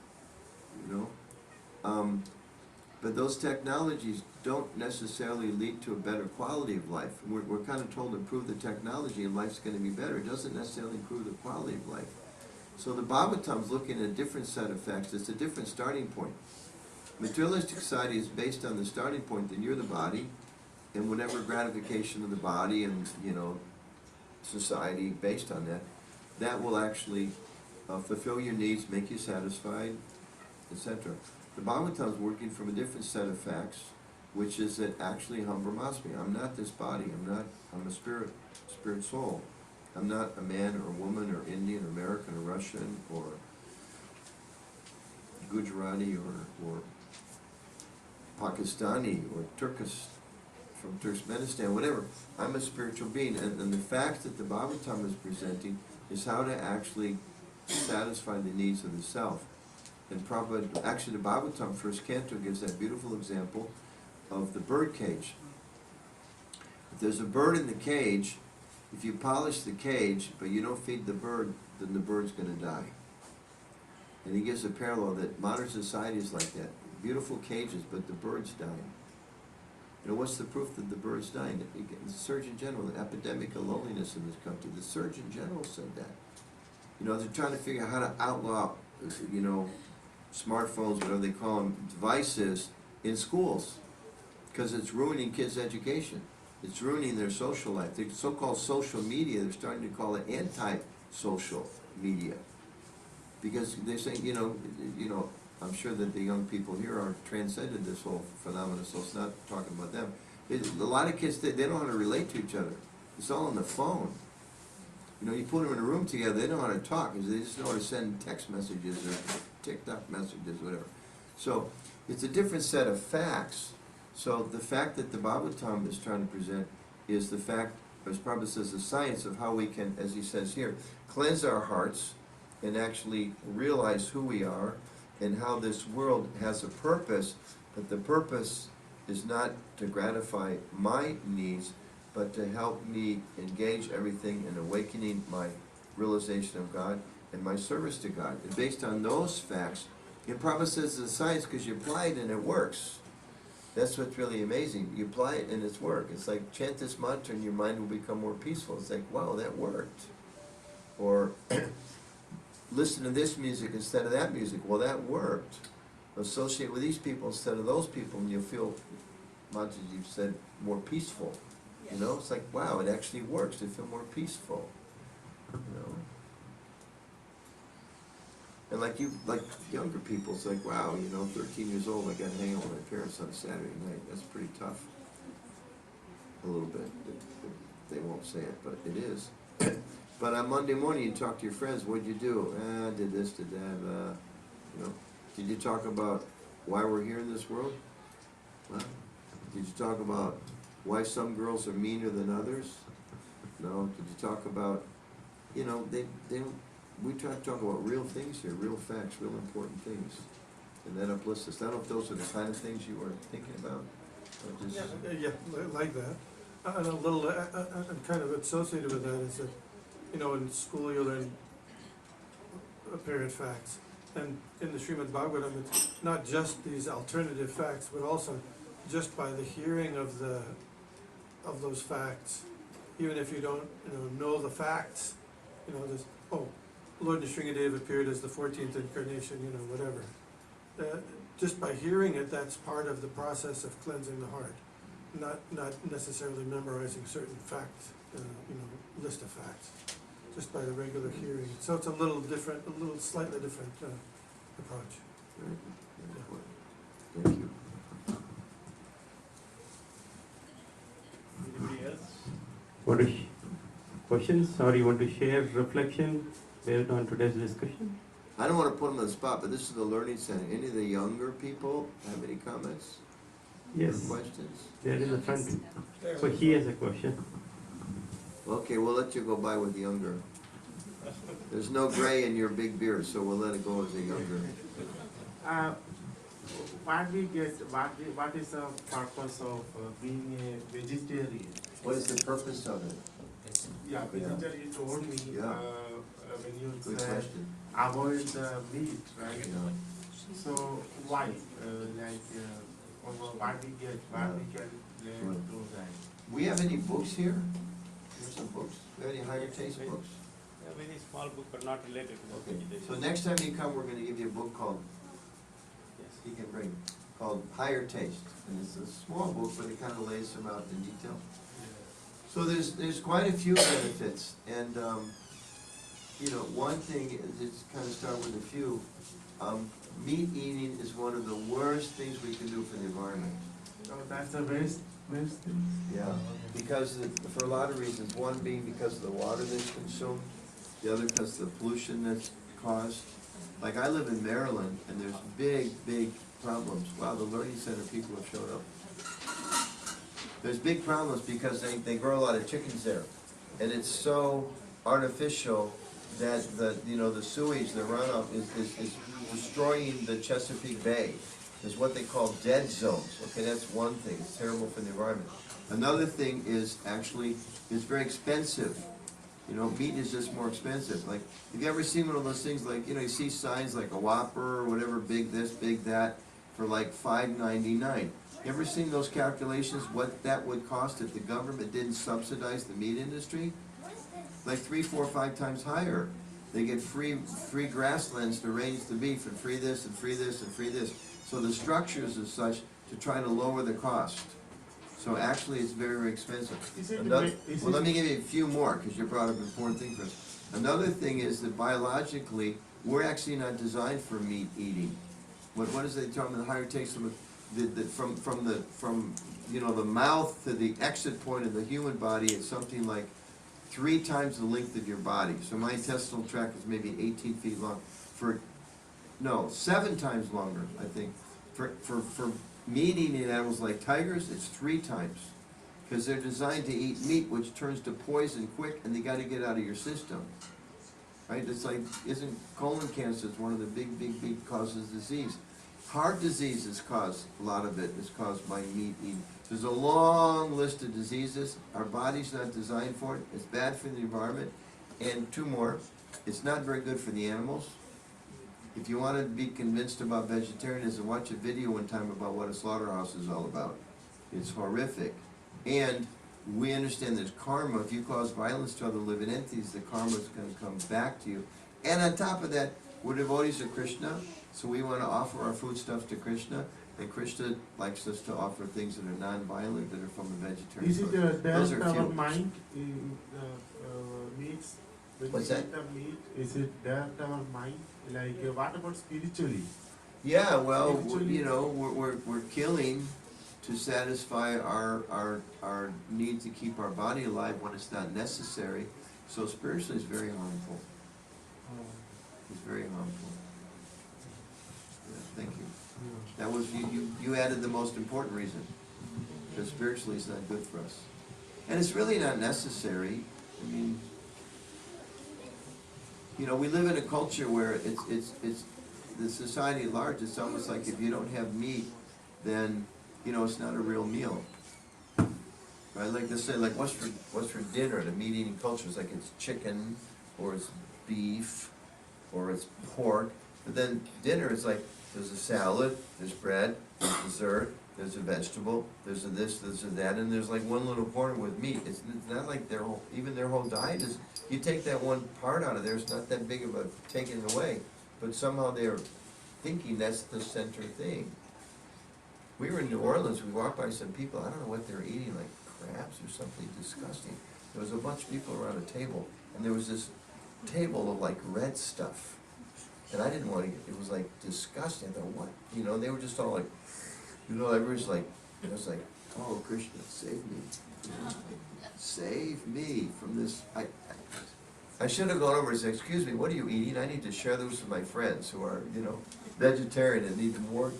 you know. But those technologies don't necessarily lead to a better quality of life. We're kind of told to improve the technology and life's going to be better. It doesn't necessarily improve the quality of life. So the Bhagavatam's looking at a different set of facts. It's a different starting point. Materialistic society is based on the starting point that you're the body, and whatever gratification of the body and, you know, society based on that, that will actually fulfill your needs, make you satisfied, etc. The Bhagavatam is working from a different set of facts, which is that actually Ham Brahmasmi. I'm not this body. I'm a spirit soul. I'm not a man or a woman or Indian or American or Russian or Gujarati or Pakistani or Turkish from Turkmenistan, whatever. I'm a spiritual being, and the fact that the Bhagavatam is presenting is how to actually satisfy the needs of the self. And Prabhupada, actually the Bhagavatam first canto gives that beautiful example of the bird cage. If there's a bird in the cage, if you polish the cage but you don't feed the bird, then the bird's going to die. And he gives a parallel that modern society is like that. Beautiful cages, but the bird's dying. You know, what's the proof that the bird's dying? The Surgeon General, the epidemic of loneliness in this country, the Surgeon General said that. You know, they're trying to figure out how to outlaw, you know, smartphones, whatever they call them, devices in schools, because it's ruining kids' education. It's ruining their social life. The so-called social media, they're starting to call it anti-social media, because they're saying, you know, I'm sure that the young people here are transcended this whole phenomenon, so it's not talking about them. A lot of kids, they don't know how to relate to each other. It's all on the phone. You know, you put them in a room together, they know how to talk, they just know how to send text messages or TikTok messages, whatever. So it's a different set of facts. So the fact that the Bhagavatam is trying to present is the fact, as Prabhupada says, the science of how we can, as he says here, cleanse our hearts and actually realize who we are and how this world has a purpose, but the purpose is not to gratify my needs, but to help me engage everything in awakening my realization of God and my service to God. And based on those facts, and Prabhupada says it's science because you apply it and it works. That's what's really amazing. You apply it and it's work. It's like chant this mantra and your mind will become more peaceful. It's like, wow, that worked. Or listen to this music instead of that music. Well, that worked. Associate with these people instead of those people and you'll feel, much as you've said, more peaceful. You know, it's like, wow, it actually works to feel more peaceful. You know? And like younger people, it's like, wow, you know, 13 years old, I got to hang out with my parents on a Saturday night. That's pretty tough. A little bit. They won't say it, but it is. But on Monday morning, you talk to your friends, what'd you do? I did this, did that, you know. Did you talk about why we're here in this world? Well, did you talk about why some girls are meaner than others? No. Did you talk about, you know, they don't, we try to talk about real things here, real facts, real important things. And that uplifts us. I don't know if those are the kind of things you were thinking about. Or just Yeah, like that. And a little, and kind of associated with that is that, you know, in school you learn apparent facts. And in the Srimad Bhagavatam, it's not just these alternative facts, but also just by the hearing of those facts, even if you don't, know the facts, there's, Lord Nrsingadev appeared as the 14th incarnation, whatever. just by hearing it, that's part of the process of cleansing the heart. Not necessarily memorizing certain facts, list of facts, just by the regular hearing. So it's a little different, a little slightly different approach. Thank you. Anybody else? Want to questions, or you want to share reflection based on today's discussion? I don't want to put them on the spot, but this is the learning center. Any of the younger people have any comments? Yes. Or questions? There in the front. So he has a question. Okay, we'll let you go by with younger. There's no gray in your big beard, so we'll let it go as a younger. What is the purpose of being a vegetarian? What is the purpose of it? Yeah, vegetarian, you told me Yeah. when you Good said question. avoid the meat, right? Yeah. So why? What we get, what we can learn through that? We have any books here? Here's some books. We have any higher taste books? A very small book, but not related to Okay. vegetation. So next time you come, we're gonna give you a book called, Yes. he can bring, called Higher Taste. And it's a small book, but it kind of lays them out in detail. So there's quite a few benefits, and one thing is, it's kind of start with a few. Meat eating is one of the worst things we can do for the environment. So that's the best thing. Yeah, because for a lot of reasons. One being because of the water that's consumed, the other because of the pollution that's caused. Like I live in Maryland, and there's big problems. Wow, the Learning Center people have showed up. There's big problems because they grow a lot of chickens there, and it's so artificial that the sewage, the runoff is destroying the Chesapeake Bay. Is what they call dead zones. Okay, that's one thing. It's terrible for the environment. Another thing is actually it's very expensive. Meat is just more expensive. Like, have you ever seen one of those things like, you see signs like a Whopper or whatever, big this, big that, for like $5.99. You ever seen those calculations, what that would cost if the government didn't subsidize the meat industry? Like 3, 4, 5 times higher. They get free grasslands to raise the beef, and free this, and free this, and free this. So the structures is such to try to lower the cost. So actually, it's very expensive. Well, let me give you a few more, because you brought up an important thing for us. Another thing is that biologically, we're actually not designed for meat eating. What is they tell me? The higher taste from the mouth to the exit point of the human body, it's something like 3 times the length of your body. So my intestinal tract is maybe 18 feet long. 7 times longer, I think. For meat-eating animals like tigers, it's 3 times. Because they're designed to eat meat, which turns to poison quick, and they got to get out of your system. Right? It's like, isn't colon cancer one of the big causes of disease? Heart disease is caused, a lot of it is caused by meat eating. There's a long list of diseases. Our body's not designed for it. It's bad for the environment. And 2 more, it's not very good for the animals. If you want to be convinced about vegetarianism, watch a video one time about what a slaughterhouse is all about. It's horrific. And we understand there's karma. If you cause violence to other living entities, the karma is going to come back to you. And on top of that, we're devotees of Krishna, so we want to offer our foodstuffs to Krishna. And Krishna likes us to offer things that are non-violent, that are from a vegetarian Is it source. Those that are our few. mind in meats? When What's we that? eat the meat, is it that our mind? Like, what about spiritually? Yeah, well, Spiritually- we're killing to satisfy our need to keep our body alive when it's not necessary. So spiritually, it's very harmful. It's very harmful. Yeah, thank you. That was you added the most important reason. Because spiritually, it's not good for us, and it's really not necessary. I mean, we live in a culture where it's the society at large. It's almost like if you don't have meat, then it's not a real meal. Right? Like they say, like what's for dinner? The meat eating culture is like it's chicken, or it's beef, or it's pork. But then dinner is like there's a salad, there's bread, there's dessert, there's a vegetable, there's a this, there's a that, and there's like one little corner with meat. It's not like their whole diet is. You take that one part out of there, it's not that big of a taking away, but somehow they're thinking that's the center thing. We were in New Orleans, we walked by some people, I don't know what they were eating, like crabs or something disgusting. There was a bunch of people around a table, and there was this table of like red stuff. And I didn't want to get, it was like disgusting. I thought, what? You know, they were just all like, you know, everybody's like, it was like, oh, Krishna, save me. Save me from this. I should have gone over and said, excuse me, what are you eating? I need to share this with my friends who are, you know, vegetarian and need more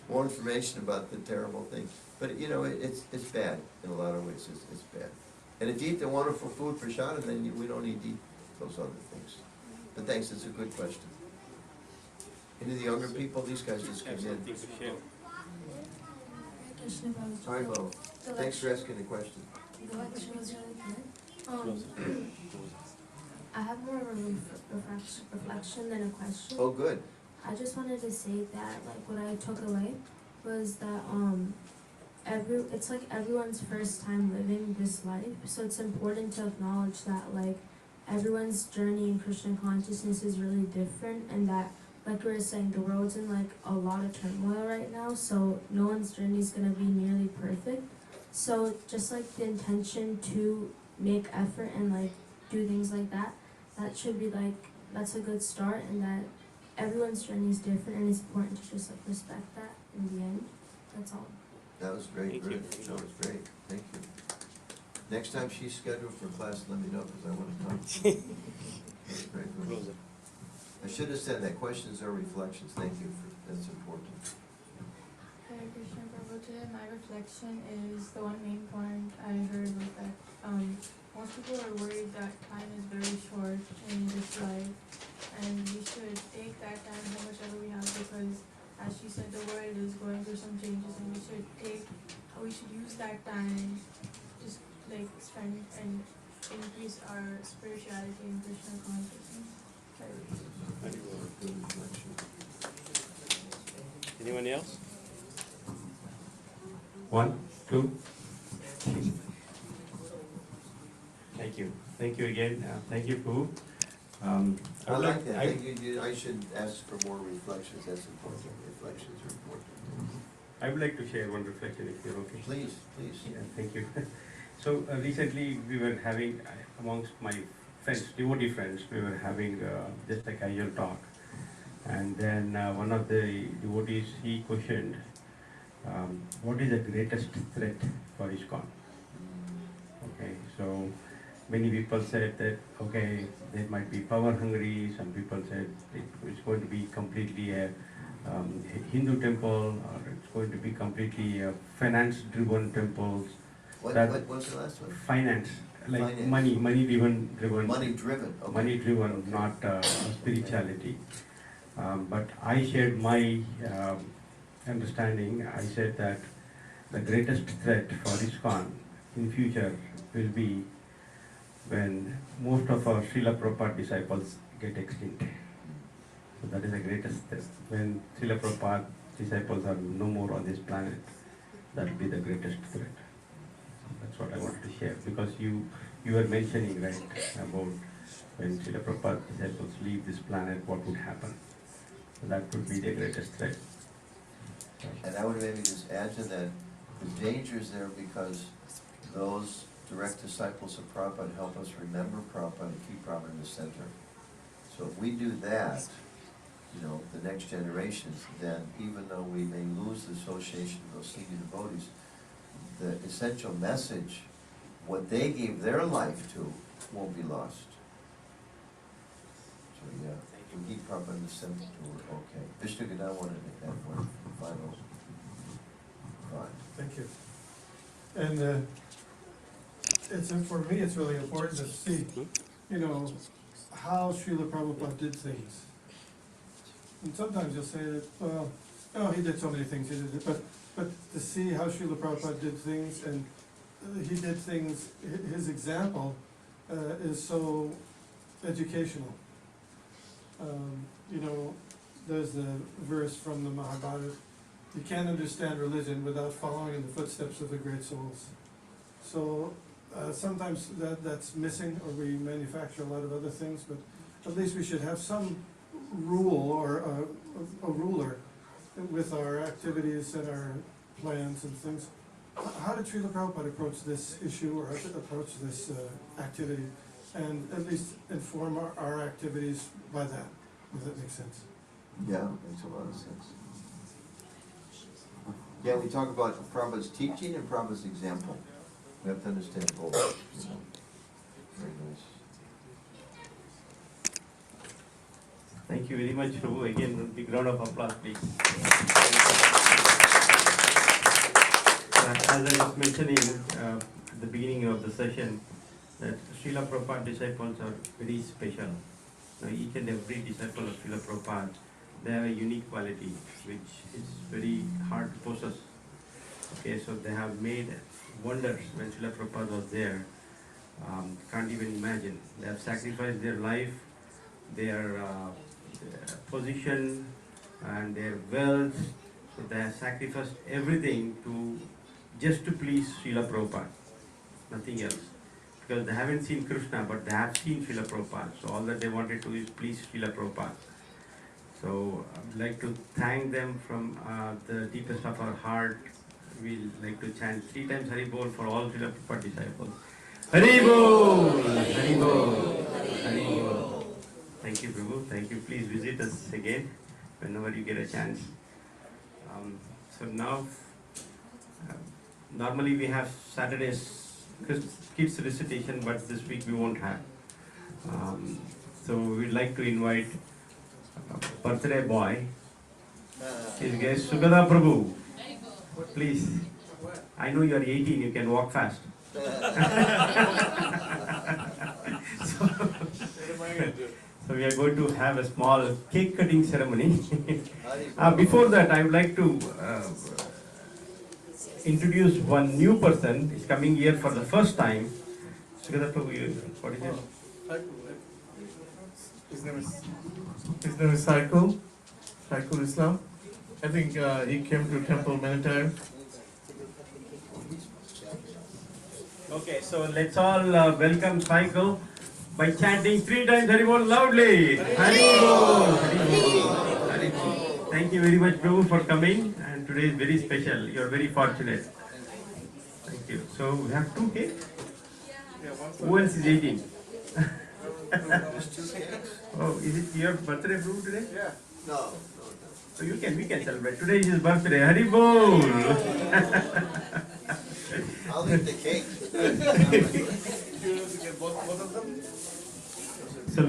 information about the terrible thing. But, you know, it's bad in a lot of ways. It's bad. And if you eat the wonderful food prashadam, then we don't need to eat those other things. But thanks, it's a good question. Any of the younger people, these guys just came in. All right, Bo. Thanks for asking the question. The lecture was really good. I have more of a reflection than a question. Oh, good. I just wanted to say that, like, what I took away was that it's like everyone's first time living this life, so it's important to acknowledge that, like, everyone's journey in Krishna consciousness is really different, and that, like we were saying, the world's in like a lot of turmoil right now, so no one's journey is gonna be nearly perfect. So just like the intention to make effort and like do things like that, that should be like, that's a good start, and that everyone's journey is different, and it's important to just like respect that in the end. That's all. That was great, Thank you. Ruth. That was great. Thank you. Next time she's scheduled for class, let me know, because I want to come. That's great. Close it. I should have said that. Questions or reflections. Thank you. That's important. Hare Krishna Prabhu, today my reflection is the one main point I heard was that most people are worried that time is very short in this life, and we should take that time how much ever we have, because as she said, the world is going through some changes, and we should use that time just like spend and increase our spirituality and Krishna consciousness. Good reflection. Anyone else? 1, 2. Thank you. Thank you again. Thank you, Prabhu. I like that. I think I should ask for more reflections. That's important. Reflections are important. I would like to share one reflection if you're okay. Please, please. Yeah, thank you. So recently we were having, amongst my friends, devotee friends, we were having just a casual talk. And then one of the devotees, he questioned, what is the greatest threat for ISKCON? Okay, so many people said that, okay, they might be power hungry. Some people said it's going to be completely a Hindu temple, or it's going to be completely a finance-driven temples. What was the last one? Finance, like Finance. money driven. Money driven. Okay. Money driven, not spirituality. But I shared my understanding. I said that the greatest threat for ISKCON in future will be when most of our Srila Prabhupada disciples get extinct. So that is the greatest threat. When Srila Prabhupada disciples are no more on this planet, that will be the greatest threat. That's what I wanted to share, because you were mentioning, right, about when Srila Prabhupada disciples leave this planet, what would happen. So that would be the greatest threat. And I would maybe just add to that, the danger is there because those direct disciples of Prabhupada help us remember Prabhupada and keep Prabhupada in the center. So if we do that, you know, the next generations, then even though we may lose the association of those senior devotees, the essential message, what they gave their life to, won't be lost. So yeah, if we keep Prabhupada in the center, we're okay. Vishnu Gadam wanted to add one final thought. Thank you. And for me, it's really important to see, you know, how Srila Prabhupada did things. And sometimes you'll say that, well, oh, he did so many things, he did it, but to see how Srila Prabhupada did things, and he did things, his example is so educational. You know, there's the verse from the Mahabharata, you can't understand religion without following in the footsteps of the great souls. So sometimes that's missing, or we manufacture a lot of other things, but at least we should have some rule or activities and our plans and things. How did Srila Prabhupada approach this issue or approach this activity, and at least inform our activities by that? Does that make sense? Yeah, makes a lot of sense. Yeah, we talk about Prabhupada's teaching and Prabhupada's example. We have to understand both. Very nice. Thank you very much, Prabhu. Again, a big round of applause, please. As I was mentioning at the beginning of the session, that Srila Prabhupada disciples are very special. Now, each and every disciple of Srila Prabhupada, they have a unique quality which is very hard to possess. Okay, so they have made wonders when Srila Prabhupada was there. Can't even imagine. They have sacrificed their life, their position, and their wealth. So they have sacrificed everything just to please Srila Prabhupada, nothing else. Because they haven't seen Krishna, but they have seen Srila Prabhupada. So all that they wanted to do is please Srila Prabhupada. So I'd like to thank them from the deepest of our heart. We'd like to chant 3 times Hari Bol for all Srila Prabhupada disciples. Hari Bol! Hari Bol! Hari Bol! Thank you, Prabhu. Thank you. Please visit us again whenever you get a chance. So now, normally we have Saturdays kids recitation, but this week we won't have. So we'd like to invite birthday boy, his guest Sugada Prabhu. Please, I know you are 18, you can walk fast. So we are going to have a small cake cutting ceremony. Before that, I would like to introduce one new person. He's coming here for the first time. Sugada Prabhu, what is it? His name is Saikul Islam. I think he came to temple many times. Okay, so let's all welcome Saikul by chanting 3 times Hari Bol loudly. Hari Bol! Hari Bol! Hari Bol! Thank you very much, Prabhu, for coming. And today is very special. You are very fortunate. Thank you. So we have 2 cakes. Who else is 18? Oh, is it your birthday, Prabhu, today? Yeah. No. So we can celebrate. Today is his birthday. Hari Bol! I'll eat the cake. So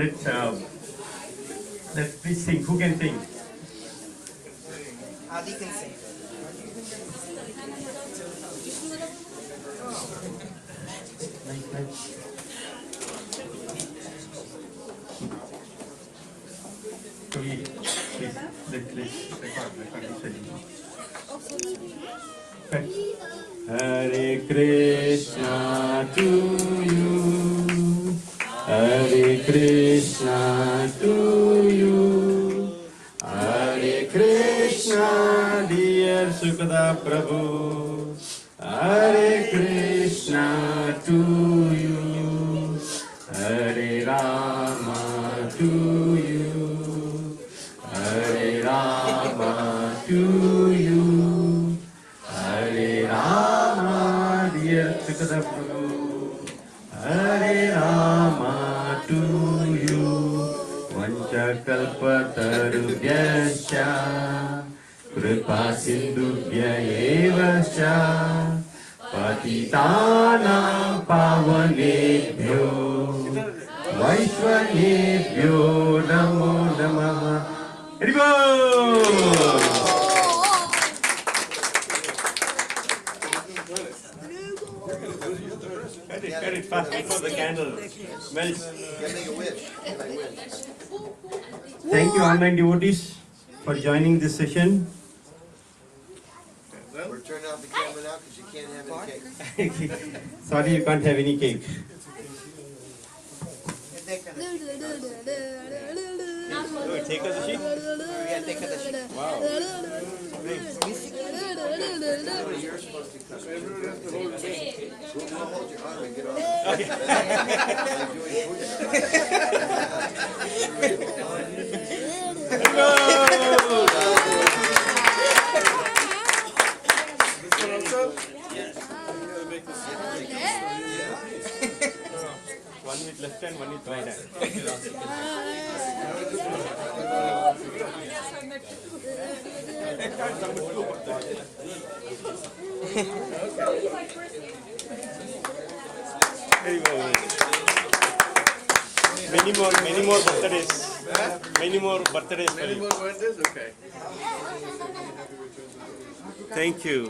let's please sing. Who can sing? Adi can sing. Nice. So please, let's record this. Hare Krishna to you, Hare Krishna to you, Hare Krishna, dear Sukada Prabhu, Hare Krishna to you, Hare Rama to you, Hare Rama to you, Hare Rama, dear Sukada Prabhu, Hare Rama to you, Vanchakalpatarubhyascha, Kripa Sindhubhya evascha, Patitanam pavanebhyo, Vaishvanebhyo namo namaha. Hari Bol! Cut it fast before the candle melts. Thank you, online devotees, for joining this session. We're turning off the camera now because you can't have any cake. Sorry, you can't have any cake. Take us a sheet? Yeah, take us a sheet. Wow. You're supposed to cut. We'll hold your arm and get off. Okay. and one is bridal. Many more birthdays. Many more birthdays for you. birthdays? Okay. Thank you.